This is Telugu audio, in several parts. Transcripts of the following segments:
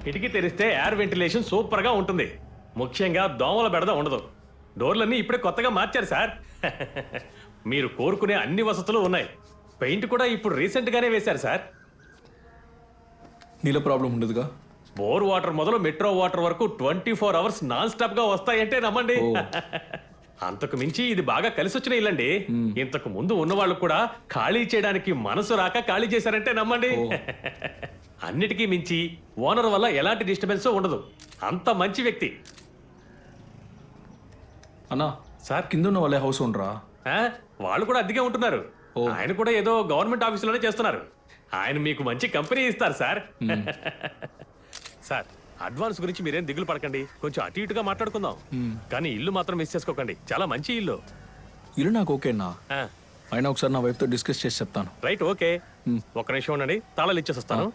కిటికీ తెరిస్తే ఎయిర్ వెంటిలేషన్ సూపర్ గా ఉంటుంది. ముఖ్యంగా దోమల బెడద ఉండదు. డోర్లన్నీ ఇప్పుడే కొత్తగా మార్చారు సార్. మీరు కోరుకునే అన్ని వసతులు ఉన్నాయి. పెయింట్ కూడా ఇప్పుడు రీసెంట్ గానే వేశారు సార్. నీళ్ళ ప్రాబ్లం ఉండదుగా? బోర్ వాటర్ మొదలు మెట్రో వాటర్ వరకు 24 అవర్స్ నాన్ స్టాప్ గా వస్తాయంటే నమ్మండి. అంతకు మించి ఇది బాగా కలిసి వచ్చిన ఇల్లండి. ఇంతకు ముందు ఉన్న వాళ్ళు కూడా ఖాళీ చేయడానికి మనసు రాక ఖాళీ చేశారంటే నమ్మండి. అన్నిటికీ మించి ఓనర్ వల్ల ఎలాంటి డిస్టర్బెన్స్ ఉండదు. అంత మంచి వ్యక్తి. అన్నా సార్ కింద ఉన్న వాళ్ళే హౌస్ ఉండరా? వాళ్ళు కూడా అద్దెగా ఉంటున్నారు. ఆయన కూడా ఏదో గవర్నమెంట్ ఆఫీసులోనే చేస్తున్నారు. ఆయన మీకు మంచి కంపెనీ ఇస్తారు సార్. సార్ అడ్వాన్స్ గురించి మీరేం దిగులు పడకండి. కొంచెం అటు ఇటుగా మాట్లాడుకుందాం. కానీ ఇల్లు మాత్రం మిస్ చేసుకోకండి. చాలా మంచి ఇల్లు. ఇల్లు నాకు ఓకేనా? అయినా ఒకసారి నా వైఫ్తో డిస్కస్ చేసి చెప్తాను. Right, okay. ఒక్క నిమిషం ఉండండి, తాళాలు ఇచ్చేసి వస్తాను.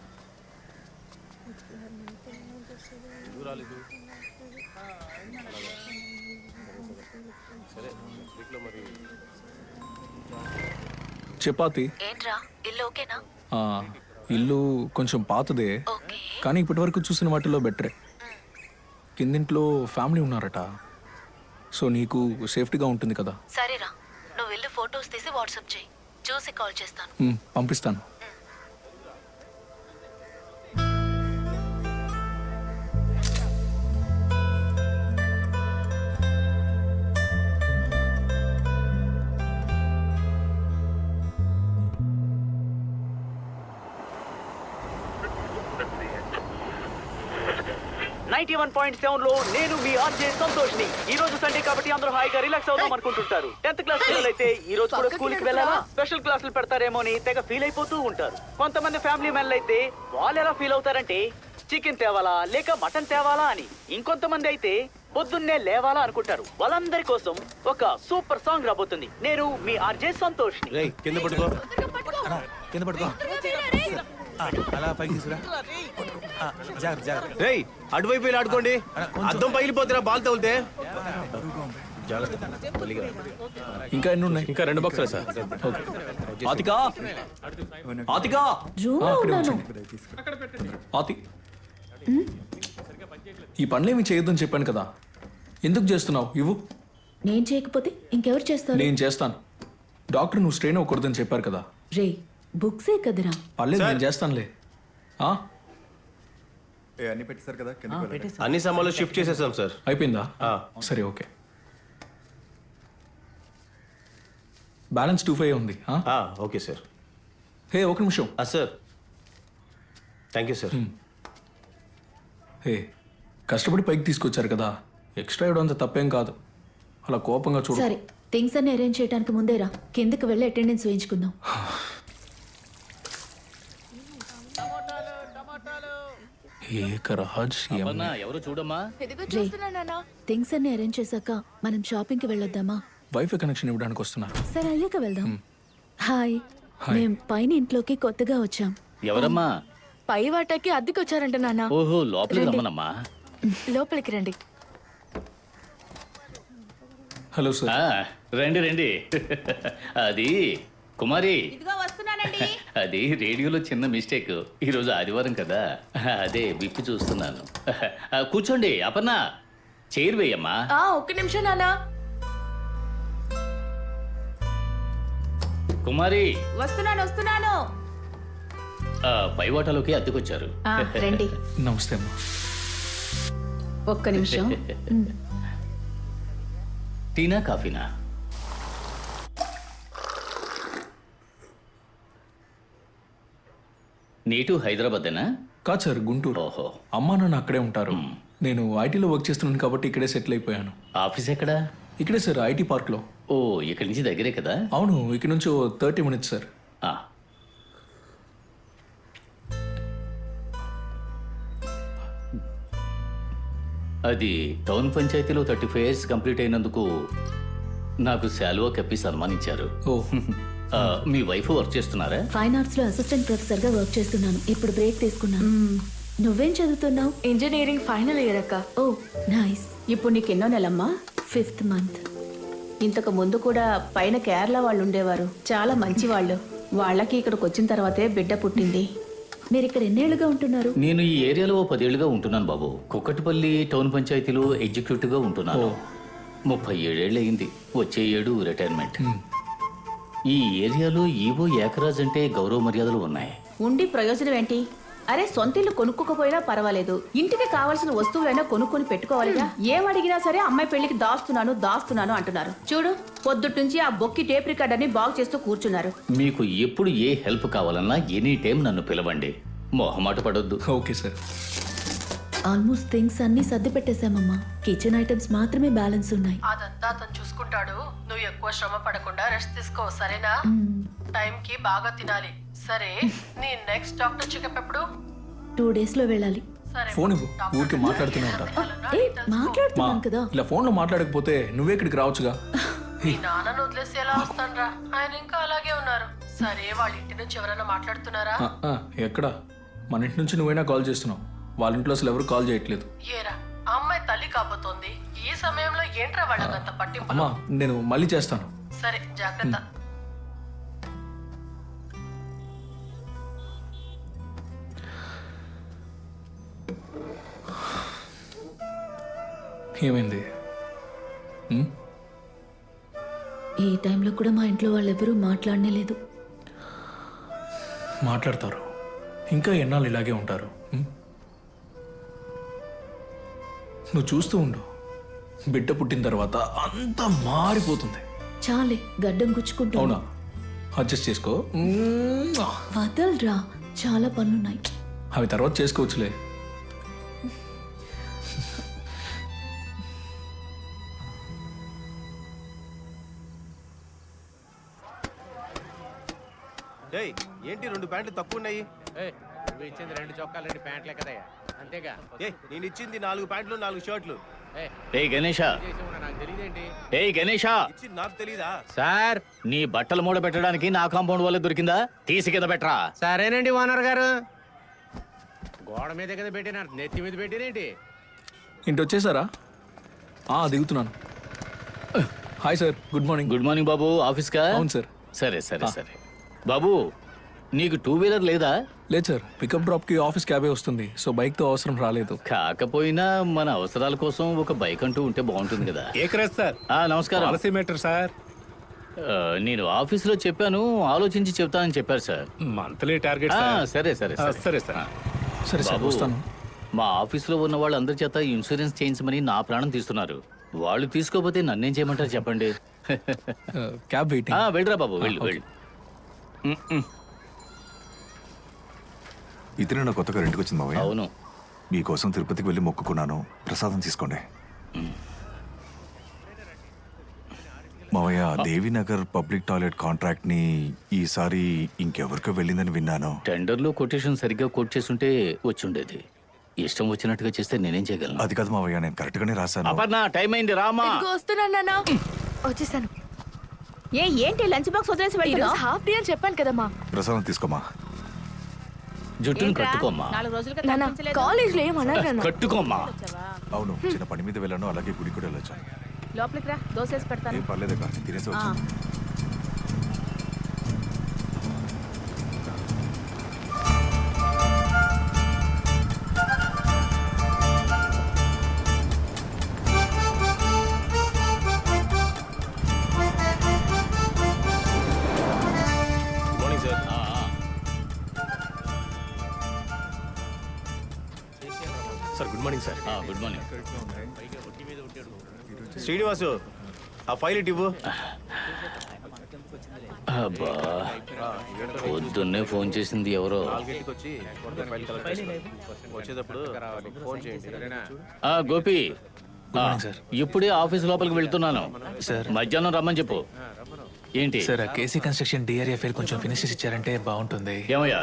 చపాతి. ఏంట్రా ఇల్లు ఓకేనా? ఇల్లు కొంచెం పాతదే, కానీ ఇప్పటి వరకు చూసిన వాటిలో బెటరే. కిందింట్లో ఫ్యామిలీ ఉన్నారట, సో నీకు సేఫ్టీగా ఉంటుంది కదా. సరేరా, నువ్వు వెళ్ళి ఫొటోస్ తీసి వాట్సాప్ చేయి. చూసి కాల్ చేస్తాను. పంపిస్తాను. లో నేను మీ ఆర్జే సంతోష్ని. ఈ రోజు సండే కాబట్టి అందరూ హాయిగా రిలాక్స్ అవుదాం అనుకుంటుంటారు. 10th క్లాస్ పిల్లలైతే ఈ రోజు కూడా స్కూల్ కి వెళ్ళాలా, స్పెషల్ క్లాసులు పెడతారేమో అని తెగ ఫీల్ అయిపోతూ ఉంటారు. కొంతమంది ఫ్యామిలీ మెన్లు అయితే వాళ్ళు ఎలా ఫీల్ అవుతారంటే చికెన్ తేవాలా లేక మటన్ తేవాలా అని. ఇంకొంతమంది అయితే పొద్దున్నే లేవాలా అనుకుంటారు. వాళ్ళందరి కోసం ఒక సూపర్ సాంగ్ రాబోతుంది. నేను మీ ఆర్జే సంతోష్ని. అటువైపు ఆడుకోండి. అద్దం పగిలిపోతున్నా బాల్ తగిలితే. ఇంకా ఎన్ని ఉన్నాయి? ఇంకా 2 బాక్సులు సార్. ఆతికా, ఆతికా, ఆతి, ఈ పనులేమి చేయొద్దని చెప్పాను కదా, ఎందుకు చేస్తున్నావు? ఇవ్వు. నేను చేయకపోతే ఇంకెవరు చేస్తారు? నేను చేస్తాను. డాక్టర్ నువ్వు స్ట్రెయిన్ అవ్వకూడదని చెప్పారు కదా. రే, బుక్సే కదరా. పర్లేదు, నేను చేస్తానులే. అన్ని పెట్టేశారు కదా, అన్ని సామాన్లు షిఫ్ట్ చేసేసాం సార్. అయిపోయిందా? సరే, ఓకే. బ్యాలెన్స్ 25 ఉంది. Okay sir. హే, ఒక నిమిషం. Sir, thank you sir. హే, కష్టపడి పైకి తీసుకొచ్చారు కదా, ఎక్స్ట్రా ఇవ్వడం అంత తప్పేం కాదు. అలా కోపంగా చూడు. సరే, థింగ్స్ అన్ని అరేంజ్ చేయడానికి ముందేరా, కిందకి వెళ్ళి అటెండెన్స్ వేయించుకుందాం. ఎవరు చూడమ్మా. థింగ్స్ అన్ని అరేంజ్ చేశాక మనం షాపింగ్ కి వెళ్ళొద్దామా? వైఫై కనెక్షన్ ఇవ్వడానికి వస్తున్నారు. సరే, అయ్యాక వెళ్దాం. హాయ్, మేం పైన ఇంట్లోకి కొత్తగా వచ్చాం. ఎవరమ్మా? పై వాటకి అద్దెకి వచ్చారంట నాన్న. ఓహో, లోపలికి రమ్మనమ్మా. లోపలికి రండి. Hello sir. రండి రండి. అది కుమారి, అది రేడియోలో చిన్న మిస్టేక్. ఈరోజు ఆదివారం కదా, అదే విప్పి చూస్తున్నాను. కూర్చోండి. అపర్ణ, చైర్ వేయమ్మా. ఒక్క నిమిషం నాన్న. కుమారి, వస్తున్నాను. పై వాటాలోకి అద్దెకొచ్చారు. రండి. నమస్తే అమ్మా. ఒక్క నిమిషం. టీనా, కాఫీనా? నీటు హైదరాబాదేనా? కాదు సార్, గుంటూరు. ఓహో. అమ్మా నాన్న అక్కడే ఉంటారు. నేను ఐటీలో వర్క్ చేస్తున్నాను కాబట్టి ఇక్కడే సెటిల్ అయిపోయాను. ఆఫీస్ ఎక్కడా? ఇక్కడే సార్, ఐటీ పార్క్లో. ఓ, ఇక్కడి నుంచి దగ్గరే కదా? అవును, ఇక్కడ నుంచి 30 minutes సార్. అది టౌన్ పంచాయతీలో 35 years కంప్లీట్ అయినందుకు నాకు శాలువా కప్పి సన్మానించారు. ఓ, మీ వైఫ్ వర్క్ చేస్తున్నారా? ఫైన్ ఆర్ట్స్ లో అసిస్టెంట్ ప్రొఫెసర్ గా వర్క్ చేస్తున్నాను. ఇప్పుడు బ్రేక్ తీసుకున్నాను. నువ్వేం చదువుతున్నావు? ఇంజనీరింగ్ ఫైనల్ ఇయర్ అక్క. ఓ, నైస్. ఇప్పుడు నీకు ఎన్నో నెలమ్మా? 5th month. ఇంతకు ముందు కూడా పైన కేరళ వాళ్ళు ఉండేవారు, చాలా మంచి వాళ్ళు. వాళ్ళకి ఇక్కడికి వచ్చిన తర్వాతే బిడ్డ పుట్టింది. మీరు ఇక్కడ ఎన్నేళ్లుగా ఉంటున్నారు? నేను ఈ ఏరియాలో 10 ఏళ్లుగా ఉంటున్నాను బాబు. కుక్కటిపల్లి టౌన్ పంచాయతీలో ఎగ్జిక్యూటివ్గా ఉంటున్నాను. 37 ఏళ్ళు అయింది. వచ్చే ఏడు రిటైర్మెంట్. ఈ ఏరియాలో ఈవో ఏకరాజ్ అంటే గౌరవ మర్యాదలు ఉన్నాయి. ఉండి ప్రయోజనం ఏంటి? అరే సొంతిల్లు కొనుక్కోకపోయినా పర్వాలేదు, ఇంటికి కావాల్సిన వస్తువులైనా కొనుక్కొని పెట్టుకోవాలిగా. ఏం అడిగినా సరే అమ్మాయి పెళ్లికి దాస్తున్నాను అంటున్నారు. చూడు, పొద్దుటి నుంచి ఆ బొక్కి టేప్ రికార్డర్ని బాగు చేస్తూ కూర్చున్నారు. మీకు ఎప్పుడు ఏ హెల్ప్ కావాలన్నా ఎనీ టైం నన్ను పిలవండి. మొహమాట పడొద్దు. Okay sir. ఆల్మోస్ట్ థింగ్స్ అన్ని సర్ది పెట్టేశామమ్మా. కిచెన్ ఐటమ్స్ మాత్రమే బ్యాలెన్స్ ఉన్నాయి. అదంతా అతను చూసుకుంటాడు. నువ్వు ఎక్కువ శ్రమ పడకుండా రెస్ట్ తీసుకో, సరేనా? టైంకి బాగా తినాలి. సరే, నీ నెక్స్ట్ డాక్టర్ చెకప్ ఎప్పుడు? 2 days లో వెళ్ళాలి. ఫోన్ ఇవ్వు, ఊరికి మాట్లాడుతూనే ఉంటా. మాట్లాడుతున్నాను కదా. ఇలా ఫోన్లో మాట్లాడకపోతే నువ్వే ఇక్కడికి రావచ్చుగా. మీ నాన్నను వదిలేసి ఎలా వస్తానరా? ఆయన ఇంకా అలాగే ఉన్నారు. సరే, వాళ్ళ ఇంటి నుంచి ఎవరైనా మాట్లాడుతున్నారా? ఎక్కడ? మన ఇంటి నుంచి నువ్వైనా కాల్ చేస్తున్నావు. వాళ్ళ ఇంట్లో అసలు ఎవరు కాల్ చేయట్లేదు. ఏరా, అమ్మాయి తల్లి కాబోతోంది. ఈ సమయంలో ఏంట్రా వాళ్ళకంత పట్టింపు? అమ్మా, నేను మళ్ళీ చేస్తాను. సరే, జాగ్రత్త. ఏమైంది? ఈ టైంలో కూడా మా ఇంట్లో వాళ్ళెవరూ మాట్లాడనే లేదు. మాట్లాడతారు. ఇంకా ఎన్నాళ్ళు ఇలాగే ఉంటారు? నువ్వు చూస్తూ ఉండు, బిడ్డ పుట్టిన తర్వాత అంతా మారిపోతుంది. చాలే, గడ్డం గుచ్చుకుంటా. అవునా? అడ్జస్ట్ చేసుకో. వదలరా, చాలా పనులున్నాయి. అవి తర్వాత చేసుకోవచ్చులే. ఏంటి 2 ప్యాంట్లు తక్కువ ఉన్నాయి? నువ్వు ఇచ్చింది 2 చొక్కాలు 2 ప్యాంట్లే కదయ్యా, అంతేగా? నేను ఇచ్చింది 4 ప్యాంట్లు 4 షర్ట్లు. ఏ గణేషా, నాకు తెలియదేంటి? ఏ గణేషా, ఇచ్చింది నాకు తెలీదా? సార్, నీ బట్టలు మూడ పెట్టడానికి నా కాంపౌండ్ వల్ల దొరికిందా? తీసి కింద పెట్టరా. సరేనండి ఓనర్ గారు. గోడ మీద కదా పెట్టినారు, నెత్తి మీద పెట్టినేంటి? ఇంటి వచ్చేసారా? దిగుతున్నాను. Hi sir, good morning. Good morning బాబు. ఆఫీస్కా? అవును సార్. సరే సరే సరే. బాబు, నీకు 2 వీలర్ లేదా? లేదు సార్, పికప్ డ్రాప్ కి ఆఫీస్ క్యాబే వస్తుంది. సో బైక్ తో అవసరం రాలేదు. కాకపోయినా మన అవసరాల కోసం ఒక బైక్ అంటూ ఉంటే బాగుంటుంది కదా. ఏకరాజ్ సార్. నమస్కారం. Policy matter sir. నేను ఆఫీసులో చెప్పాను, ఆలోచించి చెప్తానని చెప్పారు సార్. Monthly target. సరే సరే సరే సార్. సరే సార్, బాబు, వస్తాను. మా ఆఫీసులో ఉన్న వాళ్ళందరి చేత ఇన్సూరెన్స్ చేయించమని నా ప్రాణం తీస్తున్నారు. వాళ్ళు తీసుకోకపోతే నన్నేం చేయమంటారు చెప్పండి. Cab waiting. వెళ్ళరా బాబు, వెళ్ళు వెళ్ళు. ఇతనే కొత్తగా రెంట్కి వచ్చింది మావయ్య. అవును. మీకోసం తిరుపతికి వెళ్ళి మొక్కుకున్నాను, ప్రసాదం తీసుకోండి. మావయ్య, దేవీనగర్ పబ్లిక్ టాయిలెట్ కాంట్రాక్ట్ ని ఈసారి ఇంకెవరికో వెళ్ళిందని విన్నాను. టెండర్లో కొటేషన్ సరిగ్గా కోట్ చేసుంటే వచ్చుండేది. ఇష్టం వచ్చినట్టుగా చేస్తే నేనేం చేయగలను? అది కాదు మావయ్య, నేను కరెక్ట్ గానే రాశాను. అపర్ణ, టైం అయింది, రామా. వస్తున్నాను. వచ్చేసాను. ఏంటి లంచ్ బాక్స్ వదిలేసి వెళ్తున్నావు? హాఫ్ డే అని చెప్పాను కదమ్మా. ప్రసాదం తీసుకోమా. జుట్టును కట్టుకోమ్మా. 4 రోజులుగా కాలేజ్ లో కట్టుకోమ్మా. అవును, చిన్న పని మీద వెళ్ళాను, అలాగే గుడి కూడా వెళ్ళొచ్చాను. లోపలికి రా, దోశ పెడతాను. ఏం పర్లేదు, తినేసి వచ్చాను. Sir good morning sir. Good morning. Srinivas, ఆ ఫైల్ ఇవ్వు. అబ్బా, పొద్దున్నే ఫోన్ చేసింది ఎవరో. 4 వచ్చి ఫైల్ కలెక్ట్ చేసుకో. వచ్చేటప్పుడు ఫోన్ చేయండి. గోపి, సార్. ఇప్పుడే ఆఫీస్ లోపలికి వెళ్తున్నాను సార్. మధ్యాహ్నం రమ్మని చెప్పు. ఏంటి sir, KC construction DRA file కొంచెం ఫినిష్ చేసి ఇచ్చారంటే బాగుంటుంది. ఏమయ్యా,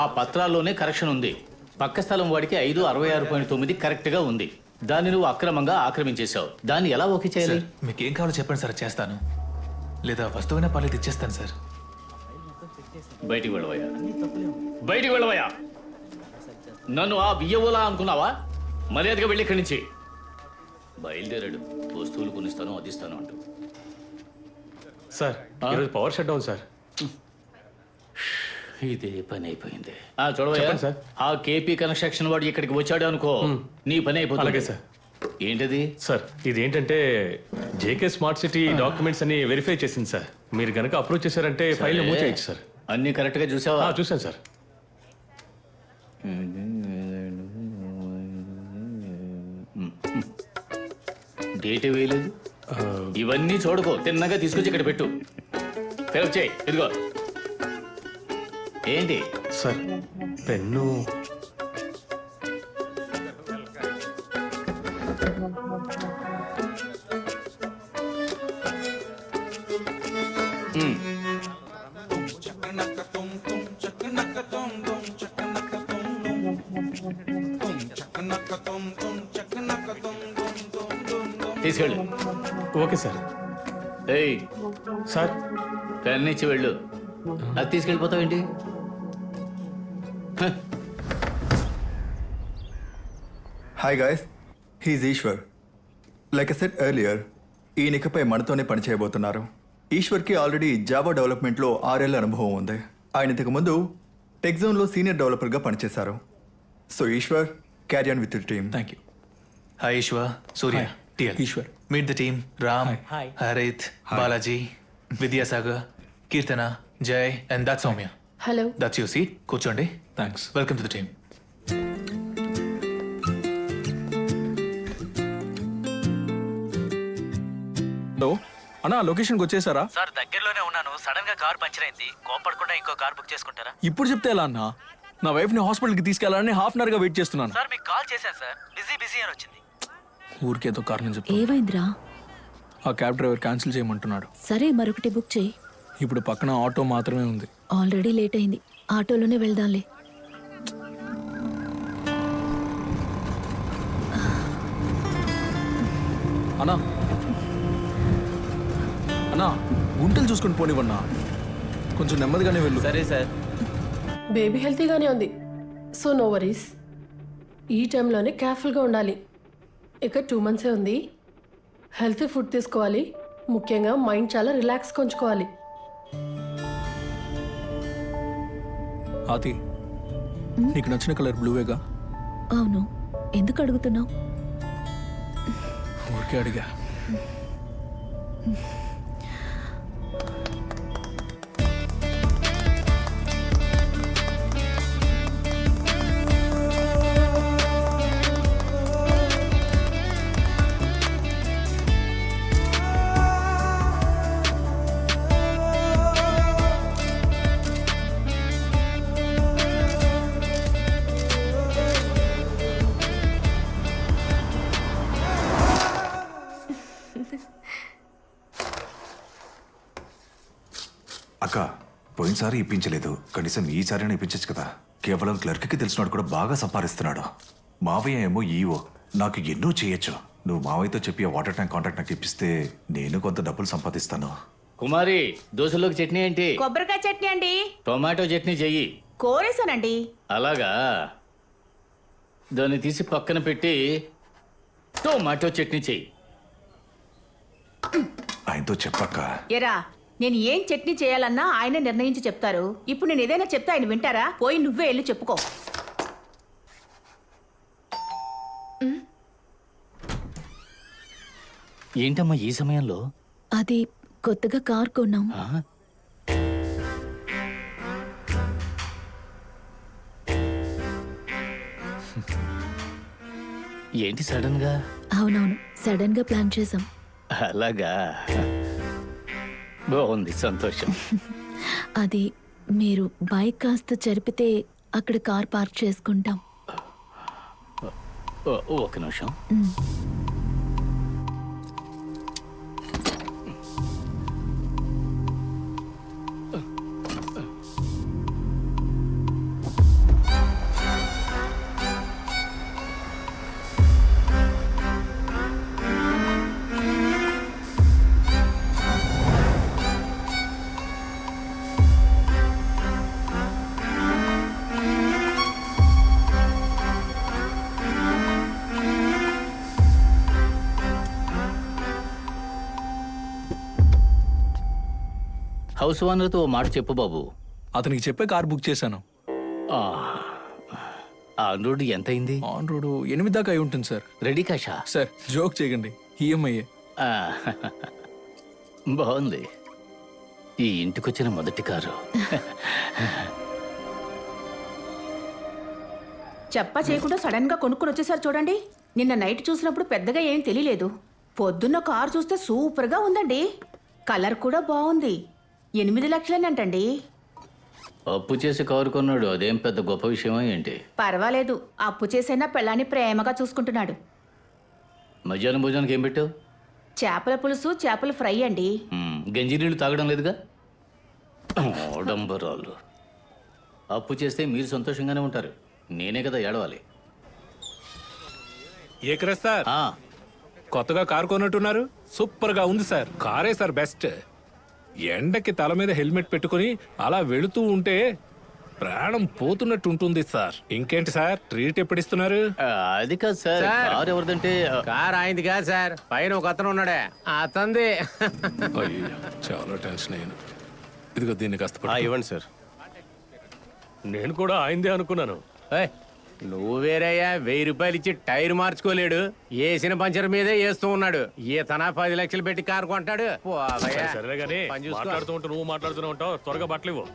ఆ పత్రాల్లోనే కరెక్షన్ ఉంది. పక్క స్థలం వాడికి 566.9 కరెక్ట్ గా ఉంది. దాన్ని నువ్వు అక్రమంగా ఆక్రమించేశావు. దాన్ని ఎలా ఓకే చేయాలి? మీకు ఏం కావాలో చెప్పండి సార్, చేస్తాను. లేదా వస్తువైనా పర్లేదు, ఇచ్చేస్తాను సార్. బయటికి వెళ్ళవయ్యా, బయటికి వెళ్ళవయ్యా. నన్ను ఆ బియ్యవోలా అనుకున్నావా? మర్యాదగా వెళ్ళి ఇక్కడి నుంచి. బయలుదేరాడు, వస్తువులు కొనిస్తాను, అదిస్తాను అంటూ. సార్, ఈరోజు పవర్ షట్ డౌన్ సార్. ఇదే పని అయిపోయింది. చూడవయ్యా చెప్పండి సార్. ఆ కేపీ కన్స్ట్రక్షన్ వాడు ఇక్కడికి వచ్చాడు అనుకో, నీ పని అయిపోతుంది. అలాగే సార్. ఏంటది? సార్ ఇదేంటంటే జేకే స్మార్ట్ సిటీ డాక్యుమెంట్స్ అన్ని వెరిఫై చేసింది సార్. మీరు గనక అప్రూవ్ చేశారంటే ఫైల్ మూవ్ చేయొచ్చు సార్. అన్ని కరెక్ట్ గా చూసావా? చూసాను సార్. డేట్ వేయలేదు. ఇవన్నీ చూడకో, తిన్నగా తీసుకొచ్చి ఇక్కడ పెట్టు. ఫిలప్ చేయి. ఇదిగో. ఏంటి సార్ పెన్ను? తీసుకెళ్ళు. Okay sir. ఏయ్ సార్ పెన్ ఇచ్చి వెళ్ళు. అది తీసుకెళ్ళిపోతావేంటి? Hi guys, he's Eshwar. Like I said earlier, ఈయన ఇకపై మనతోనే పనిచేయబోతున్నారు. ఈశ్వర్కి ఆల్రెడీ జావా డెవలప్మెంట్లో 6 ఏళ్ల అనుభవం ఉంది. ఆయన ఇంతకు ముందు టెక్జోన్లో సీనియర్ డెవలపర్గా పనిచేశారు. So Ishwar, carry on with your team. Thank you. Hi Ishwar, Surya, TL. Ishwar. Meet the team. Ram, Hi. Harith, Balaji, Vidyasagar, Kirtana, Jay, and that's Soumya. Hello. That's your seat. Kuchonde. Thanks. Welcome to the team. Hello అన్నా, లొకేషన్కి వచ్చేసారా? సార్ దగ్గరలోనే ఉన్నాను. సడన్ గా కార్ పంచర్ అయింది. కోపడకుండా ఇంకో కార్ బుక్ చేసుకుంటారా? ఇప్పుడు చెప్తే ఎలా అన్నా? నా వైఫ్ని హాస్పిటల్కి తీసుకెళ్లాలని హాఫ్ అన్ అవర్గా వెయిట్ చేస్తున్నాను. సార్ మీకు కాల్ చేశాను సార్, బిజీ అని వచ్చింది. ఊరికేదో కారణం చెప్పు. ఏమైందిరా? ఆ క్యాబ్ డ్రైవర్ క్యాన్సిల్ చేయమంటున్నాడు. సరే మరొకటి బుక్ చేయి. ఇప్పుడు పక్కన ఆటో మాత్రమే ఉంది. ఆల్రెడీ లేట్ అయింది. ఆటోలోనే వెళ్దాంలే. అన్నా అన్నా, గుంటలు చూసుకొని పోనివన్నా. కొంచెం నెమ్మదిగానే వెళ్ళు. సరే సార్. బేబీ హెల్తీగానే ఉంది, సో నో వరీస్. ఈ టైంలోనే కేర్ఫుల్గా ఉండాలి. ఇక 2 months ఉంది. హెల్తీ ఫుడ్ తీసుకోవాలి. ముఖ్యంగా మైండ్ చాలా రిలాక్స్గా ఉంచుకోవాలి. ఆతి, నీకు నచ్చిన కలర్ బ్లూవేగా? అవును, ఎందుకు అడుగుతున్నావు? ఊరికే అడిగా. అక్క, పోయినసారి ఇప్పించలేదు, కనీసం ఈసారి ఇప్పించచ్చు కదా. కేవలం క్లర్క్కి తెలిసినాడు కూడా బాగా సంపాదిస్తున్నాడు. మావయ్య ఏమో ఈవో, నాకు ఎన్నో చేయొచ్చు. నువ్వు మావయ్యతో చెప్పి ఆ వాటర్ ట్యాంక్ కాంట్రాక్ట్ నాకు ఇప్పిస్తే నేను కొంత డబ్బులు సంపాదిస్తాను. కుమారి, దోశలోకి చట్నీ ఏంటి? కొబ్బరికాయ చట్నీ అండి. టొమాటో చట్నీ చెయ్యి. కోరేసానండి. అలాగా, దాన్ని తీసి పక్కన పెట్టి టొమాటో చట్నీ చెయ్యి. ఆయనతో చెప్పక్క. ఎరా, నేను ఏం చట్నీ చేయాలన్నా ఆయన నిర్ణయించి చెప్తారు. ఇప్పుడు నేను ఏదైనా చెప్తే ఆయన వింటారా? పోయి నువ్వే వెళ్ళి చెప్పుకో. ఏంటమ్మా ఈ సమయంలో? అది కొత్తగా కార్ కొన్నాం. ఏంటి సడన్ గా? అవునవును, సడన్ గా ప్లాన్ చేసాం. అలాగా, బాగుంది, సంతోషం. అది మీరు బైక్ కాస్త జరిపితే అక్కడ కార్ పార్క్ చేసుకుంటాం. ఒక నిమిషం. హౌస్ ఓనర్తో ఓ మాట చెప్పు బాబు. అతనికి చెప్పే కార్ బుక్ చేశాను. ఆన్ రోడ్ ఎంత అయింది? ఆన్ రోడ్ 8 దాకా అయి ఉంటుంది సార్. రెడీ కాషా? సార్ జోక్ చేయకండి, ఈఎంఐ. బాగుంది. ఈ ఇంటికొచ్చిన మొదటి కారు. చెప్పా చేయకుండా సడన్ గా కొనుక్కొని వచ్చేసారు చూడండి. నిన్న నైట్ చూసినప్పుడు పెద్దగా ఏం తెలియలేదు. పొద్దున్న కారు చూస్తే సూపర్ గా ఉందండి. కలర్ కూడా బాగుంది. 8 లక్షలేనంటండి. అప్పు చేసి కారు కొన్నాడు, అదేం పెద్ద గొప్ప విషయమా ఏంటి? పర్వాలేదు, అప్పు చేసైనా పెళ్ళాన్ని ప్రేమగా చూసుకుంటున్నాడు. మధ్యాహ్నం భోజనానికి ఏం పెట్టావు? చేపల పులుసు, చేపల ఫ్రై అండి. గంజి నీళ్ళు తాగడం లేదుగా? ఆడంబరాలు. అప్పు చేస్తే మీరు సంతోషంగానే ఉంటారు, నేనే కదా ఏడవాలి. ఏకరా సార్, కొత్తగా కారు కొన్నట్టున్నారు. సూపర్ గా ఉంది సార్. కారే సార్ బెస్ట్. ఎండకి తల మీద హెల్మెట్ పెట్టుకుని అలా వెళుతూ ఉంటే ప్రాణం పోతున్నట్టు ఉంటుంది సార్. ఇంకేంటి సార్, ట్రీట్ ఎప్పుడు ఇస్తున్నారు? అది కాదు సార్, కారు ఎవరిదంటే కార్ ఆయనది కాదు సార్, పైన ఒక అతను ఉన్నాడే అతంది. చాలా టెన్షన్ అయ్యాను. ఇదిగో దీన్ని కాస్త ఇవ్వండి సార్. నేను కూడా ఆయనదే అనుకున్నాను. నువ్వు వేరయ్యా, 1000 రూపాయలు ఇచ్చి టైర్ మార్చుకోలేడు, వేసిన పంచర్ మీదే వేస్తూ ఉన్నాడు. ఈతన 10 లక్షలు పెట్టి కారు కొంటాడు. సరే కానీ మాట్లాడుతూ ఉంటావు, నువ్వు మాట్లాడుతూనే ఉంటావు. త్వరగా బట్టలు ఇవ్వు.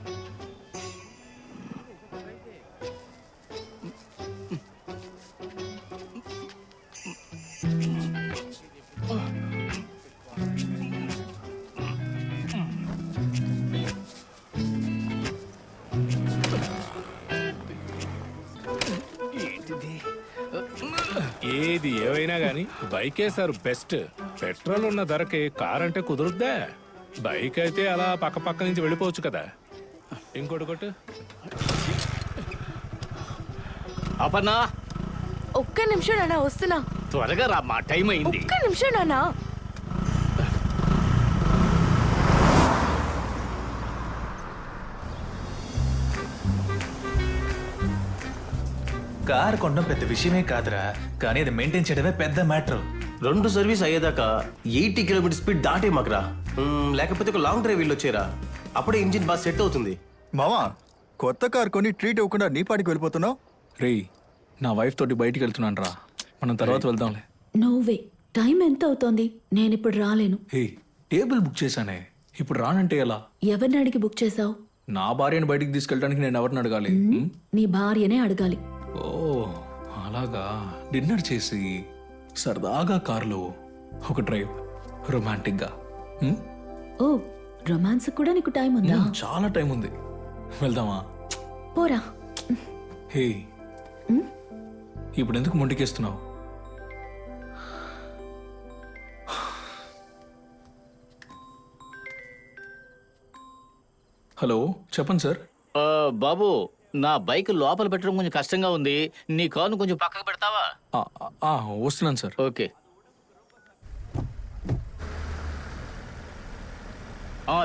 ఏది ఏవైనా గానీ బైకే సార్ బెస్ట్. పెట్రోల్ ఉన్న ధరకి కార్ అంటే కుదురుద్దా? బైక్ అయితే అలా పక్క పక్క నుంచి వెళ్ళిపోవచ్చు కదా. ఇంకోటి కొట్టు. అపర్ణా, ఒక్క నిమిషం నాన్న, వస్తున్నా. త్వరగా రా, మా టైం అయింది. ఒక్క నిమిషం నాన్న. కార్ కొనడం పెద్ద విషయమే కాదురా, కానీ అది మెయింటైన్ చేయడమే పెద్ద మ్యాటర్. 2 సర్వీస్ అయ్యేదాకా 80 కిలోమీటర్ స్పీడ్ దాటే మాకురా. లేకపోతే ఒక లాంగ్ డ్రైవ్ వెళ్ళొచ్చేరా, అప్పుడే ఇంజిన్ బాగా సెట్ అవుతుంది. మావా, కొత్త కార్ కొని ట్రీట్ ఇవ్వకుండా నీ పాటికి వెళ్ళిపోతున్నావు. రేయ్, నా వైఫ్ తోటి బయటికి వెళ్తున్నాను రా, మనం తర్వాత వెళ్దాంలే. నోవే, టైం ఎంత అవుతోంది? నేనిప్పుడు రాలేను. హే, టేబుల్ బుక్ చేశానే, ఇప్పుడు రానంటే ఎలా? ఎవరిని అడిగి బుక్ చేసావు? నా భార్యను బయటికి తీసుకెళ్ళడానికి నేను ఎవరిని అడగాలి? నీ భార్యనే అడగాలి. ఓ అలాగా. డిన్నర్ చేసి సరదాగా కారులో ఒక డ్రైవ్, రొమాంటిక్ గా. ఓ, రొమాన్స్ కూడా నీకు టైం ఉందా? చాలా టైం ఉంది, వెళ్దామా? పోరా. హే, ఇప్పుడు ఎందుకు మొండికేస్తున్నావు? హలో, చెప్పండి సార్. బాబు, నా బైక్ లోపల పెట్టడం కొంచెం కష్టంగా ఉంది, నీ కారును కొంచెం పక్కకు పెడతావా? వస్తున్నాను సార్. ఓకే.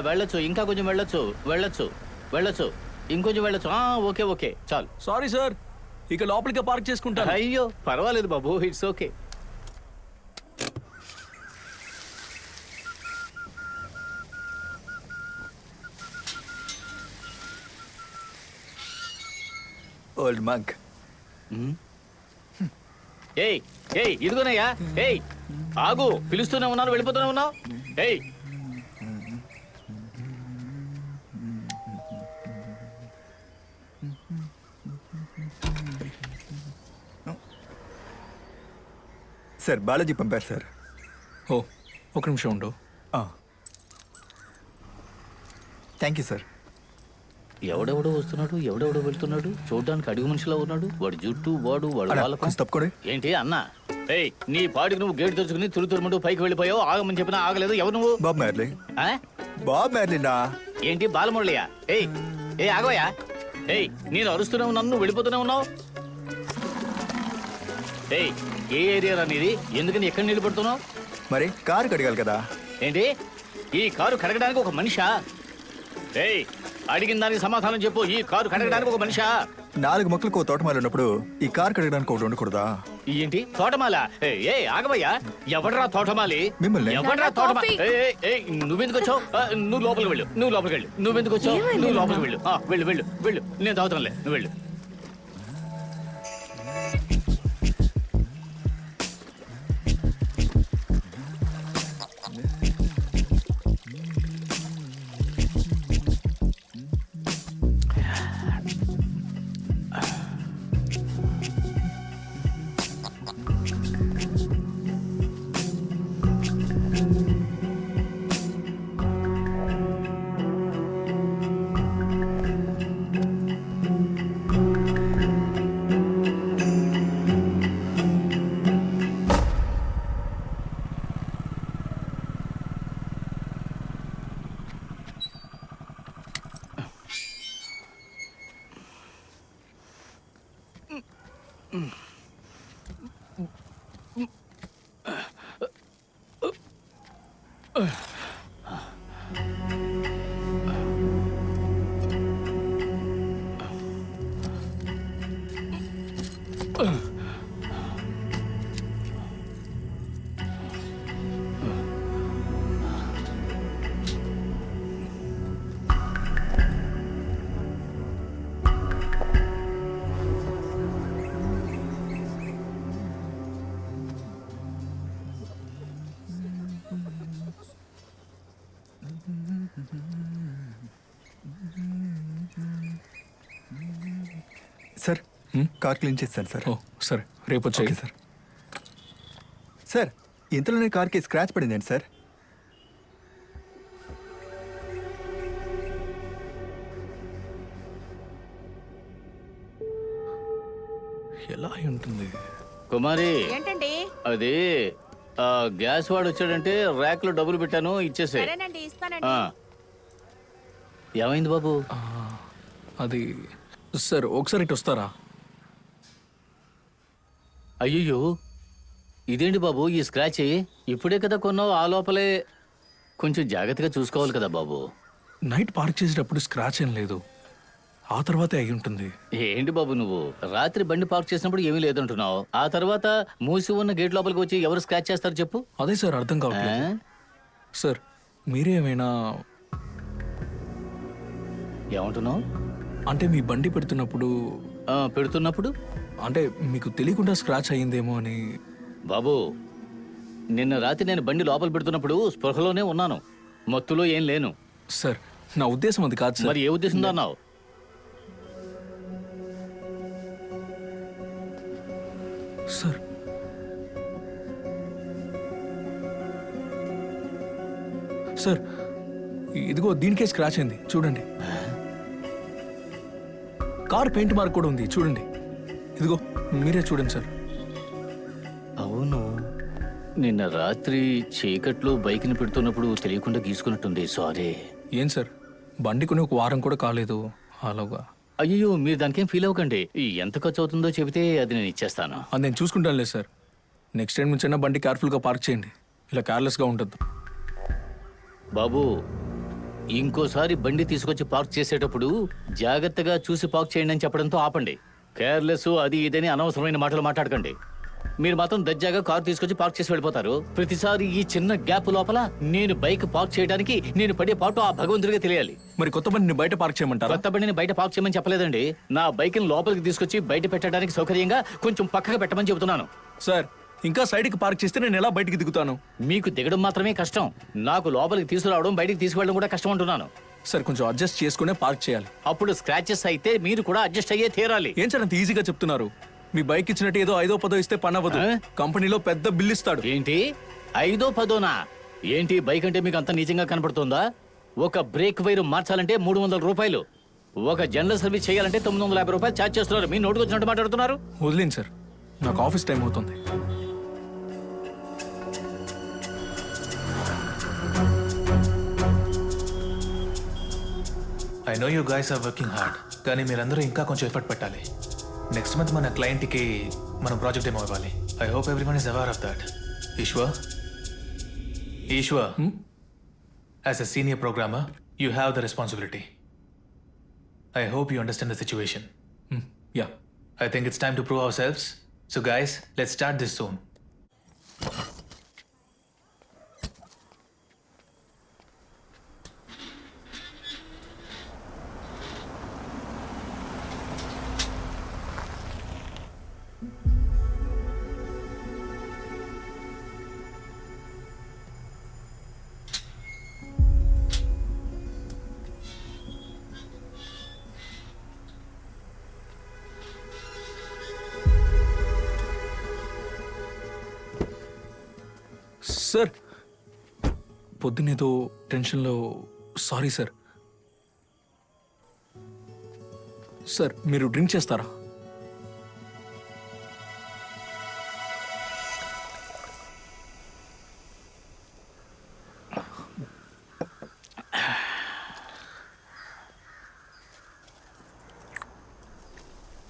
వెళ్ళొచ్చు, ఇంకా కొంచెం వెళ్ళొచ్చు, వెళ్ళొచ్చు, వెళ్ళొచ్చు, ఇంకొంచెం వెళ్ళొచ్చు. ఓకే ఓకే, చాలు. సారీ సార్, ఇక లోపలికి పార్క్ చేసుకుంటాను. అయ్యో పర్వాలేదు బాబు, ఇట్స్ ఓకే. Old Monk. ఏయ్ ఏయ్, ఇదిగోనయ్యా. ఏయ్ ఆగు, పిలుస్తూనే ఉన్నాను, వెళ్ళిపోతూనే ఉన్నావు. ఏయ్, సార్, బాలాజీ పంపారు సార్. ఓ, ఒక నిమిషం ఉండు. Thank you sir. ఎవడెవడో వస్తున్నాడు, ఎవడెవడో వెళ్తున్నాడు, చూడడానికి అడుగు మనిషిలా ఉన్నాడు. వాడి జుట్టు, వాడు వాళ్ళ ఏంటి అన్న? ఏయ్, నీ పాటికి నువ్వు గేట్ తెరుచుకుని తురుతురుమంటూ పైకి వెళ్ళిపోయావు. ఆగమని చెప్పినా ఆగలేదు. ఎవరు నువ్వు? Bob Marley. బాబ్ మ్యార్లీనా? ఏంటి బాలమురళియా? ఏయ్ ఏ ఆగోయా. ఏయ్, నేను అరుస్తూనే ఉన్నాను, నువ్వు వెళ్ళిపోతూనే ఉన్నావు. ఏయ్, ఏ ఏరియా నీది? ఎందుకని ఎక్కడ నిలబడుతున్నావు? మరి కారు కడగాలి కదా. ఏంటి, ఈ కారు కడగడానికి ఒక మనిషా? ఏయ్, అడిగిన దానికి సమాధానం చెప్పు. ఈ కారు కడగడానికి ఒక మనిషా? 4 మొక్కలకు తోటమాలి ఉన్నప్పుడు ఈ కారు కడగడానికి ఒకటి ఉండకూడదా? ఏంటి తోటమాల? ఏ ఆగవయ్యా, ఎవడరా తోటమాలి? మిమ్మల్ని. ఎవడరా తోటమాలి? నువ్వెందుకు వచ్చావు? నువ్వు లోపలికి వెళ్ళు, నువ్వు లోపలికి వెళ్ళు. నువ్వెందుకు వచ్చావు? నువ్వు లోపలికి వెళ్ళు. వెళ్ళు వెళ్ళు వెళ్ళు, నేను తాగుతానులే, నువ్వు వెళ్ళు. సార్ కార్ క్లీన్ చేస్తాను సార్. ఓ సరే, రేపు వచ్చాయి సార్. సార్ ఇంతలోనే కార్కి స్క్రాచ్ పడిందండి సార్. ఎలా అయి ఉంటుంది? కుమారి, ఏంటండి? అది గ్యాస్ వాడు వచ్చాడంటే ర్యాక్ లో డబ్బులు పెట్టాను, ఇచ్చేసే. సరేనండి, ఇస్తానండి. ఏమైంది బాబు? అది సార్, ఒకసారి ఇటు వస్తారా? అయ్యో, ఇదేంటి బాబు ఈ స్క్రాచ్? ఇప్పుడే కదా కొన్నావు, ఆ లోపలే కొంచెం జాగ్రత్తగా చూసుకోవాలి కదా బాబు. నైట్ పార్క్ చేసేటప్పుడు స్క్రాచ్ ఏం లేదు, ఆ తర్వాతే అయి ఉంటుంది. ఏంటి బాబు నువ్వు రాత్రి బండి పార్క్ చేసినప్పుడు ఏమీ లేదంటున్నావు, ఆ తర్వాత మూసి ఉన్న గేట్ లోపలికి వచ్చి ఎవరు స్క్రాచ్ చేస్తారు చెప్పు? అదే సార్ అర్థం కావట్లేదు. సార్ మీరే ఏమైనా ఏమంటున్నావు? అంటే మీ బండి పెడుతున్నప్పుడు అంటే మీకు తెలియకుండా స్క్రాచ్ అయ్యిందేమో అని. బాబు, నిన్న రాత్రి నేను బండి లోపల పెడుతున్నప్పుడు స్పృహలోనే ఉన్నాను, మత్తులో ఏం లేను. సార్ నా ఉద్దేశం అది కాదు సార్. మరి ఏ ఉద్దేశంతో అన్నావు? సార్ సార్ ఇదిగో దీనికే స్క్రాచ్ అయింది చూడండి. కార్ పెయింట్ మార్క్ కూడా ఉంది చూడండి, ఇదిగో మీరే చూడండి సార్. అవును, నిన్న రాత్రి చీకట్లో బైక్ని పెడుతున్నప్పుడు తెలియకుండా గీసుకున్నట్టుంది, సారీ. ఏం సార్, బండి కొని ఒక వారం కూడా కాలేదు అలాగా. అయ్యో, మీరు దానికేం ఫీల్ అవ్వకండి, ఎంత ఖర్చు అవుతుందో చెబితే అది నేను ఇచ్చేస్తాను. అది నేను చూసుకుంటానులే సార్. నెక్స్ట్ టైం నుంచి అయినా బండి కేర్ఫుల్గా పార్క్ చేయండి, ఇలా కేర్లెస్గా ఉంటుంది. బాబు, ఇంకోసారి బండి తీసుకొచ్చి పార్క్ చేసేటప్పుడు జాగ్రత్తగా చూసి పార్క్ చేయండి అని చెప్పడంతో ఆపండి. కేర్లెస్ అది ఇదని అనవసరమైన మాటలు మాట్లాడకండి. మీరు మాత్రం దర్జాగా కారు తీసుకొచ్చి పార్క్ చేసి వెళ్ళిపోతారు. ప్రతిసారి ఈ చిన్న గ్యాప్ లోపల నేను బైక్ పార్క్ చేయడానికి నేను పడే పాటు ఆ భగవంతుడిగా తెలియాలి. మరి కొత్త బండిని బయట పార్క్ చేయమంటారా? కొత్త బండిని బయట పార్క్ చేయమని చెప్పలేదండి, నా బైక్ని లోపలికి తీసుకొచ్చి బయట పెట్టడానికి సౌకర్యంగా కొంచెం పక్కగా పెట్టమని చెబుతున్నాను. సార్ ఇంకా సైడ్కి పార్క్ చేస్తే నేను ఎలా బయటికి దిగుతాను? మీకు దిగడం మాత్రమే కష్టం, నాకు లోపలికి తీసుకురావడం బయటికి తీసుకువెళ్ళడం కూడా కష్టం అంటున్నాను. సార్ కొంచెం అడ్జస్ట్ చేసుకునే పార్క్ చేయాలి. అప్పుడు స్క్రాచెస్ అయితే మీరు కూడా అడ్జస్ట్ అయ్యే తీరాలి. ఏం సార్ అంత ఈజీగా చెప్తున్నారు? మీ బైక్ ఇచ్చినట్టు ఏదో 5ో 10ో ఇస్తే పని అవ్వదు. కంపెనీలో పెద్ద బిల్ ఇస్తాడు. ఏంటి 5ో 10ఓనా? ఏంటి బైక్ అంటే మీకు అంత నిజంగా కనపడుతుందా? ఒక బ్రేక్ వైర్ మార్చాలంటే 300 రూపాయలు, ఒక జనరల్ సర్వీస్ చేయాలంటే 950 రూపాయలు ఛార్జ్ చేస్తున్నారు. మీ నోటుకు వచ్చినట్టు మాట్లాడుతున్నారు. వదిలేండి సార్, నాకు ఆఫీస్ టైం అవుతుంది. I know you guys are working hard, కానీ మీరందరూ ఇంకా కొంచెం ఎఫర్ట్ పెట్టాలి. నెక్స్ట్ మంత్ మన క్లయింట్కి మనం ప్రాజెక్ట్ ఏమో ఇవ్వాలి. I hope everyone is aware of that. Ishwar, as a senior programmer you have the responsibility. I hope you understand the situation. Yeah, I think it's time to prove ourselves So guys, let's start this soon. Sir పొద్దునేదో టెన్షన్లో సారీ సార్. సార్ మీరు డ్రింక్ చేస్తారా?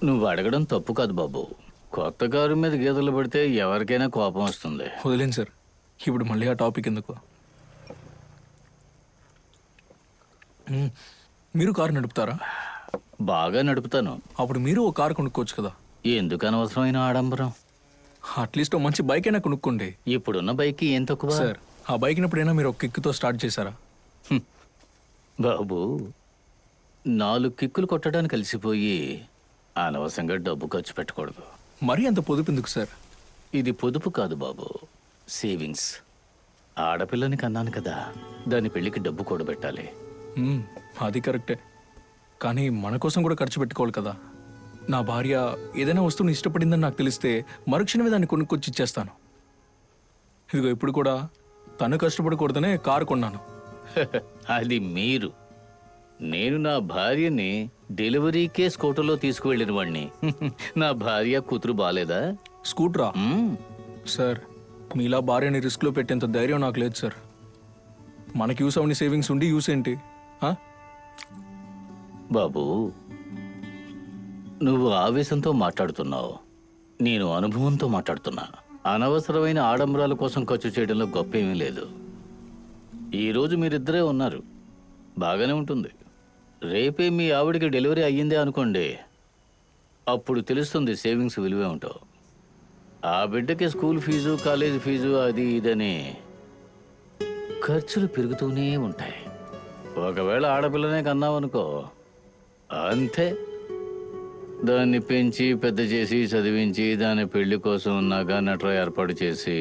నువ్వు అడగడం తప్పు కాదు బాబు. కొత్త కారు మీద గీతలు పడితే ఎవరికైనా కోపం వస్తుంది. వదిలేండి సార్, ఇప్పుడు మళ్ళీ ఆ టాపిక్ ఎందుకు? మీరు కారు నడుపుతారా? బాగా నడుపుతాను. అప్పుడు మీరు ఓ కారు కొనుక్కోవచ్చు కదా. ఎందుకు అనవసరమైన ఆడంబరం? అట్లీస్ట్ ఓ మంచి బైక్ అయినా కొనుక్కోండి. ఇప్పుడున్న బైక్ ఏం తక్కువ? సార్ ఆ బైక్ని ఎప్పుడైనా మీరు ఒక కిక్తో స్టార్ట్ చేశారా? బాబు 4 కిక్కులు కొట్టడానికి కలిసిపోయి అనవసరంగా డబ్బు ఖర్చు పెట్టకూడదు. మరీ అంత పొదుపు ఎందుకు సార్? ఇది పొదుపు కాదు బాబు, సేవింగ్స్. ఆడపిల్లని కన్నాను కదా, దాని పెళ్లికి డబ్బు కూడబెట్టాలి. అది కరెక్టే, కానీ మన కోసం కూడా ఖర్చు పెట్టుకోవాలి కదా. నా భార్య ఏదైనా వస్తువుని ఇష్టపడిందని నాకు తెలిస్తే మరుక్షణమే దాన్ని కొనుక్కొచ్చి ఇచ్చేస్తాను. ఇదిగో ఇప్పుడు కూడా తను కష్టపడకూడదనే కారు కొన్నాను. అది మీరు. నేను నా భార్యని డెలివరీకే స్కూటర్లో తీసుకువెళ్ళిన వాడిని. నా భార్య కూతురు బాలేదా? స్కూటరా? సార్ మీలా భార్యని రిస్క్లో పెట్టేంత ధైర్యం నాకు లేదు సార్. మనకి యూస్ అవని సేవింగ్స్ ఉండి యూస్ ఏంటి? బాబు నువ్వు ఆవేశంతో మాట్లాడుతున్నావు, నేను అనుభవంతో మాట్లాడుతున్నా. అనవసరమైన ఆడంబరాల కోసం ఖర్చు చేయడంలో గొప్పేమీ లేదు. ఈరోజు మీరిద్దరే ఉన్నారు, బాగానే ఉంటుంది. రేపే మీ ఆవిడికి డెలివరీ అయ్యిందే అనుకోండి, అప్పుడు తెలుస్తుంది సేవింగ్స్ విలువే ఉంటావు. ఆ బిడ్డకి స్కూల్ ఫీజు, కాలేజ్ ఫీజు, అది ఇదని ఖర్చులు పెరుగుతూనే ఉంటాయి. ఒకవేళ ఆడపిల్లనే కన్నావనుకో, అంతే. దాన్ని పెంచి పెద్ద చేసి చదివించి దాని పెళ్లి కోసం నగ నట్ర ఏర్పాటు చేసి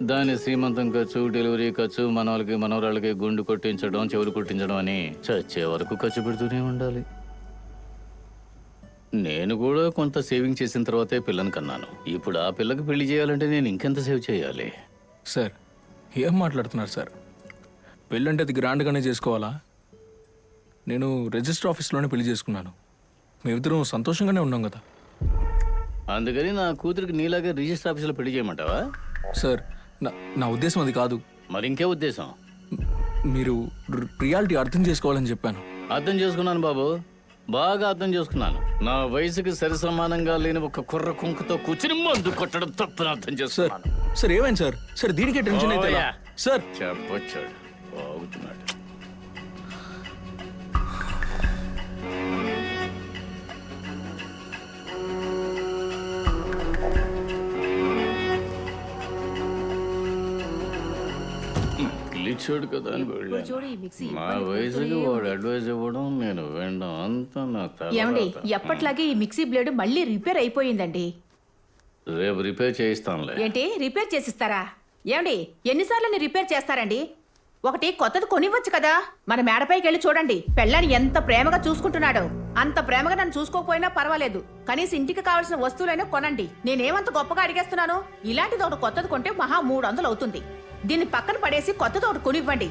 దాని శ్రీమంతం ఖర్చు, డెలివరీ ఖర్చు, మనవాళ్ళకి మనవరాళ్ళకి గుండు కొట్టించడం, చెవులు కొట్టించడం అని చచ్చే వరకు ఖర్చు పెడుతూనే ఉండాలి. నేను కూడా కొంత సేవింగ్ చేసిన తర్వాతే పిల్లని కన్నాను. ఇప్పుడు ఆ పిల్లకి పెళ్లి చేయాలంటే నేను ఇంకెంత సేవ్ చేయాలి? సార్ ఏం మాట్లాడుతున్నారు సార్? పెళ్ళంటే అది గ్రాండ్గానే చేసుకోవాలా? నేను రిజిస్టర్ ఆఫీస్లోనే పెళ్లి చేసుకున్నాను. మేమిద్దరం సంతోషంగానే ఉన్నాం కదా. అందుకని నా కూతురికి నీలాగే రిజిస్టర్ ఆఫీసులో పెళ్లి చేయమంటావా? సార్ నా ఉద్దేశం అది కాదు. మరి ఇంకే ఉద్దేశం? మీరు రియాలిటీ అర్థం చేసుకోవాలని చెప్పాను. అర్థం చేసుకున్నాను బాబు, బాగా అర్థం చేసుకున్నాను. నా వయసుకి సరి సమానంగా లేని ఒక కుర్ర కుంకుతో కూర్చుని మందు కొట్టడం తప్పని అర్థం చేసుకున్నాను. సార్ ఏమైంది సార్? సార్ దీనికే టెన్షన్ అయితే ఎలా? సార్ చెప్పొచ్చాడు, బాగుతున్నాడు. ఇచ్చాడు కదా అని వెళ్ళాను. మా వయసుకి వాడు అడ్వైజ్ ఇవ్వడం, నేను వినడం అంతా నా ఏమండి, తర్వాత. ఎప్పట్లాగే ఈ మిక్సీ బ్లేడ్ మళ్ళీ రిపేర్ అయిపోయిందండి. రేపు రిపేర్ చేయిస్తానులే. ఏంటి రిపేర్ చేసిస్తారా? ఏమండి ఎన్నిసార్లు రిపేర్ చేస్తారండి? ఒకటి కొత్తది కొనివ్వచ్చు కదా. మన మేడపైకి వెళ్ళి చూడండి, పెళ్ళాన్ని ఎంత ప్రేమగా చూసుకుంటున్నాడు. అంత ప్రేమగా నన్ను చూసుకోకపోయినా పర్వాలేదు, కనీసం ఇంటికి కావాల్సిన వస్తువులైనా కొనండి. నేనేమంత గొప్పగా అడిగేస్తున్నాను? ఇలాంటిది ఒకటి కొత్తది కొంటే మహా 300 అవుతుంది. దీన్ని పక్కన పడేసి కొత్తది ఒకటి కొనివ్వండి.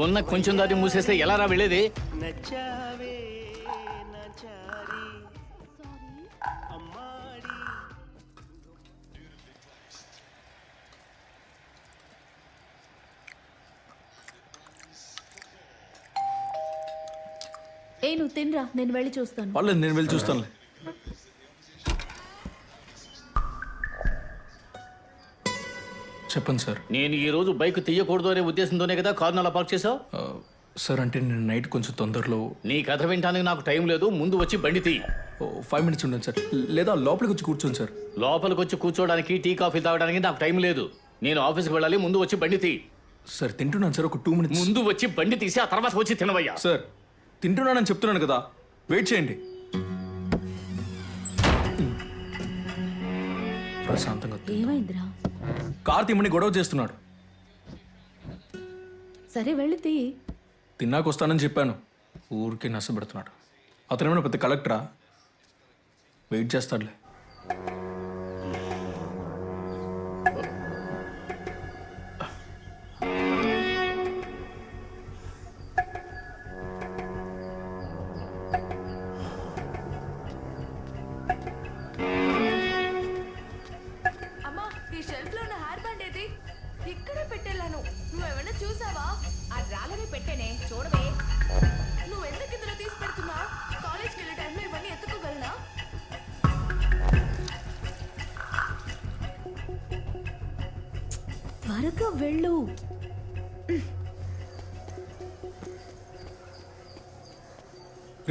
ఉన్న కొంచెం దాటి మూసేస్తే ఎలా రా వెళ్ళేది? నువ్వు తినరా, నేను వెళ్ళి చూస్తాను. పర్లేదు, నేను వెళ్ళి చూస్తానులే. చెప్పండి సార్. నేను ఈ రోజు బైక్ తీయకూడదు అనే ఉద్దేశంతోనే కదా కారును అలా పార్క్ చేసావు? సార్ అంటే నేను నైట్ కొంచెం తొందరలో. నీ కథ వినడానికి నాకు టైం లేదు, ముందు వచ్చి బండి తీ. 5 minutes ఉండండి సార్, లేదా లోపలికి వచ్చి కూర్చోండి సార్. లోపలికి వచ్చి కూర్చోడానికి, టీ కాఫీ తాగడానికి నాకు టైం లేదు. నేను ఆఫీస్కి వెళ్ళాలి, ముందు వచ్చి బండి తీ. సార్ తింటున్నాను సార్, ఒక 2 minutes. ముందు వచ్చి బండి తీసి ఆ తర్వాత వచ్చి తినవయ్యా. సార్ తింటున్నానని చెప్తున్నాను కదా, వెయిట్ చేయండి. ప్రశాంతంగా. ఏమైందిరా? కార్ తిమ్మని గొడవ చేస్తున్నాడు. సరే వెళ్ళి తీ. తిన్నాక వస్తానని చెప్పాను, ఊరికే నష్టపెడుతున్నాడు. అతనేమైనా పెద్ద కలెక్టరా? వెయిట్ చేస్తాడులే. అమ్మా, ఈ షెల్ఫ్ లో ఉన్న హెయిర్ బ్యాండ్ ఏది? ఇక్కడే పెట్టేళ్ళాను. నువ్వేమైనా చూసావా? ఆ డ్రాలనే పెట్టేనే, చూడవే. నువ్వు ఎందుకు ఇందులో తీసి పెడుతున్నావు? కాలేజ్కి వెళ్ళే టైంలో ఇవన్నీ ఎత్తుకోగలనా? త్వరగా వెళ్ళు.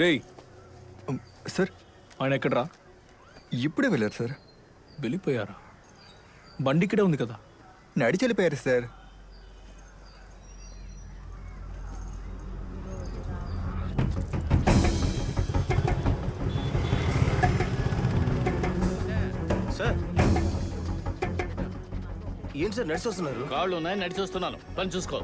రేయ్ సార్, ఆయన ఎక్కడరా? ఇప్పుడే వెళ్ళారు సార్. వెళ్ళిపోయారా? బండి ఇక్కడే ఉంది కదా. నడిచి వెళ్ళిపోయారు సార్. సార్ ఏంటి సార్ నడిచి వస్తున్నారు? కాళ్ళు ఉన్నాయి, నడిచి వస్తున్నాను. పని చూసుకో.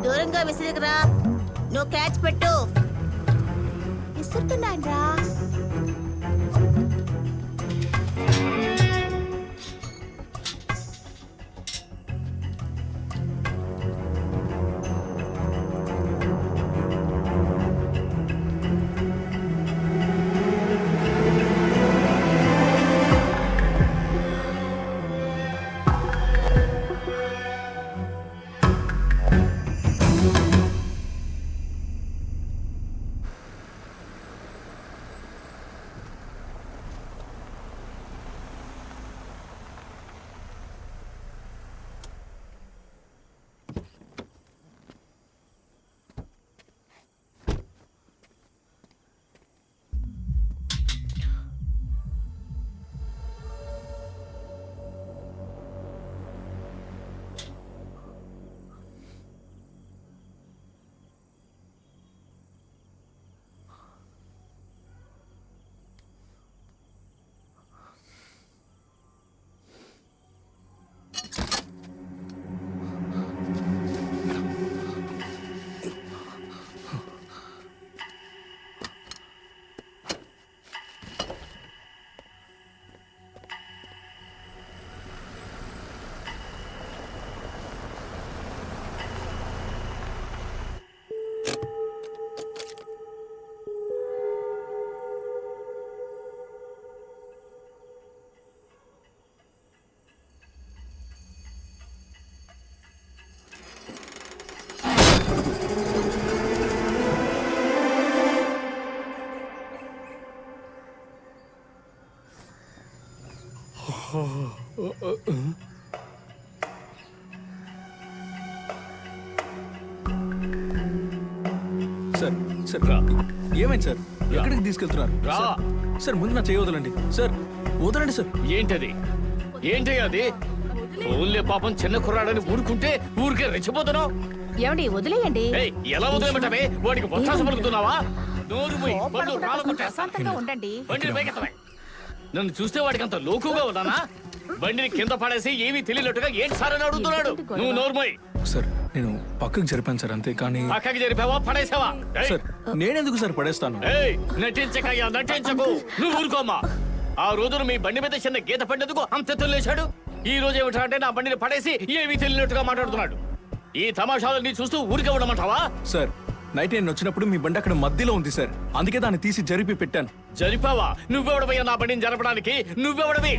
దూరంగా విసిరికరా. నువ్వు క్యాచ్ పెట్టు. విసురుతున్నాను రా. సార్ సార్ ఏమైంది సార్? ఎక్కడికి తీసుకెళ్తున్నారు? సార్ ముందు నా చేయి వదలండి సార్. వదలండి సార్. ఏంటది? ఏంటి అది? ఓన్లే పాపం చిన్న కుర్రాడని ఊరుకుంటే ఊరికే రెచ్చిపోతున్నావు. ఏమండి వదిలేయండి. ఎలా వదిలేమంటావే? వాడికి బొత్తాసు పలుకుతున్నావా? నోరు మూయి, పళ్ళు రాలగొట్టేస్తా. ప్రశాంతంగా ఉండండి. బండిని పైకెత్తవే. నన్ను చూస్తే వాడికి అంత లోకుగా ఉన్నానా? బండిని కింద పడేసి ఏమీ తెలియనట్టుగా ఏంటి సార్ అని అడుగుతున్నాడు. నువ్వు నోరు మూయి. సార్ నేను పక్కకు జరిపాను సార్ అంతే, కానీ పక్కకి జరిపావా పడేసావా? సార్ నేనెందుకు సార్ పడేస్తాను? నటించకయ్యా నటించకు, నువ్వు ఊరుకోమ్మా. ఆ రోజున మీ బండి మీద చిన్న గీత పడినందుకు అంత తొలేశాడు. ఈ రోజు ఏమిటంటే నా బండిని పడేసి ఏమీ తెలియనట్టుగా మాట్లాడుతున్నాడు. ఈ తమాషాలు నీ చూస్తూ ఊరికే ఉండమంటావా? సార్ నైట్ నేను వచ్చినప్పుడు మీ బండి అక్కడ మధ్యలో ఉంది సార్, అందుకే దాన్ని తీసి జరిపి పెట్టాను. జరిపావా? నువ్వెవడవయ్యా నా బండిని జరపడానికి? నువ్వెవడవి?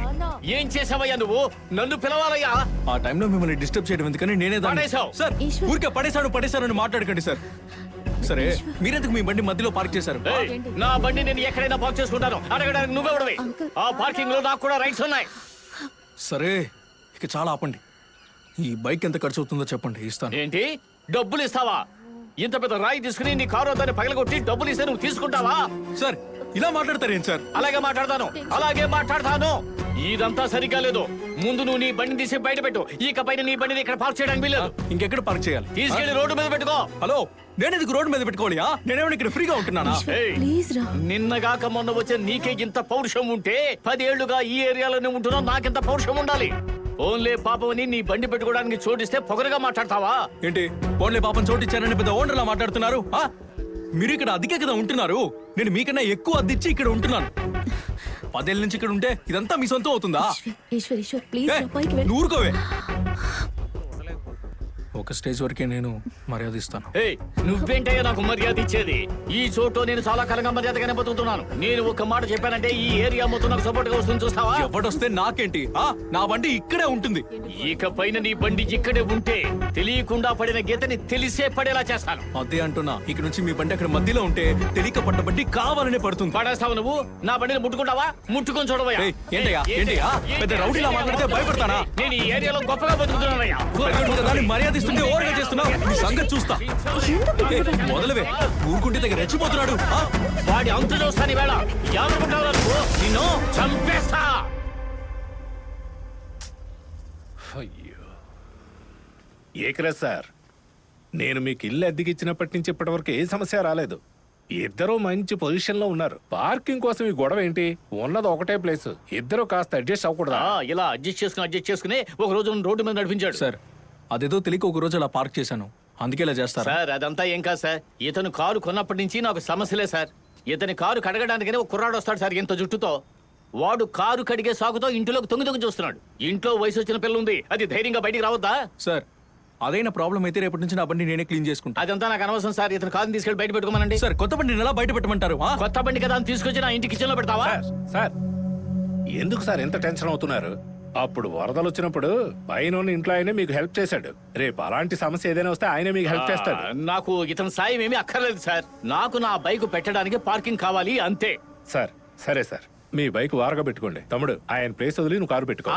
ఏం చేసావయ్యా నువ్వు? నన్ను పిలవాలయ్యా. ఆ టైంలో మిమ్మల్ని డిస్టర్బ్ చేయడం ఎందుకని నేనే పడేశావు. సార్ ఊరికే పడేశాను మాట్లాడకండి సార్. సరే మీరెందుకు మీ బండి మధ్యలో పార్క్ చేశారు? నా బండి నేను ఎక్కడైనా పార్క్ చేసుకుంటాను, అడగడానికి నువ్వెవడవి? ఆ పార్కింగ్ లో నాకు కూడా రైట్స్ ఉన్నాయి. సరే ఇక చాలా ఆపండి. ఈ బైక్ ఎంత ఖర్చు అవుతుందో చెప్పండి, ఇస్తాను. ఏంటి డబ్బులు ఇస్తావా? ఇంత పెద్ద రాయి తీసుకుని నీ కారు దాన్ని పగలగొట్టి డబ్బులు ఇస్తే నువ్వు తీసుకుంటావా? సార్ ఇలా మాట్లాడతారేం సార్? అలాగే మాట్లాడతాను. ఇదంతా సరిగ్గా లేదు. ముందు నువ్వు నీ బండిని తీసి బయట పెట్టు. ఇక పైన నీ బండిని ఇక్కడ పార్క్ చేయడానికి వీల్లేదు. ఇంకెక్కడ పార్క్ చేయాలి? తీసుకెళ్లి రోడ్డు మీద పెట్టుకో. హలో నేను ఎందుకు రోడ్డు మీద పెట్టుకోవాలి? నేనేమైనా ఇక్కడ ఫ్రీగా ఉంటున్నానా? నిన్నగాక మొన్న వచ్చే నీకే ఇంత పౌరుషం ఉంటే 10 ఏళ్లుగా ఈ ఏరియాలోనే ఉంటున్నా నాకింత పౌరుషం ఉండాలి. ఓన్లే పాపని నీ బండి పెట్టుకోవడానికి చోటిస్తే పొగరుగా మాట్లాడతావా? ఏంటి ఓన్లే పాపం చోటిచ్చారని పెద్ద ఓనర్లా మాట్లాడుతున్నారు? మీరు ఇక్కడ అద్దెకే కదా ఉంటున్నారు. నేను మీకన్నా ఎక్కువ అద్దెచ్చి ఇక్కడ ఉంటున్నాను. 10 ఏళ్ళ నుంచి ఇక్కడ ఉంటే ఇదంతా మీ సొంతం అవుతుందా? ఊరుకోవే. ఒక స్టేజ్ వరకే నేను మర్యాద ఇస్తాను. నువ్వేంటయ్యా నాకు మర్యాద ఇచ్చేది? ఈ చోటు నేను చాలా కాలంగా మర్యాదగానే బతుకుతున్నాను. నేను ఒక మాట చెప్పానంటే ఈ ఏరియా మొత్తం నాకు సపోర్ట్ గా వస్తుంది. చూస్తావా? ఎవడొస్తే నాకేంటి? నా బండి ఇక్కడే ఉంటుంది. ఇక పైన నీ బండి ఇక్కడే ఉంటే తెలియకుండా పడిన గీతని తెలిసే పడేలా చేస్తాను. అదే అంటున్నా. ఇక నుంచి మీ బండి అక్కడ మధ్యలో ఉంటే తెలియక పడ్డ బండి కావాలనే పడుతుంది. పడేస్తావు నువ్వు? నా బండిని ముట్టుకుంటావా? ముట్టుకొని చూడవయ్యా. ఏంటయ్యా పెద్ద రౌడీలా మాట్లాడితే భయపడతానా? నేను ఈ ఏరియాలో గొప్పగా బతుకుతున్నానయ్యా. మర్యాద ఇస్తుంటే ఓవర్గా చేస్తున్నావు. నీ సంగతి చూస్తా. మొదలవే ఊరుకుంటే దగ్గర రెచ్చిపోతున్నాడు. వాడి అంతు చూస్తాను వేళ. నిన్ను చంపేస్తా. అయ్యో ఏకరా సార్, నేను మీకు ఇల్లు అద్దెకిచ్చినప్పటి నుంచి ఇప్పటివరకు ఏ సమస్య రాలేదు. ఇద్దరు మంచి పొజిషన్ లో ఉన్నారు. పార్కింగ్ కోసం ఈ గొడవ ఏంటి? ఉన్నది ఒకటే ప్లేస్. ఇద్దరు కాస్త అడ్జస్ట్ అవ్వకూడదా? ఇలా అడ్జస్ట్ చేసుకుని ఒక రోజు రోడ్డు మీద నడిపించాడు. సార్ అదేదో తెలియక ఒక రోజు అలా పార్క్ చేశాను, అందుకే ఇలా చేస్తారు. సార్ అదంతా ఏం కాదు సార్. ఇతను కారు కొన్నప్పటి నుంచి నాకు సమస్యలే సార్. ఇతని కారు కడగడానికనే ఒక కుర్రాడు వస్తాడు సార్ ఇంత జుట్టుతో. వాడు కారు కడిగే సాకుతో ఇంటిలోకి తొంగి చూస్తున్నాడు. ఇంట్లో వయసు వచ్చిన పిల్ల ఉంది, అది ధైర్యంగా బయటికి రావద్దా? సార్ అదైనా ప్రాబ్లం అయితే రేపటి నుంచి నా బండి నేనే క్లీన్ చేసుకుంటా. అదంతా నాకు అనవసరం సార్. ఇతను కారుని తీసుకెళ్ళి బయట పెట్టుకోమనండి. సార్ కొత్త బండిని ఎలా బయట పెట్టమంటారు? కొత్త బండి కదా అని తీసుకొచ్చి నా ఇంటి కిచెన్ లో పెడతావా? సార్ ఎందుకు సార్ ఎంత టెన్షన్ అవుతున్నారు? అప్పుడు వరదలు వచ్చినప్పుడు పైన ఇంట్లో ఆయనే మీకు హెల్ప్ చేశాడు. రేపు అలాంటి సమస్య ఏదైనా వస్తే ఆయనే మీకు హెల్ప్ చేస్తాడు. నాకు ఇతని సాయం ఏమీ అక్కర్లేదు సార్. నాకు నా బైక్ పెట్టడానికి పార్కింగ్ కావాలి అంతే. సార్ సరే సార్, మీ బైక్ వారగా పెట్టుకోండి. తమ్ముడు ఆయన ప్లేస్ వదిలి నువ్వు కారు పెట్టుకో.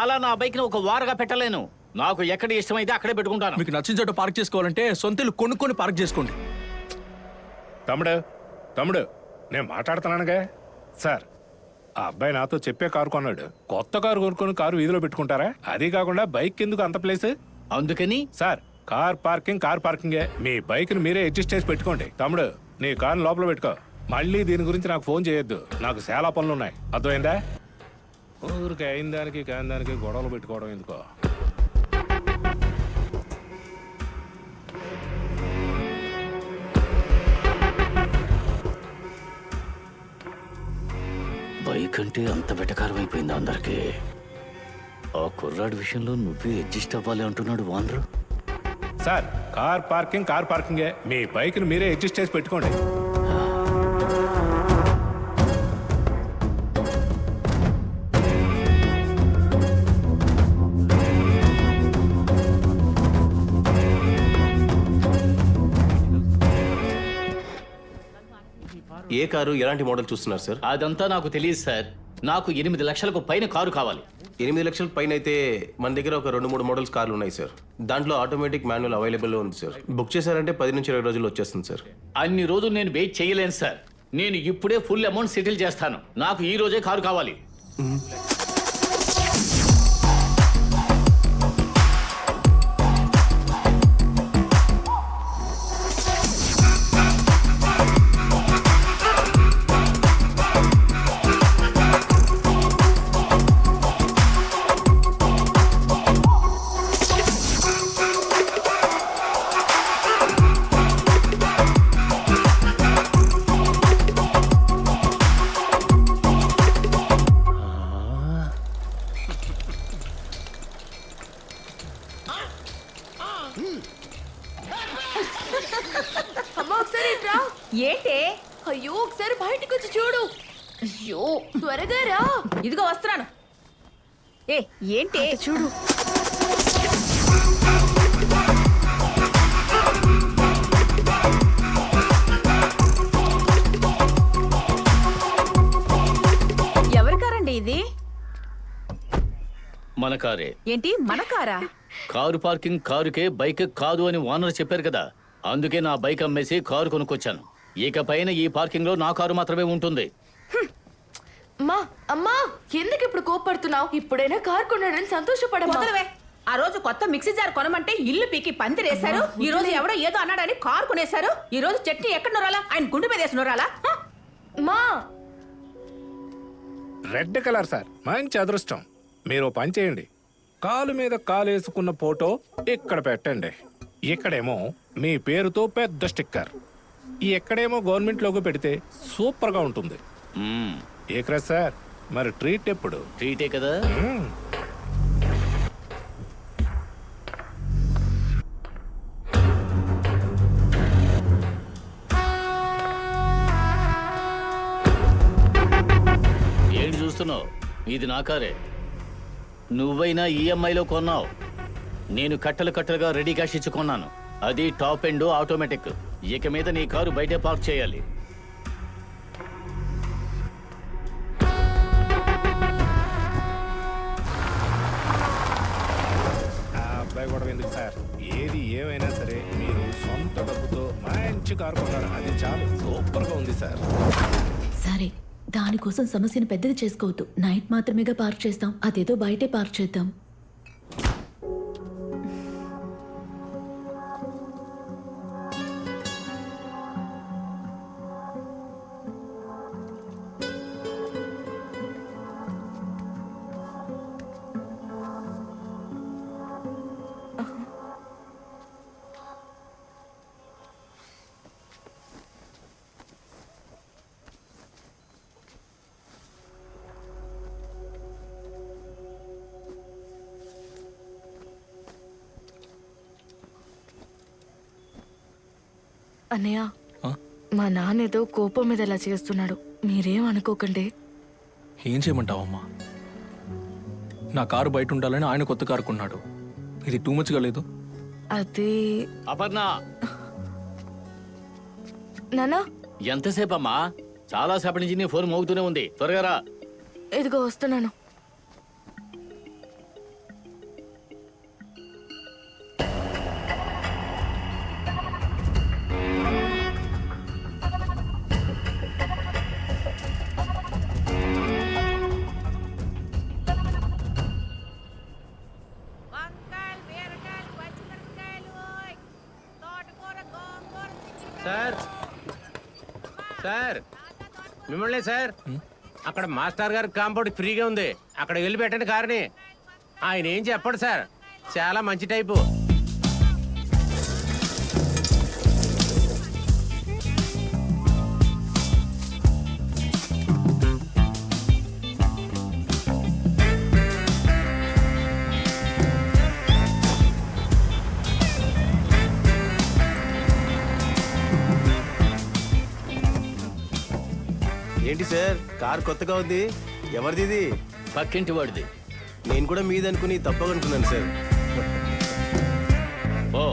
అలా నా బైక్ ని ఒక వారగా పెట్టలేను. నాకు ఎక్కడ ఇష్టమైతే అక్కడే పెట్టుకుంటాను. మీకు నచ్చిన చోట పార్క్ చేసుకోవాలంటే సొంతలు కొనుక్కొని పార్క్ చేసుకోండి. తమ్ముడు నేను మాట్లాడుతున్నానుగా సార్. ఆ అబ్బాయి నాతో చెప్పే కారు కొన్నాడు. కొత్త కారు కొనుక్కొని కారు వీధిలో పెట్టుకుంటారా? అది కాకుండా బైక్ ఎందుకు అంత ప్లేస్? అందుకని సార్ కార్ పార్కింగే. మీ బైక్ ని మీరే అడ్జస్ట్ చేసి పెట్టుకోండి. తమ్ముడు నీ కారు లోపల పెట్టుకో. మళ్ళీ దీని గురించి నాకు ఫోన్ చేయొద్దు. నాకు చాలా పనులు ఉన్నాయి. అర్థమైందా? ఊరికి అయిన దానికి కాని దానికి గొడవలు పెట్టుకోవడం ఎందుకో. బైక్ అంటే అంత వెటకారం అయిపోయింది అందరికి. ఆ కుర్రాడి విషయంలో నువ్వే అడ్జస్ట్ అవ్వాలి అంటున్నాడు వానరు. సార్ కార్ పార్కింగే. మీ బైక్ ని మీరే అడ్జస్ట్ చేసి పెట్టుకోండి. ఏ కారు ఎలాంటి మోడల్ చూస్తున్నారు సార్? అదంతా నాకు తెలియదు సార్. నాకు 8 లక్షలకు పైన కారు కావాలి. 8 లక్షల పైన అయితే మన దగ్గర ఒక 2-3 మోడల్స్ కార్లు ఉన్నాయి సార్. దాంట్లో ఆటోమేటిక్ మాన్యువల్ అవైలబుల్ ఉంది సార్. బుక్ చేశారంటే 10 నుంచి 20 రోజుల్లో వచ్చేస్తుంది సార్. అన్ని రోజులు నేను వెయిట్ చేయలేను సార్. నేను ఇప్పుడే ఫుల్ అమౌంట్ సెటిల్ చేస్తాను. నాకు ఈ రోజే కారు కావాలి. ఏంటే? అయ్యో ఒకసారి బయటకు వచ్చి చూడు. అయ్యో త్వరగా రా. ఇదిగో వస్తున్నాను. ఏ ఏంటి చూడు. ఎవరి కారండి ఇది? మన కారే. ఏంటి మన కారా? కారు పార్కింగ్ కారుకే, బైక్ కాదు అని ఓనర్ చెప్పారు కదా, అందుకే నా బైక్ అమ్మేసి కారు కొనుక్కొచ్చాను. ఇక పైన ఈ పార్కింగ్ లో నా కారు మాత్రమే ఉంటుంది. అమ్మా ఎందుకు ఇప్పుడు కోపడుతున్నావు? ఇప్పుడైనా కారు కొన్నాడని సంతోషపడమ్మా. వదలవే. ఆ రోజు కొత్త మిక్సీ జార్ కొనమంటే ఇల్లు పీకి పందిరేశారు. ఈ రోజు ఎవడో ఏదో అన్నాడని కారు కొనేశారు. ఈ రోజు చట్నీ ఎక్కడ నూరాలా? ఆయన గుండె మీద వేసి నూరాలా? మా రెడ్ కలర్ సార్, మంచి అదృష్టం. మీరు ఓ పని చేయండి, కాలు మీద కాలు వేసుకున్న ఫోటో ఇక్కడ పెట్టండి. ఇక్కడేమో మీ పేరుతో పెద్ద స్టిక్కర్, ఎక్కడేమో గవర్నమెంట్ లోగో పెడితే సూపర్ గా ఉంటుంది. ఏకరా సార్, మరి ట్రీట్ ఎప్పుడు? ట్రీటే కదా. ఏంటి చూస్తున్నావు? ఇది నా కారే. నువ్వైనా ఈఎంఐలో కొన్నావు, నేను కట్టలు కట్టలుగా రెడీ క్యాష్ ఇచ్చి కొన్నాను. అది టాప్ ఎండ్ ఆటోమేటిక్. ఇక మీద నీ కారు బయటే పార్క్ చేయాలి. అబ్బాయి కూడా ఎందుకు సార్, ఏది ఏమైనా సరే మీరు సొంత డబ్బుతో మంచి కారు కొన్నారు, అది చాలా సూపర్ గా ఉంది సార్. సరే, దానికోసం సమస్యను పెద్దది చేసుకోవద్దు. నైట్ మాత్రమేగా పార్క్ చేస్తాం, అదేదో బయటే పార్క్ చేద్దాం. అన్నయ్య, మా నాన్న ఏదో కోపం మీద ఇలా చేస్తున్నాడు, మీరేం అనుకోకండి. ఏం చేయమంటావమ్మా? నా కారు బయట ఉండాలని ఆయన కొత్త కారు కొన్నాడు. ఇది టూ మచ్గా లేదు? అది అపర్ణ, నానా ఎంతసేపు అమ్మా? చాలా సేపటి నుంచి నీ ఫోన్ మోగుతూనే ఉంది. త్వరగా రా. ఇదిగో వస్తున్నాను. సార్ సార్ మిమ్మల్ని సార్, అక్కడ మాస్టర్ గారి కాంపౌండ్ ఫ్రీగా ఉంది, అక్కడ వెళ్ళి పెట్టండి కారుని. ఆయన ఏం చెప్పడు సార్, చాలా మంచి టైపు. ఏంటి సార్, కార్ కొత్తగా ఉంది, ఎవరిది ఇది? పక్కింటి వాడిది. నేను కూడా మీదనుకుని తప్పనుకున్నాను సార్. ఓ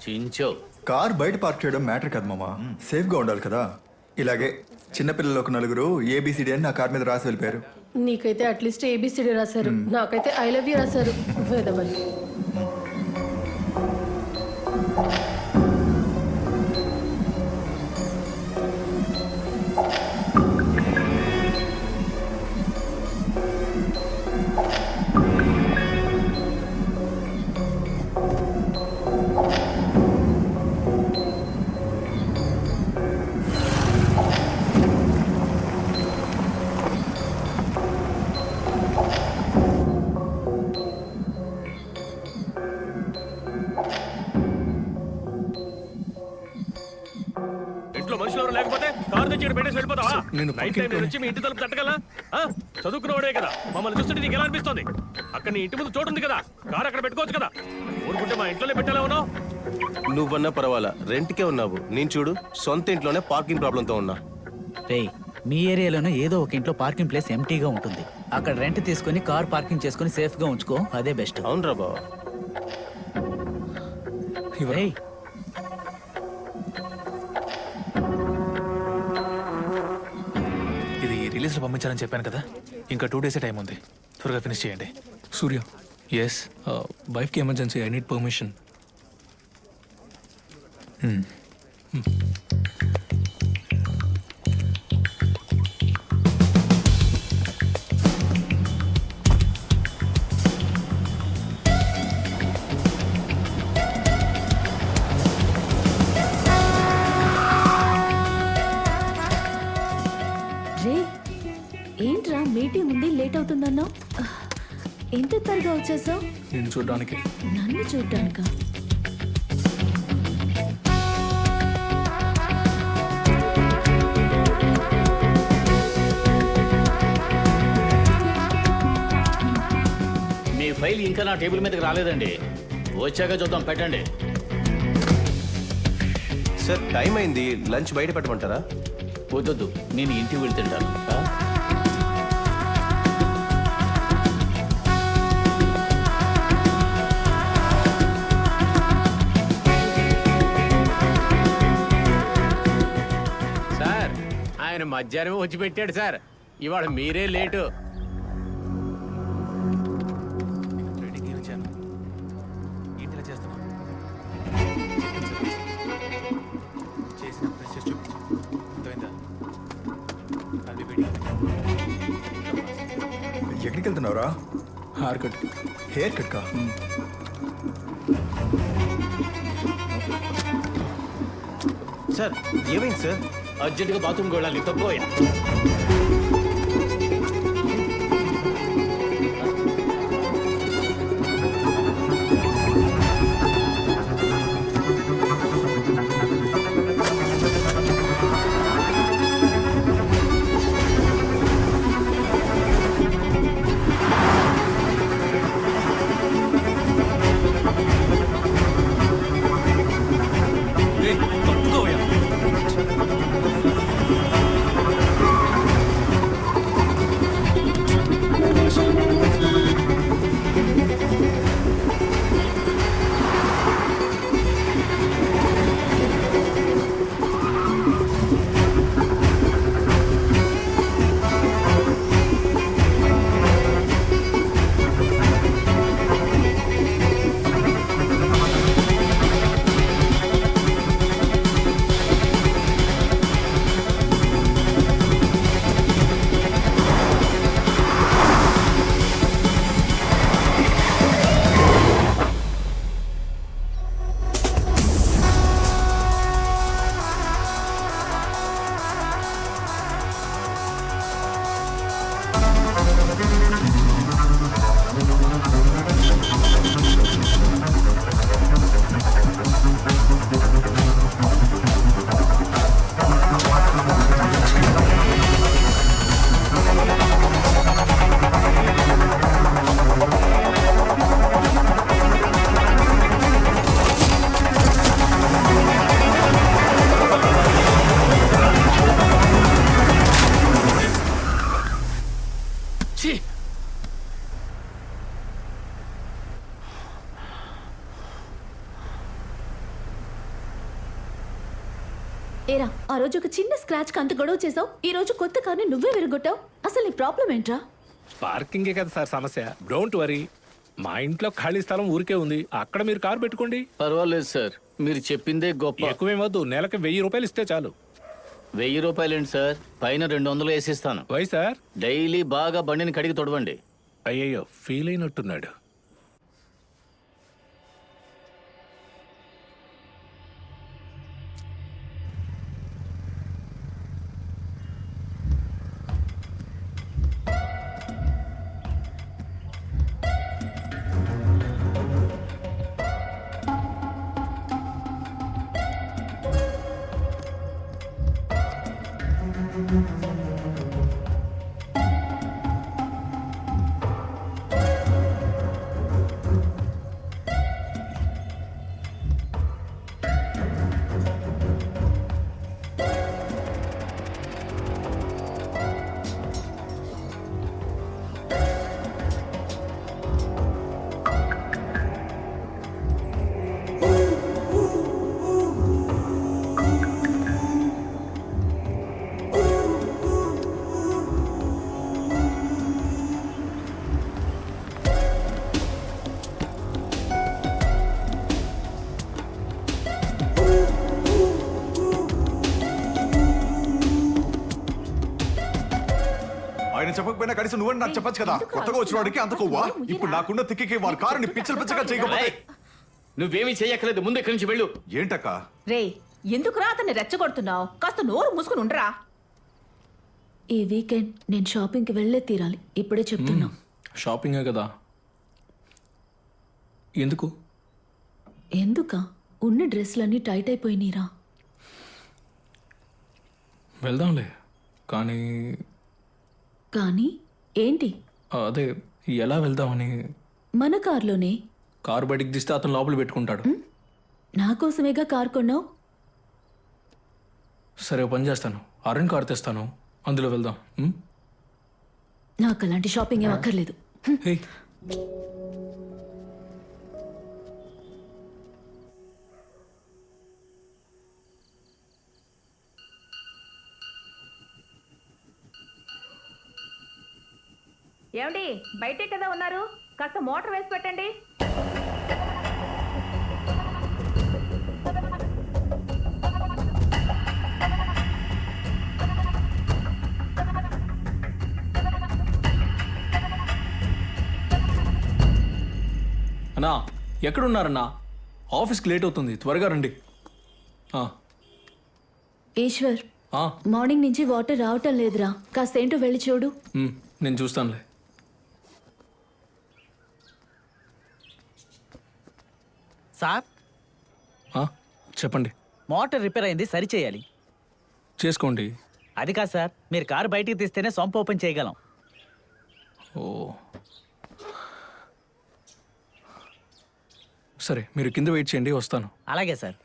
చించో. కార్ బయట పార్క్ చేయడం మ్యాటర్ కదా మామ, సేఫ్ గా ఉండాలి కదా. ఇలాగే చిన్నపిల్లలు ఒక నలుగురు ఏబిసిడి అని నా కార్ మీద రాసి వెళ్ళిపోయారు. నీకైతే అట్లీస్ట్ ఏబిసిడి రాశారు, నాకైతే ఐ లవ్ యూ రాశారు. వేదవల్లి. ఇంట్లో మనుషులు ఎవరు లేకపోతే కారు తెచ్చి ఇక్కడ పెట్టేసి వెళ్ళిపోతావా? నేను నైట్ టైం వచ్చి మీ ఇంటి తలుపు తట్టగలనా? చదువుకున్నవాడే కదా, మమ్మల్ని చూస్తుంటే నీకు ఎలా అనిపిస్తుంది? అక్కడ నీ ఇంటి ముందు చోటు ఉంది కదా, కారు అక్కడ పెట్టుకోవచ్చు కదా. ఊరుకుంటే మా ఇంట్లోనే పెట్టాలా ఉన్నావు? నువ్వన్నా పర్వాలా రెంట్కే ఉన్నావు. నేను చూడు సొంత ఇంట్లోనే పార్కింగ్ ప్రాబ్లంతో ఉన్నా. రేయ్, మీ ఏరియాలోనే ఏదో ఒక ఇంట్లో పార్కింగ్ ప్లేస్ ఎంటీగా ఉంటుంది. అక్కడ రెంట్ తీసుకొని కార్ పార్కింగ్ చేసుకొని సేఫ్ గా ఉంచుకో, అదే బెస్ట్. అవునరా బావ. రేయ్, ఇది రిలీజ్ లో పంపించాలని చెప్పాను కదా, ఇంకా 2 days టైం ఉంది. త్వరగా ఫినిష్ చేయండి. సూర్య, ఎస్, వైఫ్కి ఎమర్జెన్సీ, ఐ నీడ్ పర్మిషన్. రే, ఏంట్రా మీటింగ్ ఉంది, లేట్ అవుతుందన్నావు? ఎంత త్వరగా వచ్చేసావు? నేను చూడడానికి. నన్ను చూడ్డానికా? మీ ఫైల్ ఇంకా నా టేబుల్ మీదకి రాలేదండి. వచ్చాక చూద్దాం, పెట్టండి. సార్ టైం అయింది, లంచ్ బయట పెట్టమంటారా? వద్దొద్దు, నేను ఇంటికి వెళ్ళి తింటాను. సార్ ఆయన మధ్యాహ్నం వచ్చి పెట్టాడు సార్, ఇవాళ మీరే లేటు. ఎక్కడికి వెళ్తున్నావురా? Hair cut. హెయిర్ కట్ కా? సార్ ఏమైంది సార్? అర్జెంటుగా బాత్రూమ్కి వెళ్ళాలి, తక్కువయా. ఏరా, ఆ రోజు ఒక చిన్న స్క్రాచ్ కి అంత గొడవ చేసావు, ఈ రోజు కొత్త కార్ని నువ్వే విరగొట్టావు. అసలు నీ ప్రాబ్లం ఏంట్రా? పార్కింగే కదా సార్ సమస్య. డోంట్ వరీ, మా ఇంట్లో ఖాళీ స్థలం ఊరికే ఉంది, అక్కడ మీరు కారు పెట్టుకోండి. పర్వాలేదు సార్, మీరు చెప్పిందే గొప్ప. ఎక్కువేమొద్దు, నెలకి 1000 రూపాయలు ఇస్తే చాలు. 1000 రూపాయలేండి సార్, పైన 200 వేసిస్తాను. Why sir? డైలీ బాగా బండిని కడిగి తొడవండి. అయ్యయ్యో, ఫీల్ అయినట్టున్నాడు. ఆయన చెప్పకపోయినా కనీసం నువ్వని నాకు చెప్పొచ్చు కదా. కొత్తగా వచ్చిన వాడికి అంత కొవ్వా? ఇప్పుడు నాకున్న తిక్కికి వారి కారుని పిచ్చలు పిచ్చగా చేయకపోతే నువ్వేమీ చెయ్యక్కలేదు, ముందు ఇక్కడి నుంచి వెళ్ళు. ఏంటక్క? రే ఎందుకురా అతన్ని రెచ్చగొడుతున్నావు? కాస్త నోరు మూసుకుని ఉండరా. ఈ వీకెండ్ నేను షాపింగ్కి వెళ్ళే తీరాలి, ఇప్పుడే చెప్తున్నా. షాపింగే కదా, ఎందుకు? ఎందుకా? ఉన్న డ్రెస్లన్నీ టైట్ అయిపోయినీరా. వెళ్దాంలే, కానీ కానీ ఏంటి? అదే ఎలా వెళ్దామని. మన కార్లోనే. కారు బయటికి తీస్తే అతను లోపల పెట్టుకుంటాడు. నా కోసమేగా కార్ కొన్నావు. సరే, ఓ పని చేస్తాను, అరుణ్ కారు తెస్తాను, అందులో వెళ్దాం. నాకు అలాంటి షాపింగ్ ఏం అక్కర్లేదు. హే, ఏమండి బయటే కదా ఉన్నారు, కాస్త మోటార్ వేసి పెట్టండి. అన్నా ఎక్కడున్నారన్నా? ఆఫీస్కి లేట్ అవుతుంది, త్వరగా రండి. ఈశ్వర్, మార్నింగ్ నుంచి వాటర్ రావటం లేదురా, కాస్త ఏంటో వెళ్ళి చూడు. నేను చూస్తానులే. సార్ చెప్పండి. మోటార్ రిపేర్ అయింది, సరి చేయాలి. చేసుకోండి. అది కాదు సార్, మీరు కారు బయటికి తీస్తేనే సంప్ ఓపెన్ చేయగలం. ఓ సరే, మీరు కింద వెయిట్ చేయండి, వస్తాను. అలాగే సార్.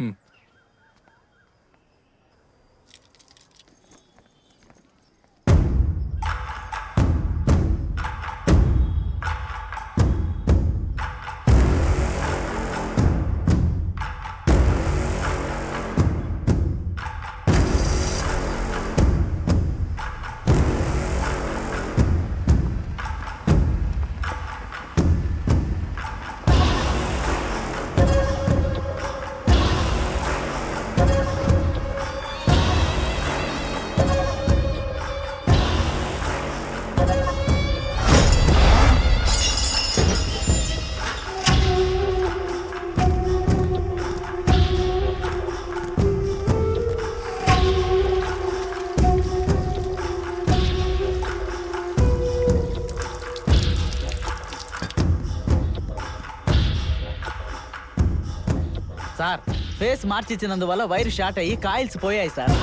సార్, ఫేస్ మార్చిచ్చినందువల్ల వైర్ షార్ట్ అయ్యి కాయిల్స్ పోయాయి సార్.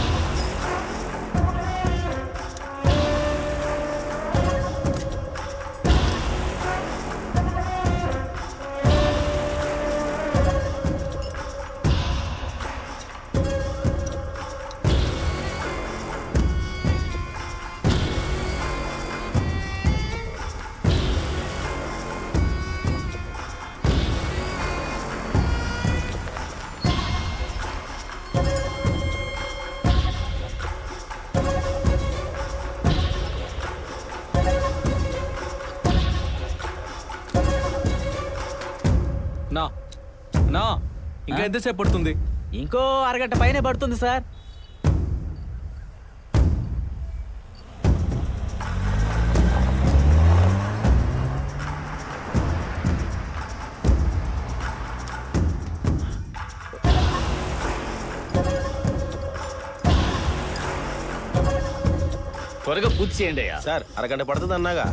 ఇంకా ఎంతసేపు పడుతుంది? ఇంకో అరగంట పైనే పడుతుంది సార్. త్వరగా పూర్తి చేయండి అయ్యా. సార్, అరగంట పడుతుంది అన్నాగా.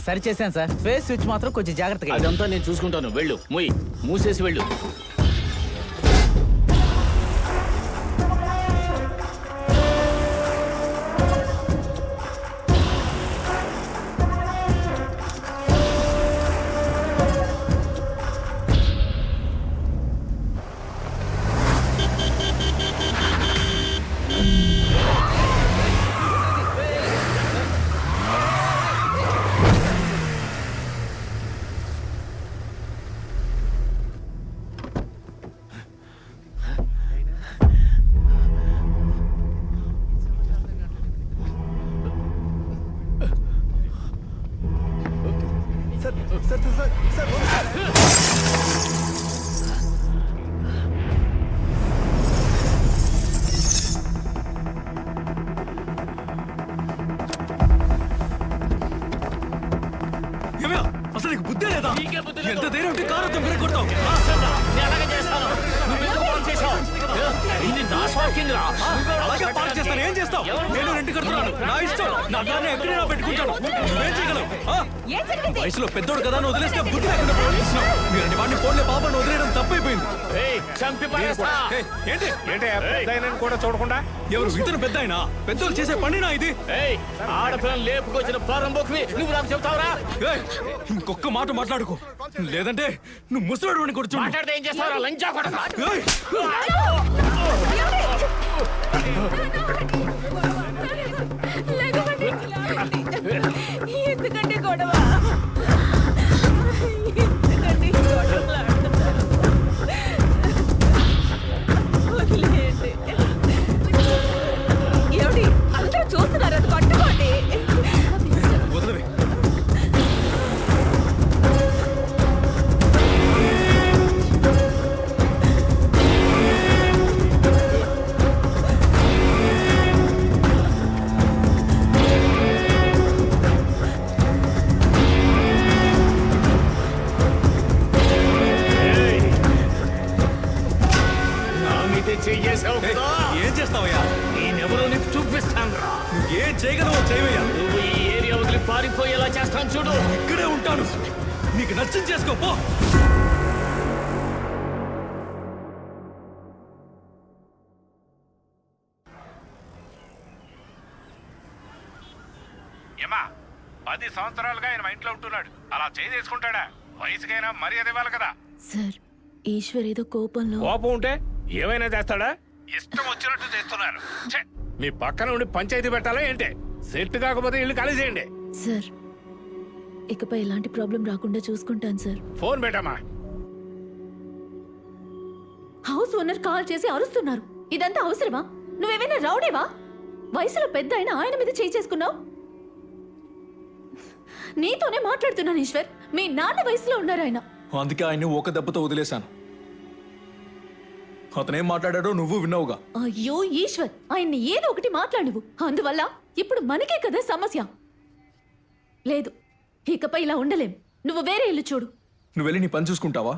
సరి చేశాను సార్. ఫేస్ స్విచ్ మాత్రం కొంచెం జాగ్రత్తగా. అదంతా నేను చూసుకుంటాను, వెళ్ళు. మూసేసి వెళ్ళు. బుద్ధి లేదా నీకే బుద్ధి లేదు. ఎంత ధైర్యం ఉంటే కారు అద్దం విరగొడతావు నేను అలాగే చేస్తాను. నువ్వెందుకు పాలు చేశావు? ఇది నా స్వార్థం రా. అలాగే పార్క్ చేస్తాను ఏం చేస్తావు నేను రెంట్ కడుతున్నాను నా ఇష్టం నా దాన్ని ఎక్కడైనా పెట్టుకుంటాను నువ్వేం చేయగలవు ఆ? వయసులో పెద్దోడు కదా అని వదిలేస్తే బుద్ధి లేకుండా ప్రవర్తిస్తున్నావు మీరంటే వాడిని ఫోన్లే పాపని వదిలేయడం తప్పైపోయింది ఏయ్, చంపి పడేస్తా. ఏయ్, ఏంటి ఏంటి పెద్ద ఆయనని కూడా చూడకుండా ఎవరు ఇతను పెద్ద ఆయన పెద్దోళ్ళు చేసే పనినా ఇది ఏయ్, ఆడపిల్లని లేపుకొచ్చిన ప్రారంభోకి నువ్వు నాకు చెప్తావురా? ఏయ్, ఇంకొక్క మాట మాట్లాడుకో లేదంటే నువ్వు ముసలాడు కూడా చూడు మాట్లాడితే ఏం చేస్తావురా? లంచా కొడతా. ఏయ్, ఎందుకంటే గొడవ ఎందుకంటే వదిలేయండి. ఏమిటి అందరూ చూస్తున్నారు అది పట్టుకోండి. వదలవే నా మీద చెయ్యేసావు కదా? ఏం చేస్తావయ్యా నేనెవరో నీకు చూపిస్తాను రా. ఏం చేయగలవో చేయవయ్యా నువ్వు ఈ ఏరియా వదిలి పారిపోయేలా చేస్తాను చూడు. ఇక్కడే ఉంటాను నీకు నచ్చింది చేసుకో పో ఏమా 10 సంవత్సరాలుగా ఆయన మా ఇంట్లో ఉంటున్నాడు అలా చేసుకుంటాడా వయసుకైనా మర్యాద ఇవ్వాలి కదా సార్ ఈశ్వర్ ఏదో కోపంలో కోపం ఉంటే ఏమైనా చేస్తాడా ఇష్టం వచ్చినట్టు చేస్తున్నారు ఛే, మీ పక్కన ఉండి పంచాయతీ పెట్టాలా ఏంటి సెట్ కాకపోతే ఇల్లు ఖాళీ చేయండి సార్ ఇకపై ఎలాంటి ప్రాబ్లం రాకుండా చూసుకుంటాను సార్ ఫోన్ పెట్టమ్మా హౌస్ ఓనర్ కాల్ చేసి అరుస్తున్నారు ఇదంతా అవసరమా నువ్వేమైనా రౌడేవా వయసులో పెద్ద అయినా ఆయన మీద చేయి చేసుకున్నావు నీతోనే మాట్లాడుతున్నాను ఈశ్వర్ మీ నాన్న వయసులో ఉన్నారు ఆయన అందుకే ఆయన్ని ఒక దెబ్బతో వదిలేశాను అతనేం మాట్లాడాడో నువ్వు విన్నావుగా అయ్యో ఈశ్వర్ ఆయన్ని ఏదో ఒకటి మాట్లాడువు అందువల్ల ఇప్పుడు మనకే కదా సమస్య లేదు ఇకపై ఇలా ఉండలేం నువ్వు వేరే ఇల్లు చూడు నువ్వు వెళ్ళి నీ పని చూసుకుంటావా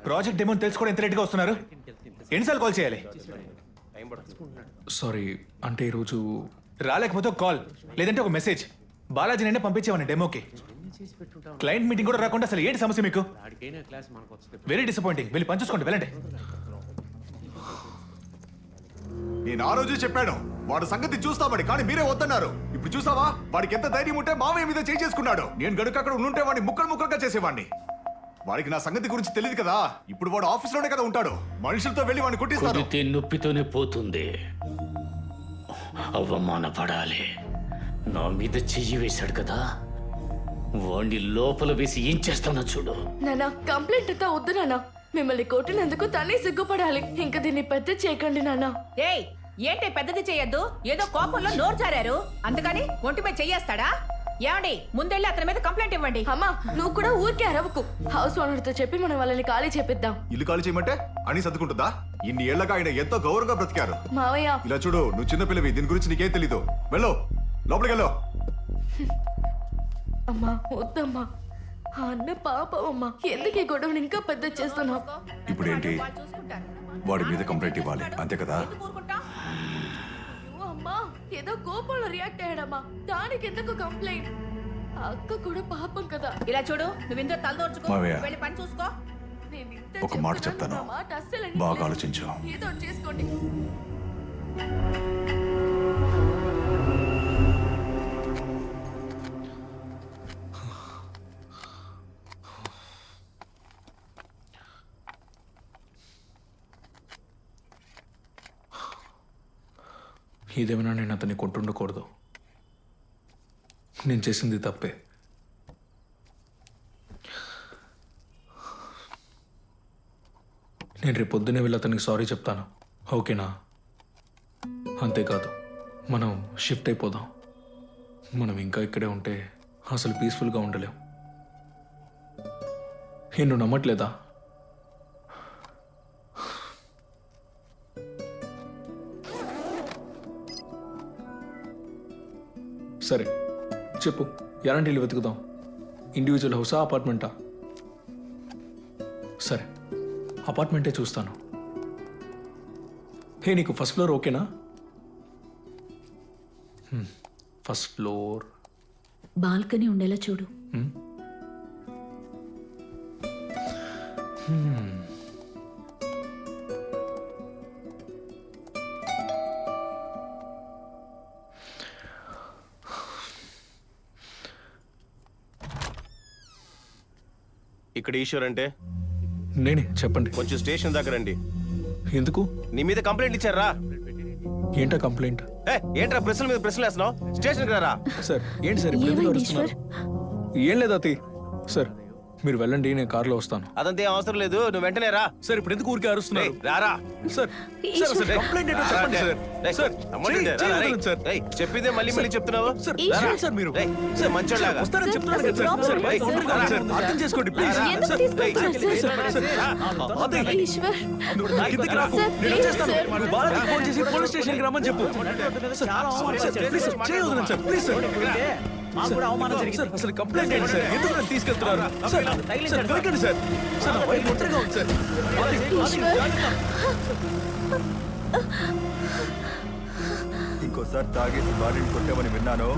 ప్రాజెక్ట్ డెమో తెలుసుకోవడం ఎంత లేట్గా వస్తున్నారు ఎన్నిసార్లు కాల్ చేయాలి సారీ అంటే ఈరోజు రాలేకపోతే ఒక కాల్ లేదంటే ఒక మెసేజ్ బాలాజీ నన్నే పంపించేవాడిని డెమోకి క్లయింట్ మీటింగ్ కూడా రాకుండా అసలు ఏంటి సమస్య మీకు వెరీ డిసప్పాయింటింగ్ వెళ్ళి పని చూసుకోండి వెళ్ళండి నేను ఆ రోజు చెప్పాను వాడు సంగతి చూస్తామని కానీ మీరే వద్దన్నారు ఇప్పుడు చూసావా వాడికి ఎంత ధైర్యం ఉంటే మావయ్య మీద చేసుకున్నాడు నేను గనుక అక్కడ ఉంటే వాడిని ముక్కలు ముక్కలుగా చేసేవాడిని వాడికి నా సంగతి గురించి తెలియదు కదా ఇప్పుడు వాడు ఆఫీస్ లోనే కదా ఉంటాడు మనుషులతో వెళ్ళి వాడిని కొట్టిస్తాను కొడితే నొప్పితోనే పోతుంది అవమానపడాలి నా మీద చెయ్యి వేశాడు కదా వాణ్ణి లోపల వేసి ఏం చేస్తానో చూడు నాన్న కంప్లైంట్ అంతా వద్దు నాన్న మిమ్మల్ని కొట్టినందుకు తనే సిగ్గుపడాలి ఇంకా దీన్ని పెద్ద చేయకండి నాన్న ఏయ్ ఏంటి పెద్దది చెయ్యొద్దు ఏదో కోపంలో నోరు జారారు అందుకని ఒంటిపై చెయ్యేస్తాడా ఏమండి ముందెళ్ళి అతని మీద కంప్లైంట్ ఇవ్వండి అమ్మా నువ్వు కూడా ఊరికే అరవకు హౌస్ ఓనర్ తో చెప్పి మనం వాళ్ళని ఖాళీ చేపిద్దాం ఇల్లు ఖాళీ చేయమంటే అని సర్దుకుంటుందా ఇన్ని ఏళ్లగా ఆయన ఎంతో గౌరవంగా బ్రతికారు మావయ్య ఇలా చూడు నువ్వు చిన్నపిల్లవి దీని గురించి నీకేం తెలీదు వెళ్ళు లోపలికి వెళ్ళు అమ్మా వద్దమ్మా ఆ అన్న పాపం అమ్మా ఎందుకు ఈ గొడవని ఇంకా పెద్ద చేస్తున్నావు ఇప్పుడు ఏంటి వాడి మీద కంప్లైంట్ ఇవ్వాలి అంతే కదా అమ్మా ఏదో కోపంలో రియాక్ట్ అయ్యాడమ్మా దానికి ఎందుకు కంప్లైంట్ అక్క కూడా పాపం కదా ఇలా చూడు నువ్వు ఇందులో తలదోర్చుకో మావయ్య. వెళ్ళి పని చూసుకో నేను ఇంత ఒక మాట చెప్తున్నాను, చెప్తాను. నా మాట అస్సలు బాగా వినట్లేదు. ఆలోచించు ఏదో ఒకటి చేసుకోండి ఇదేమైనా నేను అతన్ని కొట్టుండకూడదు నేను చేసింది తప్పే నేను రేపు పొద్దునే వెళ్ళి అతనికి సారీ చెప్తాను ఓకేనా అంతేకాదు మనం షిఫ్ట్ అయిపోదాం మనం ఇంకా ఇక్కడే ఉంటే అసలు పీస్ఫుల్గా ఉండలేం నువ్వు నమ్మట్లేదా సరే చెప్పు, ఎలాంటి ఇల్లు వెతుకుదాం? ఇండివిజువల్ హౌసా, అపార్ట్మెంటా? సరే, అపార్ట్మెంటే చూస్తాను. హే, నీకు ఫస్ట్ ఫ్లోర్ ఓకేనా? ఫస్ట్ ఫ్లోర్ బాల్కనీ ఉండేలా చూడు. ఇక్కడ ఈశ్వర్ అంటే నేనే, చెప్పండి. కొంచెం స్టేషన్ దగ్గర రండి. ఎందుకు? నీ మీద కంప్లైంట్ ఇచ్చారా? ఏంటా కంప్లైంట్? ఏంట్రా ప్రశ్నల మీద ప్రశ్నలు వేస్తున్నావు? స్టేషన్కి రారా. సార్ ఏంటి సార్ ఇప్పుడు ఎందుకు అరుస్తున్నారు? ఏం లేదు అతి. సార్ మీరు వెళ్ళండి, నేను కార్లో వస్తాను. అదంతా ఏం అవసరం లేదు, నువ్వు వెంటనే రా. సార్ ఇప్పుడు ఎందుకు ఊరికే అరుస్తున్నారు? రారా. సార్ సార్ కంప్లైంట్ ఏంటో చెప్పండి సార్. సార్ చెప్పిందే మళ్ళీ మళ్ళీ చెప్తున్నావు. సార్ మీరు సార్ మంచోళ్ళగా వస్తారని చెప్తున్నాను కదా సార్. సార్ అర్థం చేసుకోండి ప్లీజ్. ఈశ్వర్, కిందకి రాకు, నేను వచ్చేస్తాను. నువ్వు బాలాజీకి ఫోన్ చేసి పోలీస్ స్టేషన్కి రమ్మని చెప్పు. ప్లీజ్ చేయొద్దు సార్, ప్లీజ్ సార్. అసలు కంప్లైంట్ ఏంటి సార్? ఎందుకు నన్ను తీసుకెళ్తున్నారు? సార్ దొరకండి సార్. సార్ నా వైఫ్ ఒంటరిగా ఉంది సార్. ఇంకోసారి తాగేసి బాడీని కొట్టామని విన్నాను.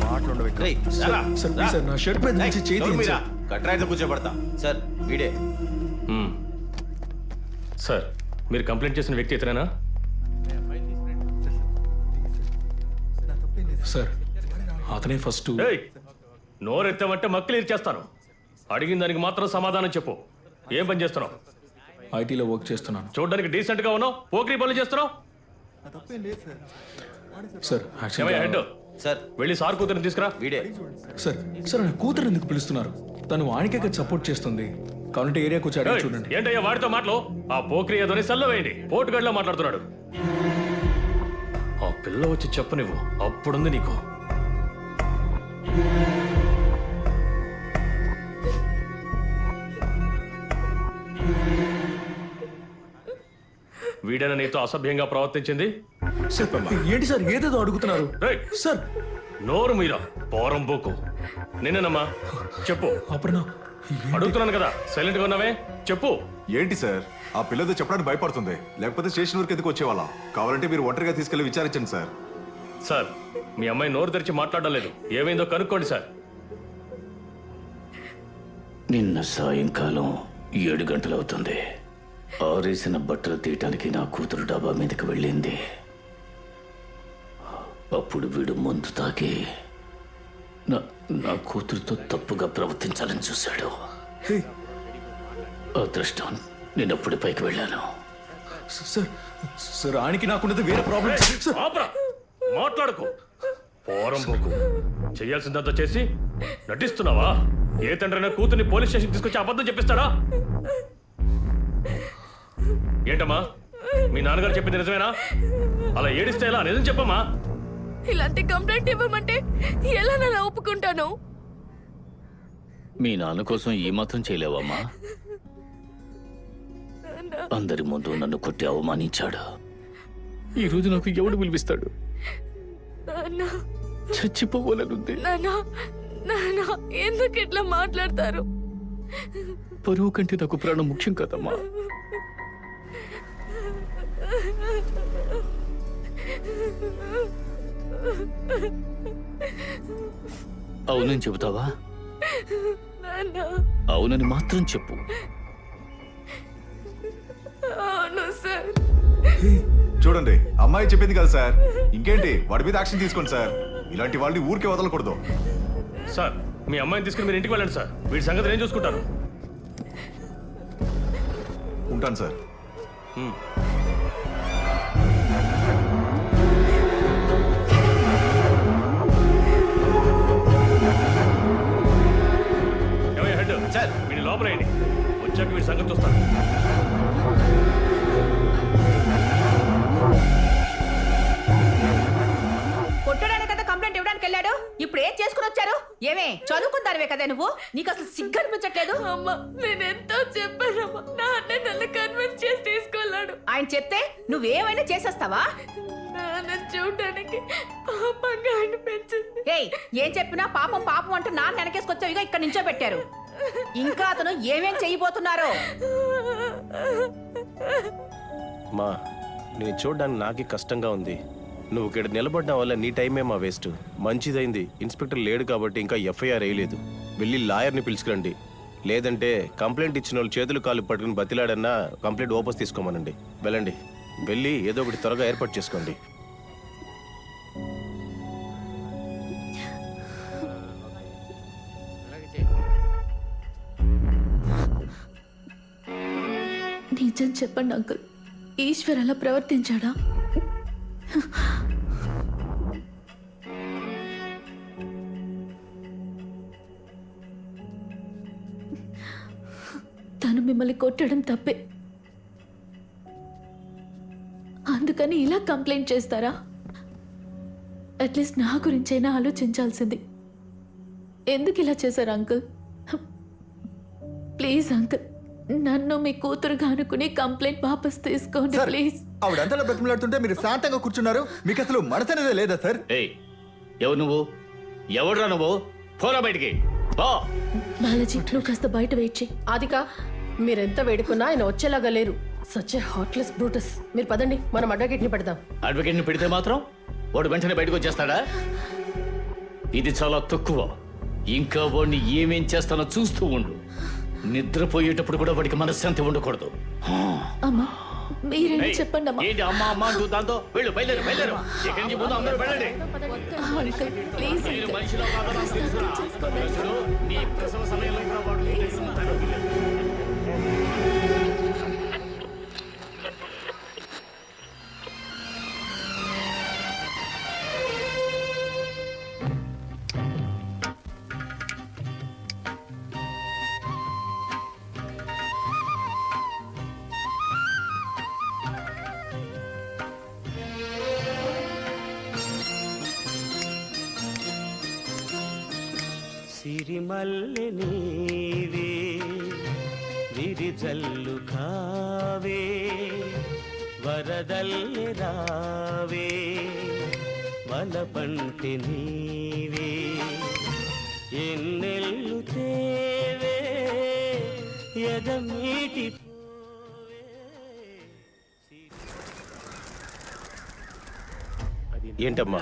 మాట్లాడవచ్చు. సార్ నా షర్ట్ మీద నుంచి చేతి కట్రాయితో కూర్చోబడతా. సార్ వీడే. సార్ మీరు కంప్లైంట్ చేసిన వ్యక్తి ఇతనేనా? సార్ అతనే ఫస్ట్. నోరెత్తామంటే మక్కలు ఇచ్చేస్తాను. అడిగిన దానికి మాత్రం సమాధానం చెప్పు. ఏం పని చేస్తున్నావు? ఐటీలో వర్క్ చేస్తున్నాను. చూడడానికి డీసెంట్ గా ఉన్నావు, పోకిరీ పనులు చేస్తున్నావు. సార్ హెడ్ సార్ వెళ్ళి సార్ కూతురిని తీసుకురా. వీడే. సార్ సార్ నా కూతురు ఎందుకు పిలుస్తున్నారు? తను వానికే సపోర్ట్ చేస్తుంది. కావాలంటే ఏరియాకి వచ్చి అడిగి చూడండి. ఏంటయ్యా వాడితో మాటలు? ఆ పోకిరీ ఏదోని సెల్లో వేయండి. పోటుగడ్లో మాట్లాడుతున్నాడు. ఆ పిల్ల వచ్చి చెప్పనివ్వు, అప్పుడుంది నీకు. వీడైనా నీతో అసభ్యంగా ప్రవర్తించింది? ఏంటి సార్ ఏదేదో అడుగుతున్నారు? సార్ నోరు మీరా పోరం పోకు. నేనేనమ్మా, చెప్పు. అప్పుడు అడుగుతున్నాను కదా, సైలెంట్ గా ఉన్నావే, చెప్పు. ఏంటి సార్ ఆ పిల్లతో చెప్పడానికి భయపడుతుంది? లేకపోతే స్టేషన్ వరకు ఎందుకు వచ్చేవాళ్ళం? కావాలంటే మీరు ఒంటరిగా తీసుకెళ్లి విచారించండి సార్. సార్ మీ అమ్మాయి నోరు తెరిచి మాట్లాడడం లేదు. ఏమైందో కనుక్కోండి సార్. నిన్న సాయంకాలం 7 గంటలవుతుంది. ఆరేసిన బట్టలు తీయటానికి నా కూతురు డాబా మీదకి వెళ్ళింది. అప్పుడు వీడు ముందు తాకి నా కూతురుతో తప్పుగా ప్రవర్తించాలని చూశాడు. అదృష్టం నేనప్పుడు పైకి వెళ్ళాను. సార్ సార్ ఆయనకి నాకున్నది వేరే ప్రాబ్లం. మాట్లాడుకో, పోరం పోకు. చెయ్యాల్సిందంతా చేసి నటిస్తున్నావా? ఏ తండ్రైనా కూతుర్ని పోలీస్ స్టేషన్ తీసుకొచ్చి అబద్ధం చెప్పిస్తాడా? ఏంటమ్మా మీ నాన్నగారు చెప్పింది నిజమేనా? అలా ఏడిస్తే ఎలా? నిజం చెప్పమ్మా. ఇలాంటి కంప్లైంట్ ఇవ్వమంటే ఎలా నేను ఒప్పుకుంటాను? మీ నాన్న కోసం ఈ మాత్రం చేయలేవమ్మా? అందరి ముందు నన్ను కొట్టి అవమానించాడు. ఈ రోజు నాకు ఎవడు పిలిపిస్తాడు? చచ్చిపోవాలనుంది. ఎందుకు ఇట్లా మాట్లాడతారు? పరువు కంటే నాకు ప్రాణం ముఖ్యం కదమ్మా. అవునని చెబుతావా? అవునని మాత్రం చెప్పు. అవును సార్. చూడండి అమ్మాయి చెప్పింది కదా సార్, ఇంకేంటి వాడి మీద యాక్షన్ తీసుకోండి సార్. ఇలాంటి వాళ్ళని ఊరికే వదలకూడదు. సార్ మీ అమ్మాయిని తీసుకుని మీరు ఇంటికి వెళ్ళండి సార్. వీడి సంగతి నేను చూసుకుంటాను. ఉంటాను సార్. హెడ్ సార్ వీడి లోపలేయండి. వచ్చాక వీడి సంగతి చూస్తాను. కొట్టడానికి కదా కంప్లైంట్ ఇవ్వడానికి వెళ్ళాడు. ఇప్పుడు ఏం చేసుకుని వచ్చారు? ఏమే చదువుకుంటారువే కదా నువ్వు? నీకు అసలు సిగ్గు అనిపించట్లేదు? అమ్మా నేను ఎంతో చెప్పానమ్మా. నా అన్నయ్య నన్ను కన్విన్స్ చేసి తీసుకెళ్ళాడు. ఆయన చెప్తే నువ్వేమైనా చేసేస్తావా? నాన్న చూడడానికి తల్లికి పాపంగా అనిపించింది. ఏయ్ ఏం చెప్పినా పాపం పాపం అంటూ నాన్న వెనకేసుకొచ్చావు, ఇక ఇక్కడ నుంచో పెట్టారు. ఇంకా అతను ఏమేం చేయబోతున్నారో. మా నేను చూడడానికి నాకే కష్టంగా ఉంది. నువ్వు ఇక్కడ నిలబడడం వల్ల నీ టైమే మా వేస్ట్. మంచిదైంది ఇన్స్పెక్టర్ లేడు కాబట్టి ఇంకా ఎఫ్ఐఆర్ వేయలేదు. వెళ్ళి లాయర్ని పిలుచుకురండి. లేదంటే కంప్లైంట్ ఇచ్చిన వాళ్ళు చేతులు కాళ్ళు పట్టుకుని బతిలాడన్నా కంప్లైంట్ వాపస్ తీసుకోమనండి. వెళ్ళండి, వెళ్ళి ఏదో ఒకటి త్వరగా ఏర్పాటు చేసుకోండి. నిజం చెప్పండి అంకుల్, ఈశ్వర్ అలా ప్రవర్తించాడా? తను మిమ్మల్ని కొట్టడం తప్పే, అందుకని ఇలా కంప్లైంట్ చేస్తారా? అట్లీస్ట్ నా గురించైనా ఆలోచించాల్సింది. ఎందుకు ఇలా చేశారు అంకుల్? ప్లీజ్ అంకుల్, నన్ను మీ కూతురుగా అనుకుని కంప్లైంట్ వాపస్ తీసుకోండి ప్లీజ్. ఆవిడ అంతలో బ్రతిమలాడుతుంటే మీరు శాంతంగా కూర్చున్నారు. మీకు అసలు మనసు అనేదే లేదా సార్? ఎవరు నువ్వు? ఎవడురా నువ్వు? పోరా బయటికి. బాలాజీ, నువ్వు కాస్త బయట వెయిట్ చేయి. ఆదిక, మీరెంత వేడుకున్నా ఆయన వచ్చేలాగా లేరు. Such a heartless Brutus. మీరు పదండి, మనం అడ్వకేట్ ని పెడదాం. అడ్వకేట్ ని పెడితే మాత్రం వాడు వెంటనే బయటకు వచ్చేస్తాడా? ఇది చాలా తక్కువ. ఇంకా వాడిని ఏమేం చేస్తానో చూస్తూ ఉండు. నిద్రపోయేటప్పుడు కూడా వాడికి మనశ్శాంతి ఉండకూడదు. అమ్మా మీరేనా చెప్పండి అమ్మా. ఏంటి అమ్మా అమ్మా అంటూ దాంతో వెళ్ళు, బయలుదేరు బయలుదేరు. ఇక్కడి నుంచి ముందు అందరూ వెళ్ళండి. ప్లీజ్ మనిషిలో కాదు తెలుసురా. తెలుసుడు, నీ ప్రసవ సమయంలో కూడా వాడు తెలుసుకుంటాడు. సిరిమల్లె నీవే విరిజల్లు కావే వరదల్లె రావే వలపంటి నీవే ఎన్నెల్లు తేవే ఎదమీటి. ఏంటమ్మా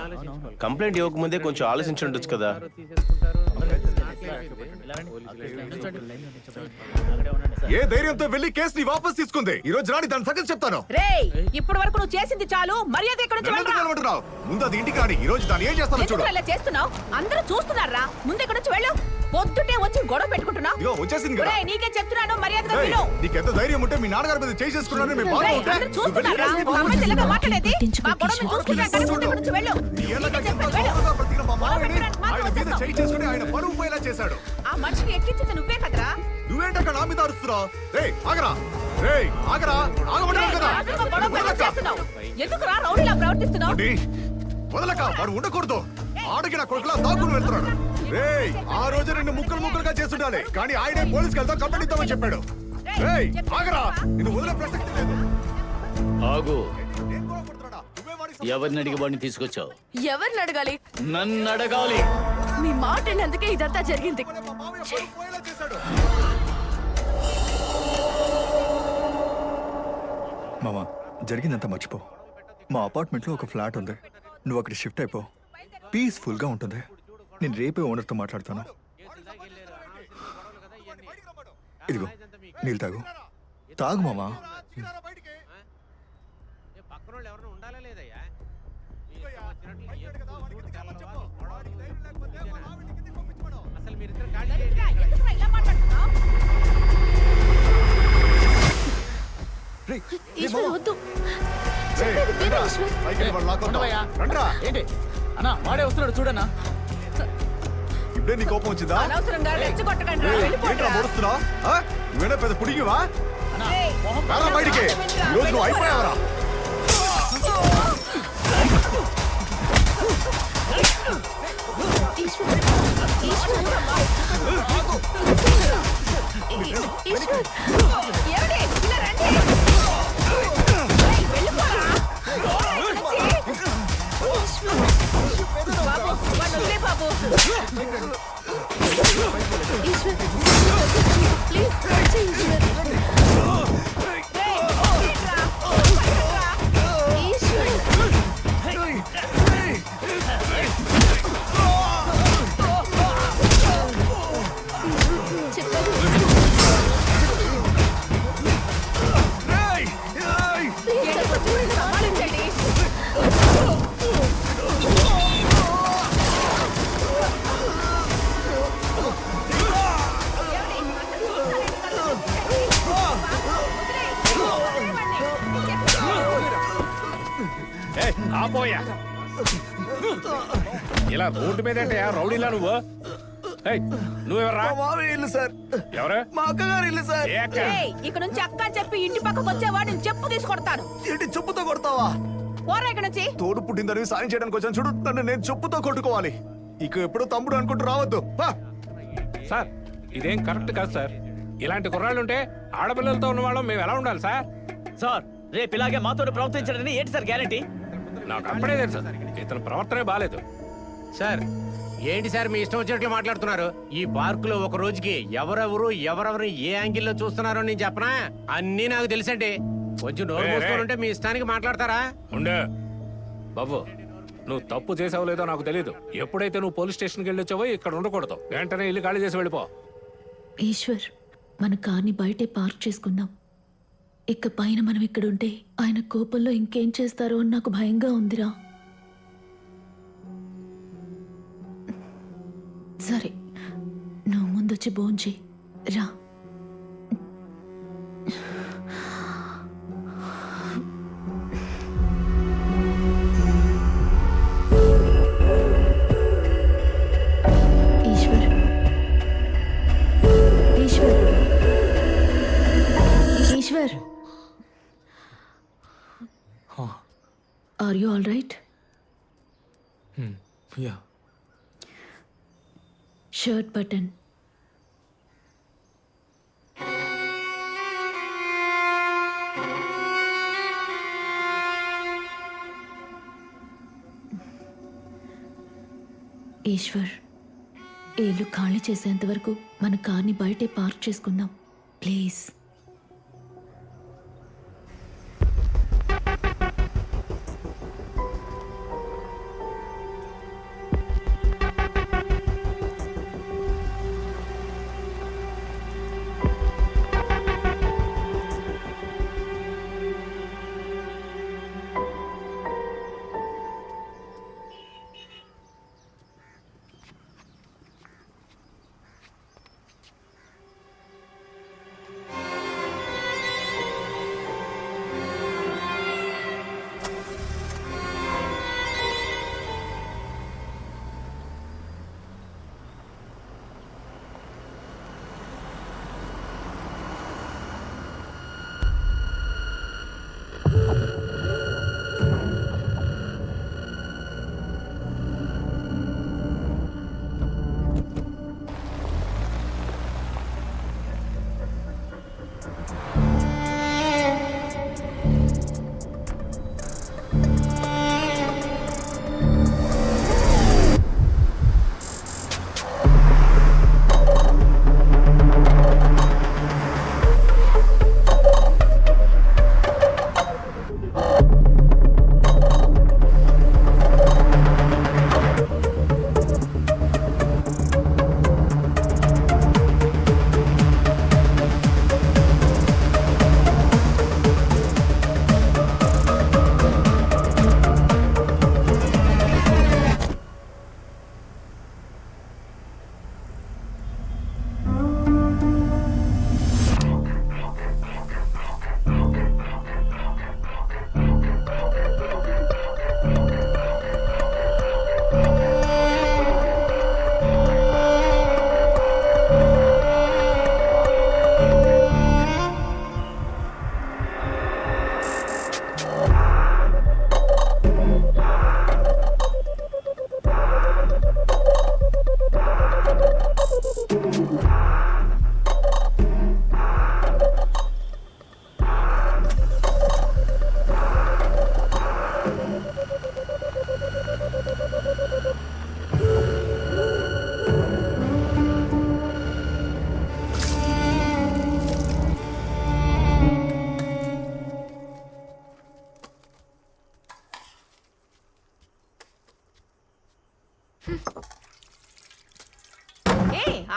కంప్లైంట్ ఇవ్వకముందే కొంచెం ఆలోచించి ఉండొచ్చు కదా. ఏ ధైర్యంతో వెళ్ళి కేసుని వాపస్ తీసుకుంది? ఈ రోజు రాని దాని సంగతి చెప్తాను. రేయ్, ఇప్పటి వరకు నువ్వు చేసింది చాలు. మర్యాద ఇక్కడ నుంచి వెళ్ళరా. ముందు అది ఇంటికి రాని. ఈ రోజు దాన్ని ఏం చేస్తాను చూడు. ఇలా చేస్తున్నావు, అందరూ చూస్తున్నారా? ముందు ఇక్కడ నుంచి వెళ్ళు. పొద్దుటే వచ్చి గొడవ పెట్టుకుంటున్నావు. ఇదిగో వచ్చేసింది కదా. నీకే చెప్తున్నాను, మర్యాదగా ఏయ్, వెళ్ళు. నీకెంత ధైర్యం ఉంటే మీ నాన్నగారి మీద చేసేసుకున్నాను. మీ బాబు ఉంటే అందరూ చూస్తున్నారా? మా అమ్మాయి తెల్లగా మాట్లాడేది. మా గొడవ మేము చూసుకుంటాం కదా. ముందు ఇక్కడ నుంచి వెళ్ళు. ఆయన మీద చేయి చేసుకుని ఆయన పరువు పోయేలా చేశాడు. ఆ మనిషిని ఎక్కించింది నువ్వే కదరా. నువ్వేంటక్క నా మీద అరుస్తున్నావు? రేయ్ ఆగరా, రేయ్ ఆగరా, ఆగమంటావు కదా. ఎందుకురా రౌడీలా ప్రవర్తిస్తున్నావు? వదలక, వాడు ఉండకూడదు. ఆడకి నా కొడుకులా దాక్కుని వెళ్తున్నాడు. రేయ్, ఆ రోజు రెండు ముక్కలు ముక్కలుగా చేస్తుండాలి, కానీ ఆయనే పోలీసుకి వెళ్తాం కంప్లైంట్ ఇద్దామని చెప్పాడు. రేయ్ ఆగరా, నిన్ను వదిలే ప్రసక్తి లేదు. ఆగు. ఎవరిని అడిగి వాడిని తీసుకొచ్చావు? ఎవరిని అడగాలి? నన్ను అడగాలి. మీ మాట విన్నందుకే ఇదంతా జరిగింది. మామ, జరిగిందంతా మర్చిపో. మా అపార్ట్మెంట్లో ఒక ఫ్లాట్ ఉంది. నువ్వు అక్కడ షిఫ్ట్ అయిపో. పీస్ఫుల్గా ఉంటుంది. నేను రేపే ఓనర్తో మాట్లాడతాను. ఇదిగో నీళ్ళు తాగు. తాగు మామా. ఈశ్వర్ వద్దు. ఏంటి అన్నా, వాడే వస్తున్నాడు చూడన్నా. ఇప్పుడే నీ కోపం వచ్చిందా? అనవసరంగా రెచ్చగొట్టకండి. ఏంట్రా మొడుస్తున్నావు? నువ్వేనా పెద్ద పుడిగివా? రారా బయటికి. ఈ రోజు నువ్వు అయిపోయావరా? ఏయ్, ఆపోయా ఇలా రోడ్డు మీద అంటే రౌడీలా నువ్వు ఏయ్, నువ్వెవర్రా? ఇల్లు సార్. ఎవరు? మా అక్కగారి ఇల్లు సార్. ఏ అక్క? ఇక్కడ నుంచి అక్క అని చెప్పి ఇంటి పక్కకు వచ్చేవాడు చెప్పు తీసుకొడతాను. ఏంటి చెప్పుతో కొడతావా? పోరా ఇక్కడ నుంచి. తోడు పుట్టిందని సాయం చేయడానికి వచ్చాను చూడు, నన్ను నేను చెప్పుతో కొట్టుకోవాలి. ఇక ఎప్పుడు తమ్ముడు అనుకుంటూ రావద్దు. సార్ ఇదేం కరెక్ట్ కాదు సార్. ఇలాంటి కుర్రాళ్ళుంటే ఆడపిల్లలతో ఉన్నవాళ్ళం మేము ఎలా ఉండాలి సార్? సార్ రేపు ఇలాగే మాతో ప్రవర్తించడని ఏంటి సార్ గ్యారంటీ? నాకు అప్పుడే తెలుసు ఇతని ప్రవర్తనే బాలేదు. సార్ ఏంటి సార్ మీ ఇష్టం వచ్చినట్లు మాట్లాడుతున్నారు? ఈ పార్క్ లో ఒక రోజుకి ఎవరెవరు ఏ యాంగిల్లో చూస్తున్నారో నేను చెప్పనా? అన్నీ నాకు తెలుసండి. కొంచెం నోరు మూసుకొని ఉంటే మీ ఇష్టానికి మాట్లాడతారా? ఉండే బాబు, నువ్వు తప్పు చేసావో లేదో నాకు తెలియదు. ఎప్పుడైతే నువ్వు పోలీస్ స్టేషన్కి వెళ్ళొచ్చావో ఇక్కడ ఉండకూడదు. వెంటనే ఇల్లు ఖాళీ చేసి వెళ్ళిపో. ఈశ్వర్, మన కార్ని బయటే పార్క్ చేసుకుందాం. ఇక పైన మనం ఇక్కడుంటే ఆయన కోపంలో ఇంకేం చేస్తారో అని నాకు భయంగా ఉందిరా. సరే, నువ్వు ముందొచ్చి భోంచే రా. Ishwar, Ishwar, Ishwar, are you all right? Yeah. Shirt button. Ishwar, ఈ ఇల్లు ఖాళీ చేసేంత వరకు మన కార్ని బయటే పార్క్ చేసుకుందాం ప్లీజ్.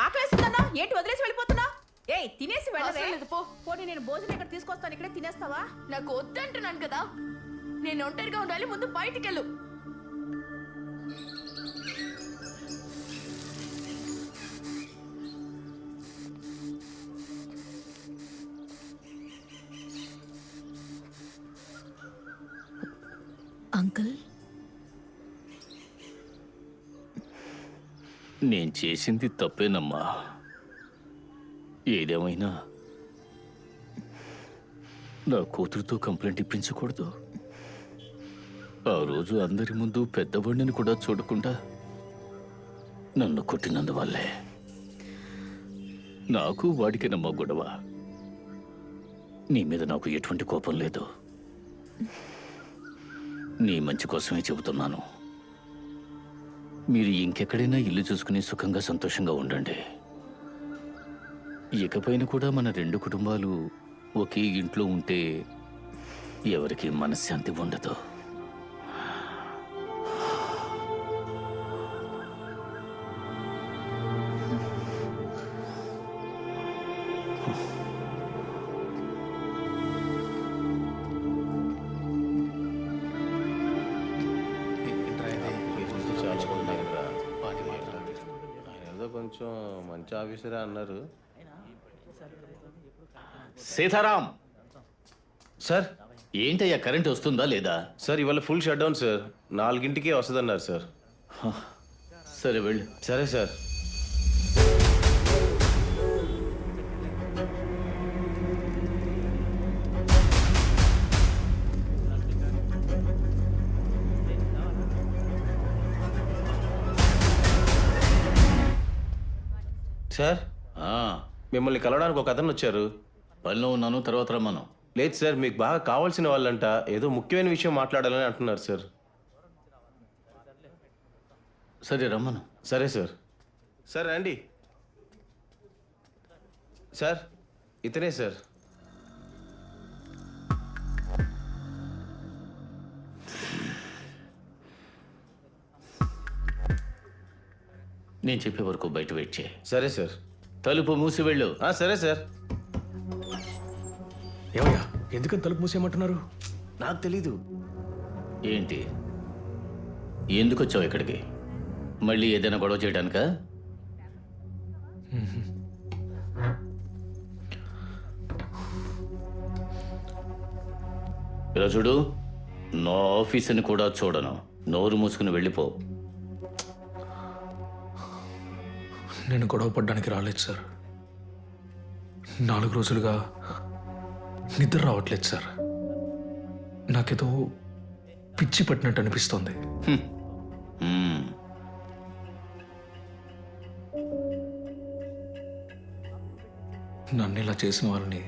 ఆకలిస్తుందన్నా ఏంటి వదిలేసి వెళ్ళిపోతున్నా? ఏయ్ తినేసి వెళ్ళవే. పోనీ నేను భోజనం ఇక్కడ తీసుకొస్తాను, ఇక్కడే తినేస్తావా? నాకు వద్దంటున్నాను కదా. నేను ఒంటరిగా ఉండాలి, ముందు బయటికెళ్ళు. అంకుల్, నేను చేసింది తప్పేనమ్మా. ఏదేమైనా నా కూతురుతో కంప్లైంట్ ఇప్పించకూడదు. ఆ రోజు అందరి ముందు పెద్దవాడిని కూడా చూడకుండా నన్ను కొట్టినందువల్లే. నాకు వాడికేనమ్మా గొడవ. నీ మీద నాకు ఎటువంటి కోపం లేదు. నీ మంచి కోసమే చెబుతున్నాను. మీరు ఇంకెక్కడైనా ఇల్లు చూసుకుని సుఖంగా సంతోషంగా ఉండండి. ఇకపైన కూడా మన 2 కుటుంబాలు ఒకే ఇంట్లో ఉంటే ఎవరికి మనశ్శాంతి ఉండదు. ఏదో కొంచెం మంచి ఆఫీసరే అన్నారు. సీతారాం సార్, ఏంటయ్యా కరెంట్ వస్తుందా లేదా? సార్ ఇవాళ ఫుల్ షట్ డౌన్ సార్. 4ంటికే వస్తుందన్నారు సార్. సరే వెళ్ళు. సరే సార్. సార్, మిమ్మల్ని కలవడానికి ఒక అతను వచ్చారు. పనిలో ఉన్నాను, తర్వాత రమ్మను. లేదు సార్, మీకు బాగా కావాల్సిన వాళ్ళంట. ఏదో ముఖ్యమైన విషయం మాట్లాడాలని అంటున్నారు సార్. సరే రమ్మను. సరే సార్. సార్ రండి. సార్ ఇతనే సార్. నేను చెప్పే వరకు బయట వెయిట్ చేయి. సరే సార్. తలుపు మూసి వెళ్ళు. సరే సార్. ఏమయ్యా, ఎందుకని తలుపు మూసేయమంటున్నారు? నాకు తెలీదు. ఏంటి, ఎందుకు వచ్చావు ఇక్కడికి? మళ్ళీ ఏదైనా గొడవ చేయడానికా? ఇలా చూడు, నా ఆఫీసుని కూడా చూడను. నోరు మూసుకుని వెళ్ళిపో. నేను గొడవ పడ్డానికి రాలేదు సార్. 4 రోజులుగా నిద్ర రావట్లేదు సార్. నాకేదో పిచ్చి పట్టినట్టు అనిపిస్తోంది. నన్ను ఇలా చేసిన వాళ్ళని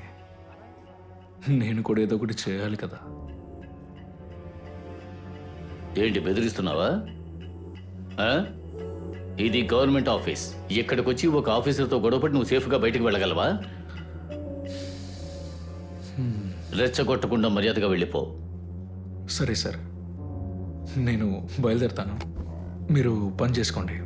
నేను కూడా ఏదో ఒకటి చేయాలి కదా. ఏంటి బెదిరిస్తున్నావా? ఇది గవర్నమెంట్ ఆఫీస్. ఇక్కడికి వచ్చి ఒక ఆఫీసర్తో గొడవపడి నువ్వు సేఫ్గా బయటకు వెళ్ళగలవా? రెచ్చగొట్టకుండా మర్యాదగా వెళ్ళిపో. సరే సార్, నేను బయలుదేరుతాను. మీరు పని చేసుకోండి.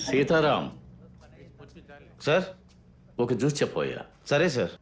సీతారాం సార్, ఒక జ్యూస్ చెప్పోయా. సరే సార్.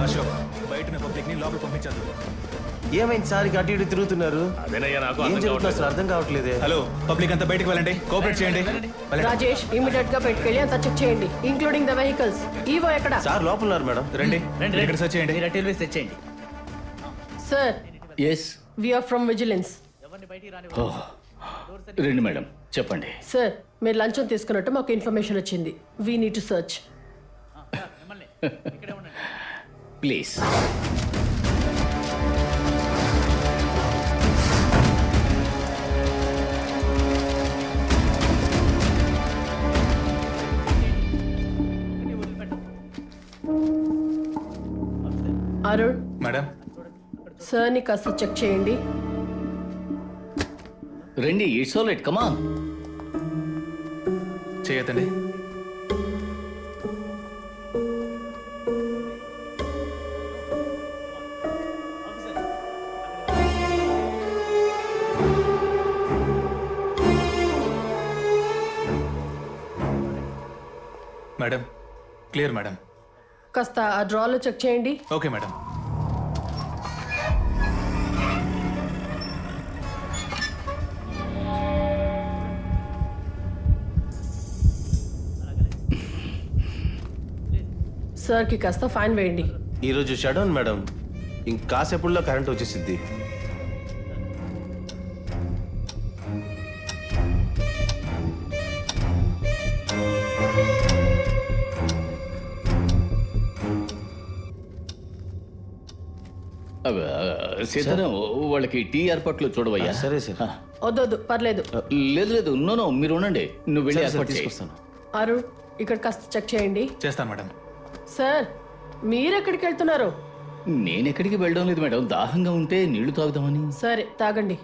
అశోక్ బయట పబ్లిక్ ని లోపల పంపించాను. ఏమైంది సార్ ఇక అటు ఇటు తిరుగుతున్నారు? అదేనయ్యా నాకు ఏం అర్థం జరుగుతుందో కావట్లేదు. అసలు అర్థం కావట్లేదే. హలో పబ్లిక్ అంతా బయటకు వెళ్ళండి, కోఆపరేట్ చేయండి. వెళ్ళండి. రాజేష్ ఇమీడియట్ గా పెట్టుకెళ్ళి అంతా చెక్ చేయండి, ఇంక్లూడింగ్ ద వెహికల్స్. ఈవో ఎక్కడ? సార్ లోపల ఉన్నారు మేడం. రండి ఇక్కడ సెర్చ్ చేయండి. డీటెయిల్స్ సెట్ చేయండి. Sir yes we are from vigilance. రండి మేడం, చెప్పండి. సార్ మీరు లంచం తీసుకున్నట్టు మాకు ఇన్ఫర్మేషన్ వచ్చింది. We need to search. Please. Arun madam sir ని కాస్త చెక్ చేయండి. రండి, ఇట్స్ ఆల్ రైట్, కమాన్. చేయొద్దండి. Madam clear madam. కాస్త ఆ డ్రాలో చెక్ చేయండి. Okay madam. సార్ కి కాస్త ఫైన్ వేయండి. ఈరోజు షడౌన్ మేడం, ఇంకాసేపుల్లో కరెంట్ వచ్చేసిద్ది. సీతారాం, వాళ్ళకి టీ ఏర్పాట్లు చూడవయ్యా. సరే సార్. వద్దొద్దు పర్లేదు. లేదు లేదు, నో మీరు ఉండండి, నువ్వు వెళ్ళి ఏర్పాటు చేయి. తీసుకొస్తాను. అరుణ్ ఇక్కడ కాస్త చెక్ చేయండి. చేస్తాను మేడం. సార్ మీరెక్కడికి వెళ్తున్నారు? నేనెక్కడికి వెళ్ళడం లేదు మేడం, దాహంగా ఉంటే నీళ్లు తాగుదామని. సరే తాగండి.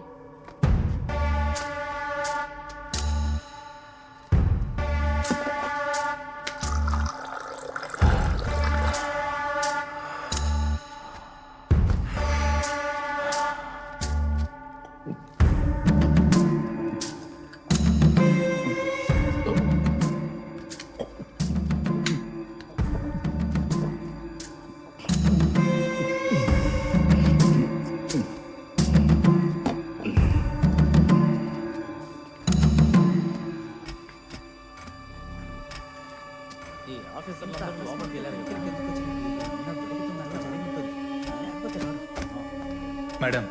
మేడం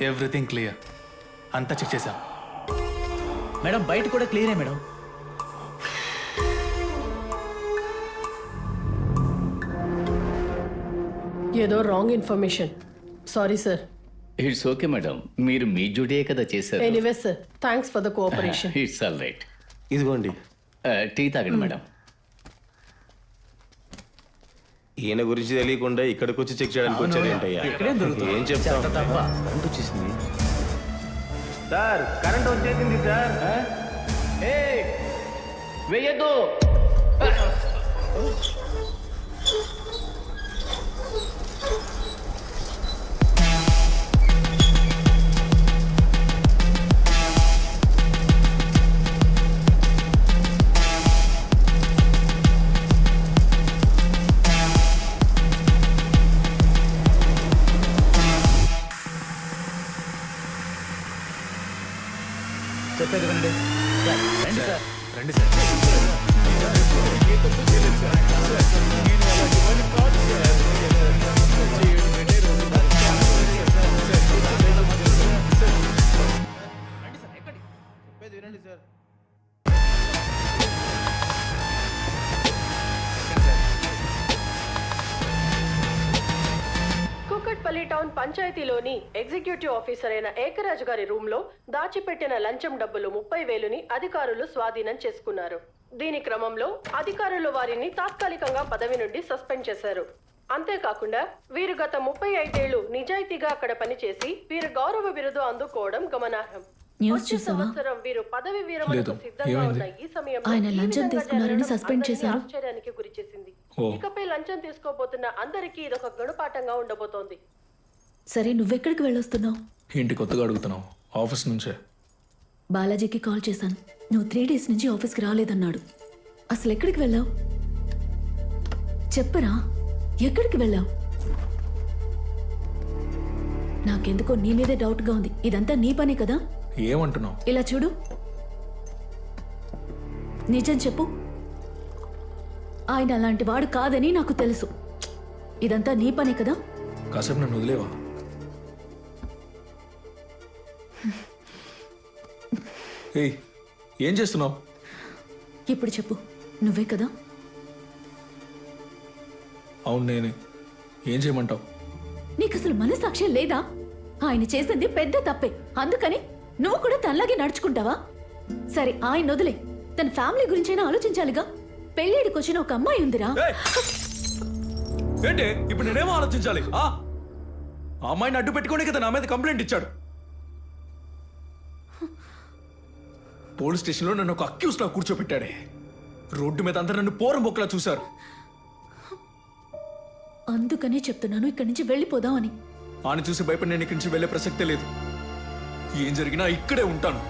ఎవ్రీథింగ్ క్లియర్, అంతా చెక్ చేశాం. మేడం బయట కూడా క్లియరే మేడం. ఏదో wrong information. Sorry sir. It's okay madam, మీరు మీ డ్యూటీయే కదా చేశారు. Anyway sir, thanks for the cooperation. It's all right. ఇదిగోండి టీ తాగండి మేడం. ఈయన గురించి తెలియకుండా ఇక్కడికి వచ్చి చెక్ చేయడానికి వచ్చారేంటయ్యా? ఏం చెప్తాం? కరెంట్ వచ్చేసింది సార్. కరెంట్ వచ్చేసింది సార్. వేయద్దు. చెప్పేది వినండి. రండి సార్. రండి సార్. కుకట్పల్లి టౌన్ పంచాయతీలోని ఎగ్జిక్యూటివ్ ఆఫీసర్ అయిన ఏకరాజు గారి రూమ్ లో దాచిపెట్టిన లంచం డబ్బులు 30,000ని అధికారులు స్వాధీనం చేసుకున్నారు. దీని క్రమంలో అధికారులు వారిని తాత్కాలికంగా పదవి నుండి సస్పెండ్ చేశారు. అంతేకాకుండా వీరు గత 35 ఏళ్లు నిజాయితీగా అక్కడ పనిచేసి వీరు గౌరవ బిరుదు అందుకోవడం గమనార్హం. న్యూస్ వచ్చే చూసావా? సంవత్సరం వీరు పదవి విరమణకు సిద్ధంగా ఉన్న ఈ సమయంలో ఆయన ఈ లంచం విధంగా తీసుకున్నారని జరగడం సస్పెండ్ అందరినీ చేశారు. ఆశ్చర్యానికి గురిచేసింది. ఓ. ఇకపై లంచం తీసుకోబోతున్న అందరికీ ఇదొక గుణపాఠంగా ఉండబోతోంది. సరే నువ్వెక్కడికి వెళ్ళొస్తున్నావు? ఏంటి కొత్తగా అడుగుతున్నావు? ఆఫీస్ నుంచే. బాలాజీకి కాల్ చేశాను. నువ్వు 3 days నుంచి ఆఫీస్కి రాలేదన్నాడు. అసలు ఎక్కడికి వెళ్ళావు? చెప్పరా, ఎక్కడికి వెళ్ళావు? నాకెందుకో నీ మీదే డౌట్గా ఉంది. ఇదంతా నీ పనే కదా? ఏమంటున్నావు? ఇలా చూడు, నిజం చెప్పు. ఆయన అలాంటి వాడు కాదని నాకు తెలుసు. ఇదంతా నీ పనే కదా? కాసేపు నన్ను వదిలేవా? ఏయ్, ఏం చేస్తున్నావు? ఇప్పుడు చెప్పు, నువ్వే కదా? అవును నేనే. ఏం చేయమంటావు? నీకు అసలు మనసాక్షి లేదా? ఆయన చేసింది పెద్ద తప్పే, అందుకని నువ్వు కూడా తనలాగే నడుచుకుంటావా? సరే, ఆయన వదిలే. తన ఫ్యామిలీ గురించైనా ఆలోచించాలిగా. పెళ్ళిడికి వచ్చిన ఒక అమ్మాయి ఉందిరా. ఏంటి ఇప్పుడు నేనేమో ఆలోచించాలి? ఆ అమ్మాయిని అడ్డు పెట్టుకునే కదా నా మీద కంప్లైంట్ ఇచ్చాడు. పోలీస్ స్టేషన్లో నన్ను ఒక అక్యూస్ లా కూర్చోబెట్టాడే. రోడ్డు మీద అందరూ నన్ను పోరం బొక్కలా చూశారు. అందుకనే చెప్తున్నాను, ఇక్కడి నుంచి వెళ్ళిపోదాం అని. ఆయన చూసి భయపడి నేను ఇక్కడి నుంచి వెళ్ళే ప్రసక్తే లేదు. ఏం జరిగినా ఇక్కడే ఉంటాను.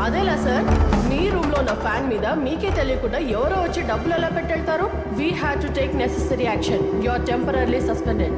అదేలా సార్, మీ రూమ్ లో ఉన్న ఫ్యాన్ మీద మీకే తెలియకుండా ఎవరో వచ్చి డబ్బులు ఎలా పెట్టెళ్తారు? We had to take necessary action. You are temporarily suspended.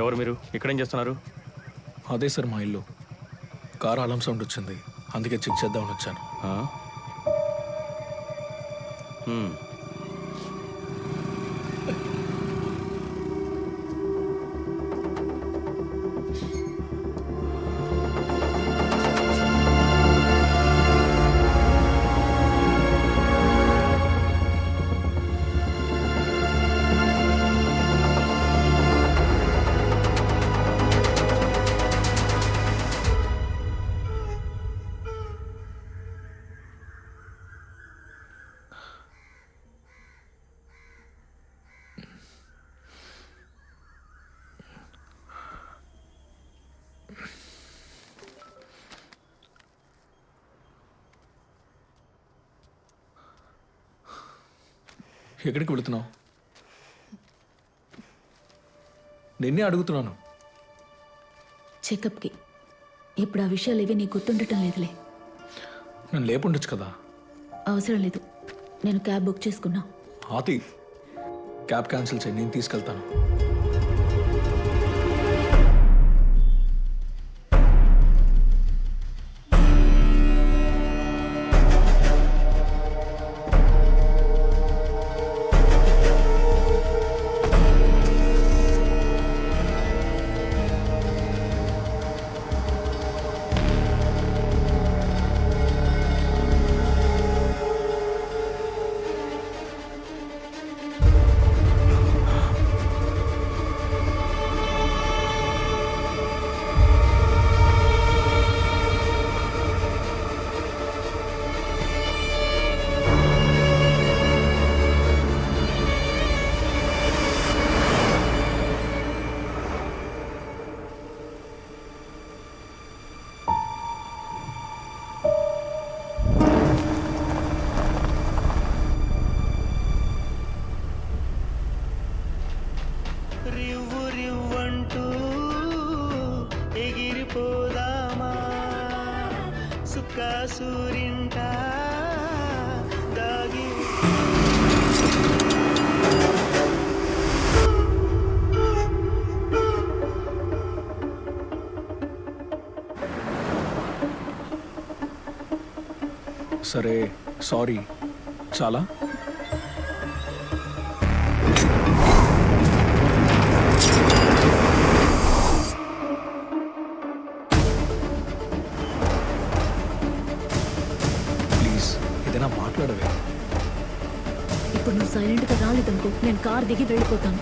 ఎవరు మీరు? ఇక్కడేం చేస్తున్నారు? అదే సార్ మా ఇల్లు. కార్ అలం సౌండ్ వచ్చింది, అందుకే చెక్ చేద్దామని వచ్చాను. ఎక్కడికి వెళుతున్నావు? నిన్నే అడుగుతున్నాను. చెకప్కి. ఇప్పుడు ఆ విషయాలు ఏవి నీకు గుర్తుండటం లేదులే. నన్ను లేపుండొచ్చు కదా. అవసరం లేదు, నేను క్యాబ్ బుక్ చేసుకున్నా. ఆతి, క్యాబ్ క్యాన్సిల్ చేయి, నేను తీసుకెళ్తాను. సరే, సారీ. చాలా ప్లీజ్ ఏదైనా మాట్లాడవే. ఇప్పుడు నువ్వు సైలెంట్గా రాలేదనుకో, నేను కార్ దిగి వెళ్ళిపోతాను.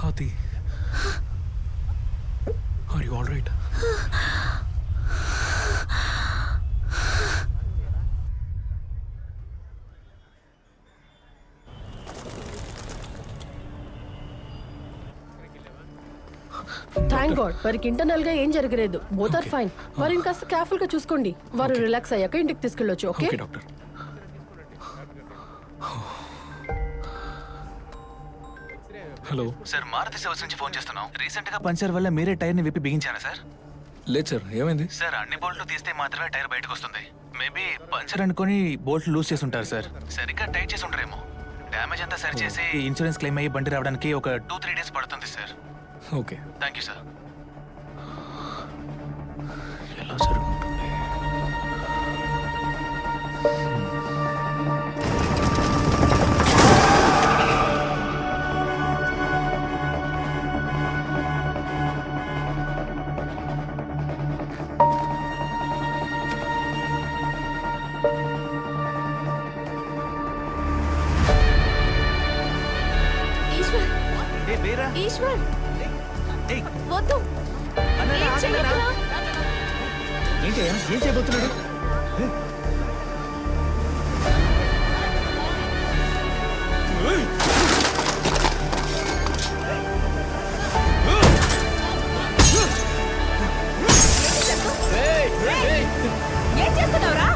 Hati, are you all right? Thank god, వారికి ఇంటర్నల్ గా ఏం జరగలేదు. Both are fine. వారిని కాస్త కేర్ఫుల్ గా చూసుకోండి. వారు రిలాక్స్ అయ్యాక ఇంటికి తీసుకెళ్ళొచ్చు. Okay doctor. Hello sir, Maruti సేవస్ నుంచి ఫోన్ చేస్తున్నాం. రీసెంట్ గా పంచర్ వల్ల మీరే టైర్ ని విప్పి బిగించారా సార్? లేదు సార్, ఏమైంది? సార్, అన్ని బోల్ట్లు తీస్తే మాత్రమే టైర్ బయటకు వస్తుంది. మేబీ పంచర్ అనుకొని బోల్ట్ లూజ్ చేసి ఉంటారు సార్. సరిగ్గా టైట్ చేసి ఉంటారేమో. డ్యామేజ్ అంతా సరి చేసి ఇన్సూరెన్స్ క్లెయిమ్ అయ్యి బండి రావడానికి ఒక 2-3 డేస్ పడుతుంది sir. Okay, thank you sir. ఎలా జరుగుతుంది? ఈశ్వర్, వద్దు. ఏం చేయొద్దురా. ఏంటి, ఏం చేయబోతున్నాడు? ఏం చేస్తున్నావురా?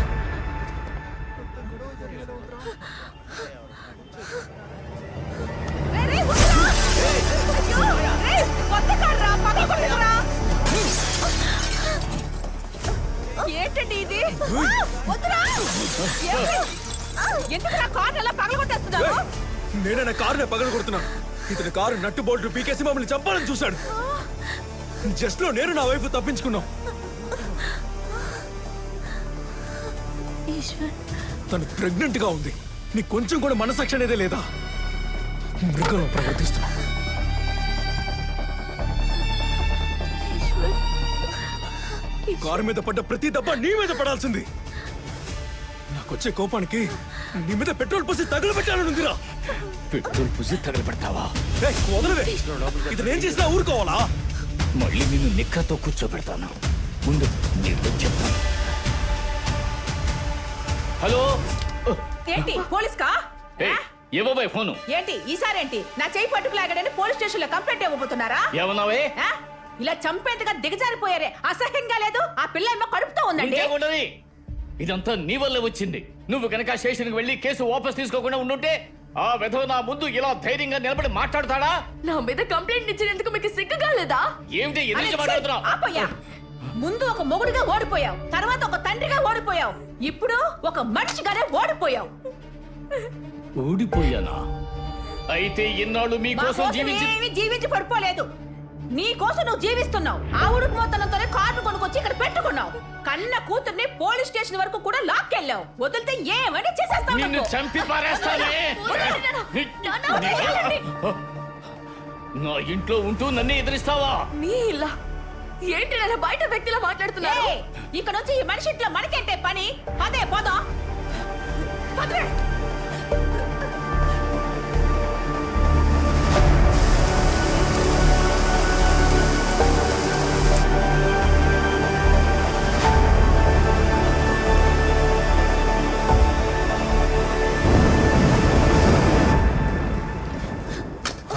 ఏంటండి ఇది? ఎందుకు కారు ఎలా పగలగొట్టేస్తున్నావు? నేనే కారునే పగలు కొడుతున్నాను. ఇతని కారు నట్టు బోల్ట్ పీకేసి మమ్మల్ని చంపాలని చూశాడు. జస్ట్ లో నేను నా వైపు తప్పించుకున్నాం. ఈశ్వర్, తను ప్రెగ్నెంట్ గా ఉంది. నీకు కొంచెం కూడా మనసాక్షి అనేదే లేదా? మృగంలో ప్రవర్తిస్తున్నావు. కారు మీద పడ్డ ప్రతి దెబ్బ నీ మీద పడాల్సింది. నాకొచ్చే కోపానికి నీ మీద పెట్రోల్ పోసి తగలబెట్టాలనుందిరా. పెట్రోల్ పూసి తగలబెడతావా? వదలవే. ఇది నేను చేసినా ఊరుకోవాలా? మళ్ళీ నిన్ను నిక్కతో కూర్చోబెడతాను. ముందు నీకు చెప్తాను. హలో ఏంటి పోలీస్ కా ఇవ్వబోయ్ ఫోను. ఏంటి ఈసారేంటి నా చేయి పట్టుకులాగడని పోలీస్ స్టేషన్ లో కంప్లైంట్ ఇవ్వబోతున్నారా? ఏమన్నావే? ఇలా చంపేంతగా దిగజారిపోయారే, అసహ్యంగా లేదు? ఆ పిల్ల ఏమో కడుపుతో ఉందండి. ఇంకేముండదు. ఇదంతా నీ వల్లే వచ్చింది. నువ్వు కనుక స్టేషన్కి వెళ్ళి కేసు వాపస్ తీసుకోకుండా ఉండుంటే ఆ వెధవ నా ముందు ఇలా ధైర్యంగా నిలబడి మాట్లాడతాడా? నా మీద కంప్లైంట్ ఇచ్చినందుకు మీకు సిగ్గుగా లేదా? ఏమిటి ఎదురు మాట్లాడుతున్నావు? ఆపయ్యా. ముందు ఒక మొగుడిగా ఓడిపోయావు, తర్వాత ఒక తండ్రిగా ఓడిపోయావు, ఇప్పుడు ఒక మనిషిగానే ఓడిపోయావు. ఓడిపోయానా? అయితే ఇన్నాళ్ళు మా మీకోసం కోసం జీవించి ఏమీ జీవించి పడిపోలేదు. నీ కోసం నువ్వు జీవిస్తున్నావు. ఆ ఉడుకు మొత్తంతోనే కార్డు కొనుక్కొచ్చి ఇక్కడ పెట్టుకున్నావు. కన్న కూతుర్ని పోలీస్ స్టేషన్ వరకు కూడా లాక్కెళ్ళావు. వదిలితే ఏమని చేసేస్తావు? నిన్ను చంపి పారేస్తానే. నా ఇంట్లో ఉంటూ నన్ను ఎదిరిస్తావా? నీ ఇలా ఏంటి నేను బయట వ్యక్తిలా మాట్లాడుతున్నారు? ఇక్కడ నుంచి ఈ మనిషి ఇంట్లో మనకేంటే పని? అదే పోదా.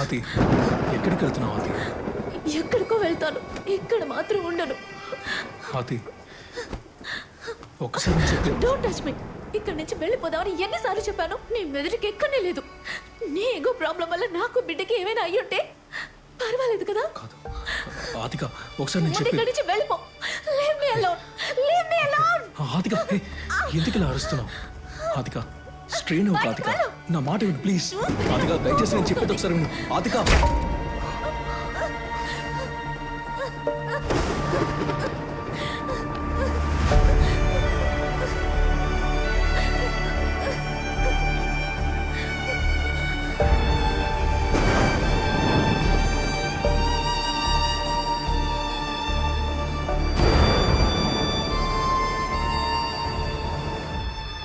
ఆతి, ఎక్కడికి వెళ్తున్నావు ఆతి? ఎక్కడికో వెళ్తాను, ఇక్కడ మాత్రం ఉండను. ఆతి, ఒకసారి చెప్పి డోంట్ టచ్ మీ. ఇక్కడ నుంచి వెళ్ళిపోదామని ఎన్నిసార్లు చెప్పాను? నీ మెదడుకి ఎక్కనే లేదు. నీ ఏగో ప్రాబ్లం వల్ల నాకు బిడ్డకి ఏమైనా అయ్యుంటే పర్వాలేదు కదా? ఆతిక, ఒకసారి నేను చెప్పి ఇక్కడి నుంచి వెళ్ళిపో. Leave me alone, leave me alone. Athika, ఎందుకు ఇలా అరుస్తున్నావు? ఆతిక, స్ట్రెయిన్ అవ్వకు ఆతిక. నా మాట విను ప్లీజ్. ఆతిక, దయచేసి నేను చెప్పేది ఒకసారి విను. ఆతిక,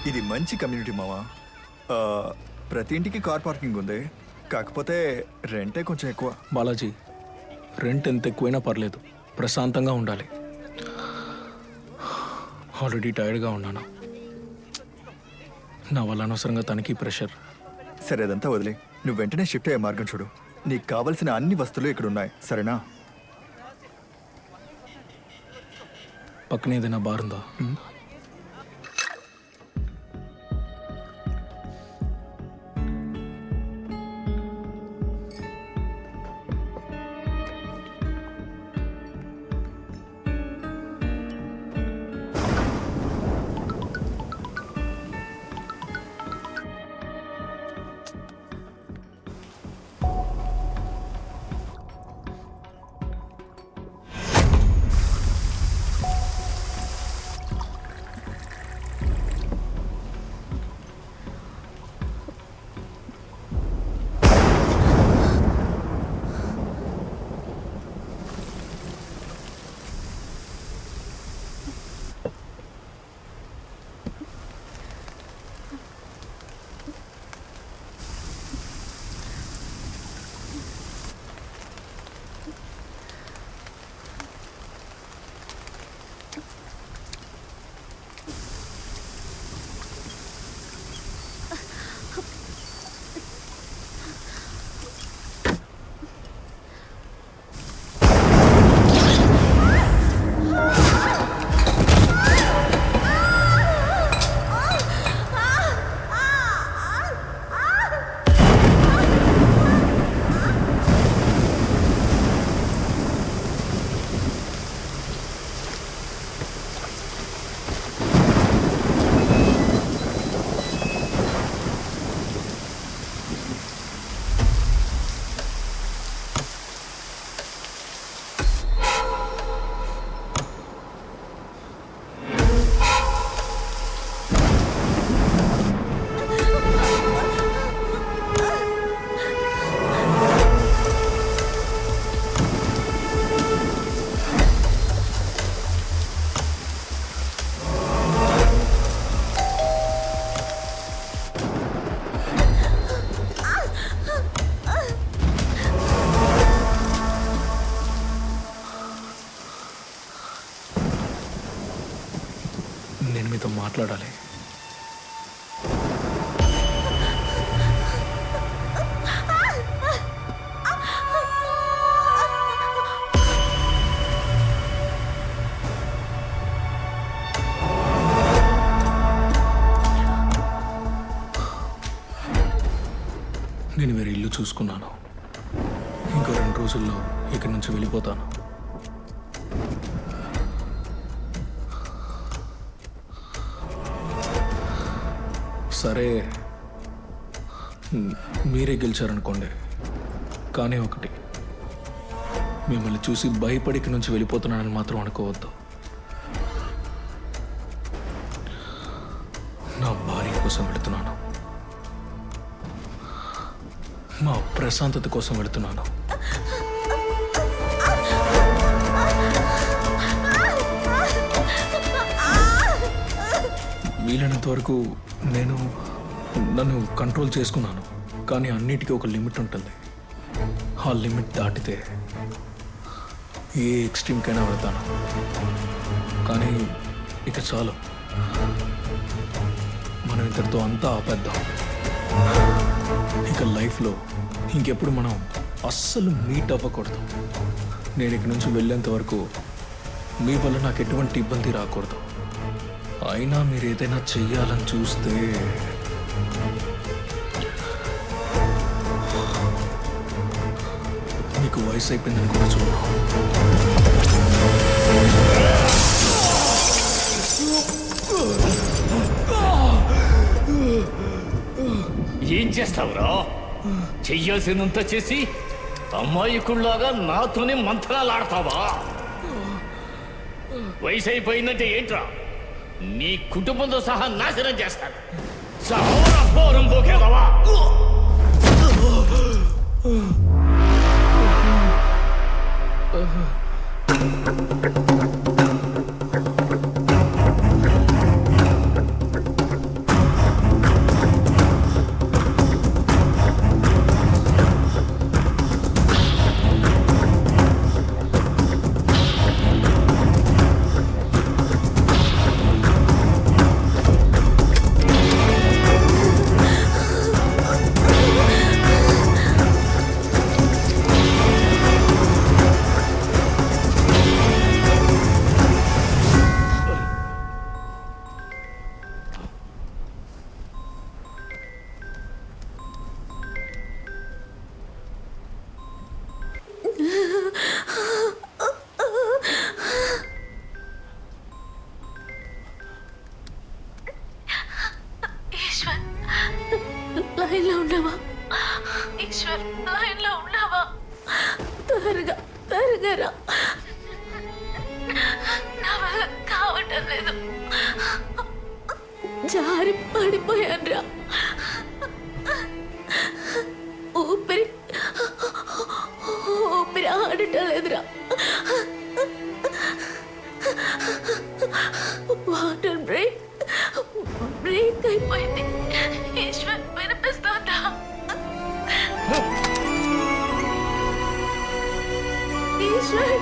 ఇది మంచి కమ్యూనిటీ మావా. ప్రతి ఇంటికి కార్ పార్కింగ్ ఉంది, కాకపోతే రెంటే కొంచెం ఎక్కువ. బాలాజీ, రెంట్ ఎంత ఎక్కువైనా పర్లేదు, ప్రశాంతంగా ఉండాలి. ఆల్రెడీ టైర్డ్గా ఉన్నాను. నా వల్ల అనవసరంగా తనకి ప్రెషర్. సరే అదంతా వదిలే, నువ్వు వెంటనే షిఫ్ట్ అయ్యే మార్గం చూడు. నీకు కావలసిన అన్ని వస్తువులు ఇక్కడ ఉన్నాయి, సరేనా? పక్కన ఏదైనా బార్ ఉందా? మాట్లాడాలి. నేను వేరే ఇల్లు చూసుకున్నాను. ఇంకో 2 రోజుల్లో ఇక్కడి నుంచి వెళ్ళిపోతాను. సరే, మీరే గెలిచారనుకోండి. కానీ ఒకటి, మిమ్మల్ని చూసి భయపడి ఇక్కడి నుంచి వెళ్ళిపోతున్నానని మాత్రం అనుకోవద్దు. నా భార్య కోసం వెళుతున్నాను. మా ప్రశాంతత కోసం వెళుతున్నాను. వీలైనంత వరకు నేను నన్ను కంట్రోల్ చేసుకున్నాను. కానీ అన్నిటికీ ఒక లిమిట్ ఉంటుంది. ఆ లిమిట్ దాటితే ఏ ఎక్స్ట్రీమ్కైనా వెళతాను. కానీ ఇక చాలు, మనం ఇద్దరితో అంతా ఆపేద్దాం. ఇక లైఫ్లో ఇంకెప్పుడు మనం అస్సలు మీట్ అవ్వకూడదు. నేను ఇక్కడి నుంచి వెళ్ళేంత వరకు మీ వల్ల నాకు ఎటువంటి ఇబ్బంది రాకూడదు. అయినా మీరు ఏదైనా చెయ్యాలని చూస్తే మీకు వయసు అయిపోయిందని కూడా చూడను. ఏం చేస్తావురా? చెయ్యాల్సినంత చేసి అమ్మాయికుల్లాగా నాతోనే మంత్రాలు ఆడతావా? వయసు అయిపోయిందంటే ఏంట్రా? నీ కుటుంబంతో సహా నాశనం చేస్తాను. సహోరా పోరం పోకేదవా? ఈశ్వర్, లైన్లో ఉన్నావా? ఈశ్వర్, లైన్లో ఉన్నావా? త్వరగా త్వరగా రా. నా వల్ల కావటం లేదు. జారి పడిపోయాను రా. ఊపిరి ఆడటం లేదురా. వాటర్ బ్రేక్ అయిపోయింది. ఈశ్వర్, వినిపిస్తోందా? ఈశ్వర్,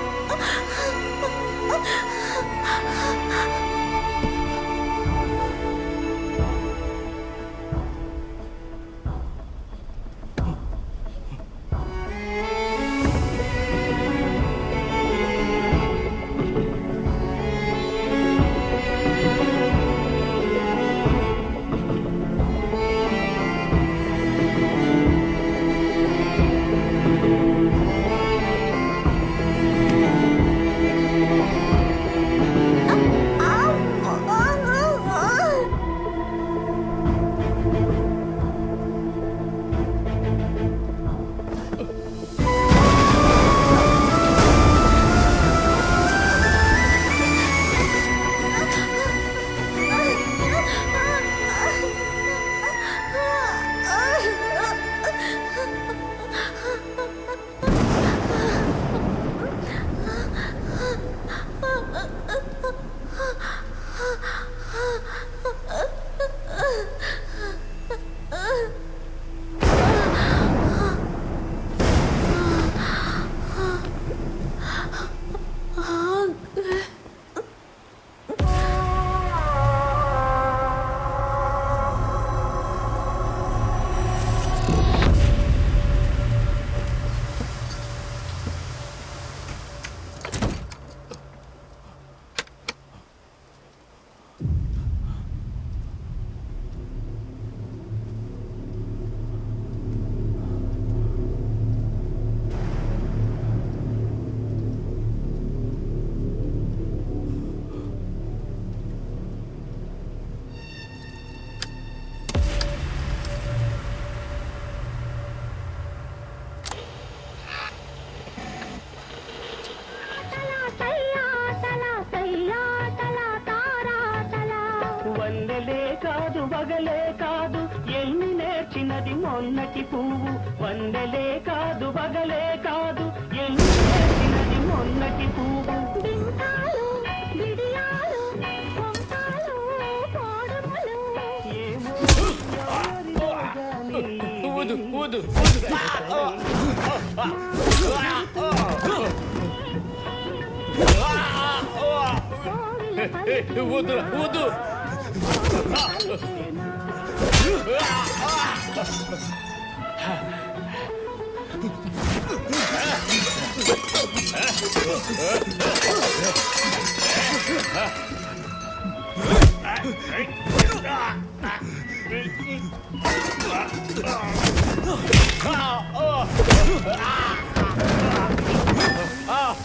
మొన్నటి పువ్వు వందలే కాదు బగలే కాదు ఎల్లు చేసినది మొన్నటి పువ్వు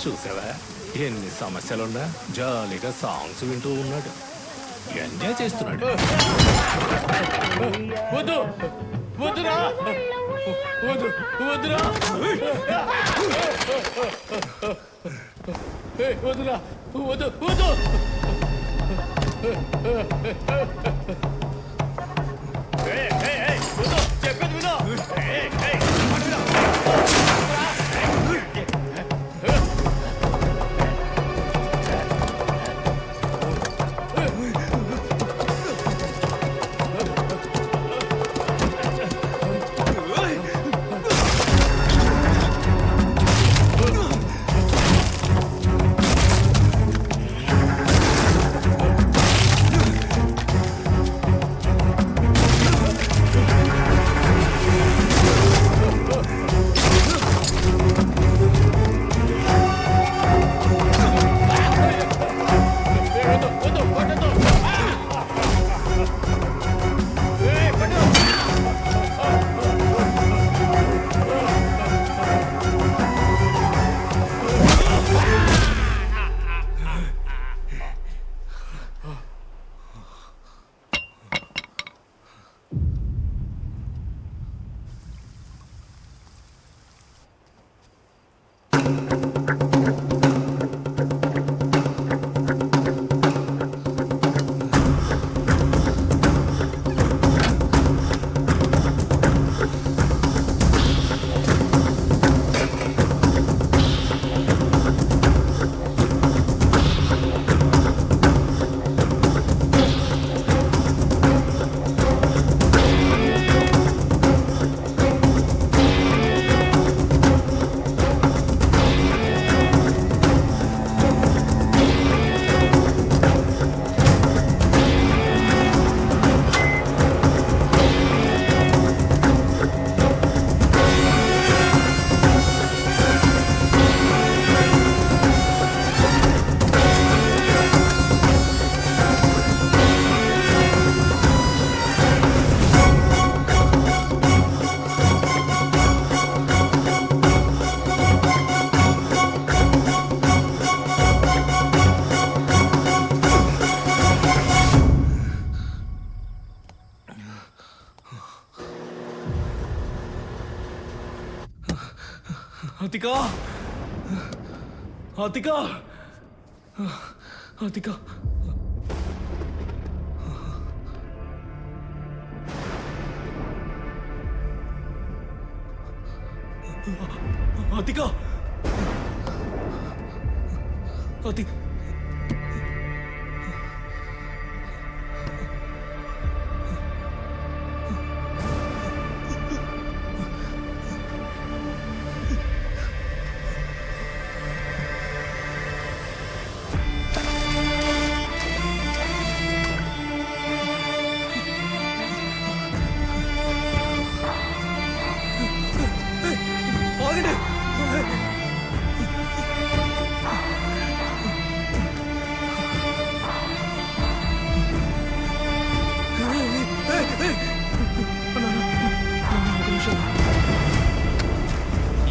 చూసావా ఎన్ని సమస్యలున్నా జాలీగా సాంగ్స్ వింటూ ఉన్నాడు, ఎంజాయ్ చేస్తున్నాడు. వద్దు వద్దురా వద్దు వద్దురా వద్దురా వద్దు వద్దు చెప్పేది విను. అతికా అతికా అతికా అతికా అతి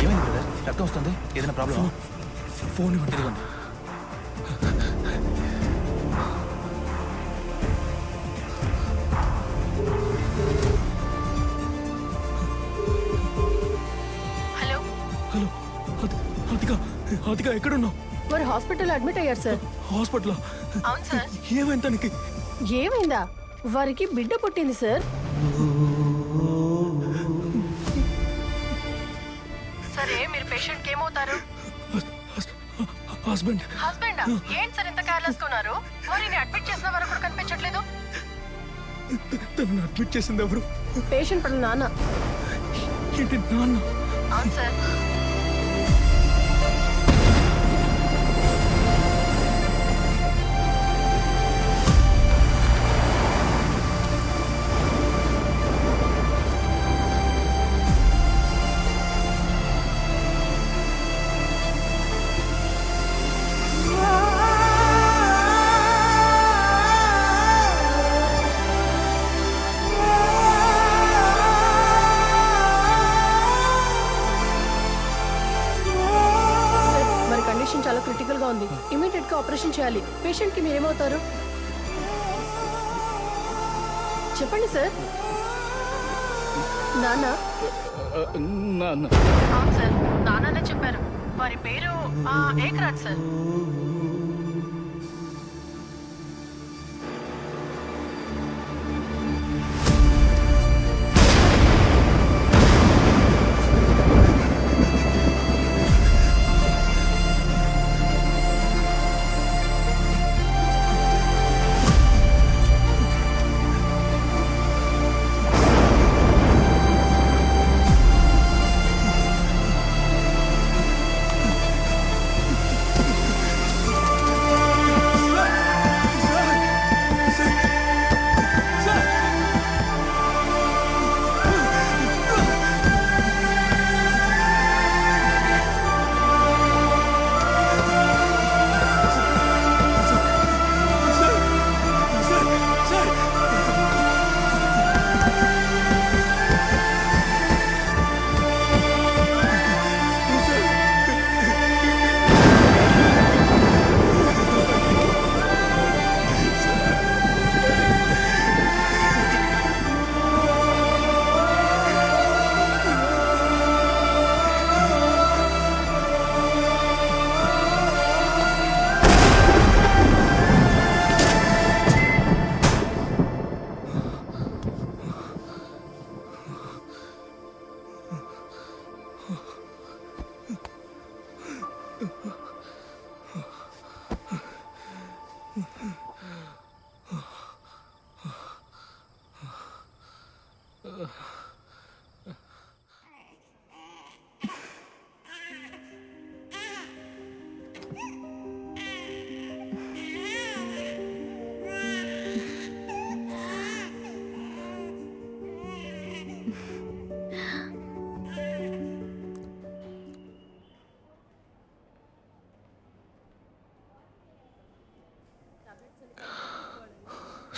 ఏమైంది బ్రదర్? రక్తం వస్తుంది, ఏదైనా ప్రాబ్లమ్? ఫోన్ ఇవ్వండి. హలో హలో అతికా అతికా ఎక్కడున్నావు? మరి హాస్పిటల్ అడ్మిట్ అయ్యారు సార్. హాస్పిటల్? అవును సార్. ఏమైంది తనకి? ఏమైందా? వారికి బిడ్డ పుట్టింది సార్. సరే మీరు పేషెంట్ కి ఏమవుతారు? హస్బెండ్. హస్బెండా? ఏంటి సార్ ఇంత కేర్లెస్ గా ఉన్నారు? మరి నేను అడ్మిట్ చేసిన వరకు కూడా కనిపించట్లేదు. తనను అడ్మిట్ చేసింది ఎవరు? పేషెంట్ పట్ల నాన్న. ఏంటి నాన్న? అవును సార్. మరి కండిషన్ చాలా క్రిటికల్ గా ఉంది. ఇమీడియట్ గా ఆపరేషన్ చేయాలి. పేషెంట్ కి మీరేమవుతారు చెప్పండి సార్. నాన్న. అవును సార్, నాన్ననే చెప్పారు. వారి పేరు ఏకరాజ్ సార్.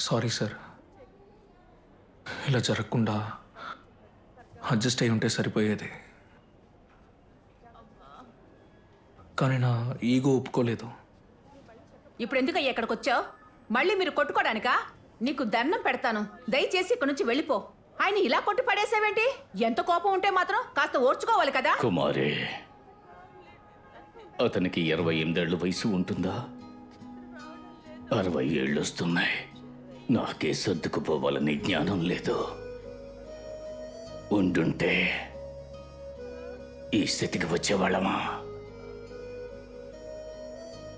Sorry sir. ఇలా జరగకుండా అడ్జస్ట్ అయి ఉంటే సరిపోయేది. కానీ నా ఈగో ఒప్పుకోలేదు. ఇప్పుడు ఎందుకయ్యా ఇక్కడికి వచ్చావు? మళ్ళీ మీరు కొట్టుకోవడానికా? నీకు దండం పెడతాను, దయచేసి ఇక్కడి నుంచి వెళ్ళిపో. ఆయన ఇలా కొట్టి పడేసావేంటి? ఎంత కోపం ఉంటే మాత్రం కాస్త ఓర్చుకోవాలి కదా. కుమారే, అతనికి 28 ఏళ్ల వయసు ఉంటుందా? 60 ఏళ్ళు వస్తున్నాయి. నాకే సర్దుకుపోవాలని జ్ఞానం లేదు. ఉండుంటే ఈ స్థితికి వచ్చేవాళ్ళమా?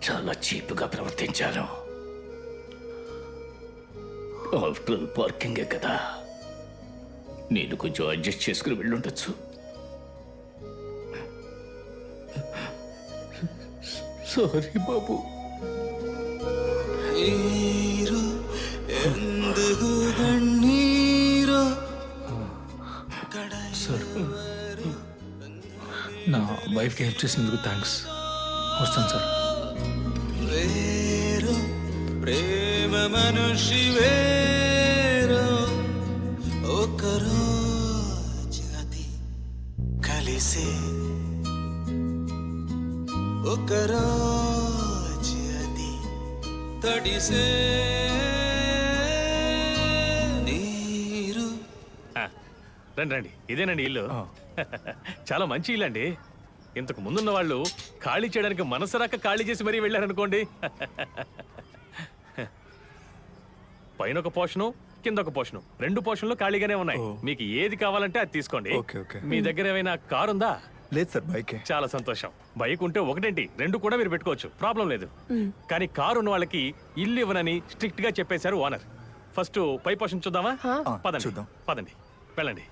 చాలా చీప్గా ప్రవర్తించాను. ఆఫ్టర్ ఆల్ పార్కింగే కదా, నేను కొంచెం అడ్జస్ట్ చేసుకుని వెళ్ళుండొచ్చు. సారీ బాబు. సార్, నా వైఫ్కి హెల్ప్ చేసినందుకు థ్యాంక్స్. వస్తాను సార్. ప్రేమ మనుషి వేరో ఒకరోజు అది కలిసే, ఒకరోజు అది తడిసే. రండి రండి, ఇదేనండి ఇల్లు. చాలా మంచి ఇల్లు అండి. ఇంతకు ముందున్న వాళ్ళు ఖాళీ చేయడానికి మనసు రాక ఖాళీ చేసి మరీ వెళ్ళారనుకోండి. పైన ఒక పోర్షను, కింద ఒక పోర్షను, 2 పోర్షన్లు ఖాళీగానే ఉన్నాయి. మీకు ఏది కావాలంటే అది తీసుకోండి. మీ దగ్గర ఏమైనా కారు ఉందా? లేదు సార్ బైకే. చాలా సంతోషం. బైక్ ఉంటే ఒకటేంటి 2 కూడా మీరు పెట్టుకోవచ్చు, ప్రాబ్లం లేదు. కానీ కారు ఉన్న వాళ్ళకి ఇల్లు ఇవ్వనని స్ట్రిక్ట్ గా చెప్పేశారు ఓనర్. ఫస్ట్ పై పోర్షన్ చూద్దామా? పదండి పదండి వెళ్ళండి.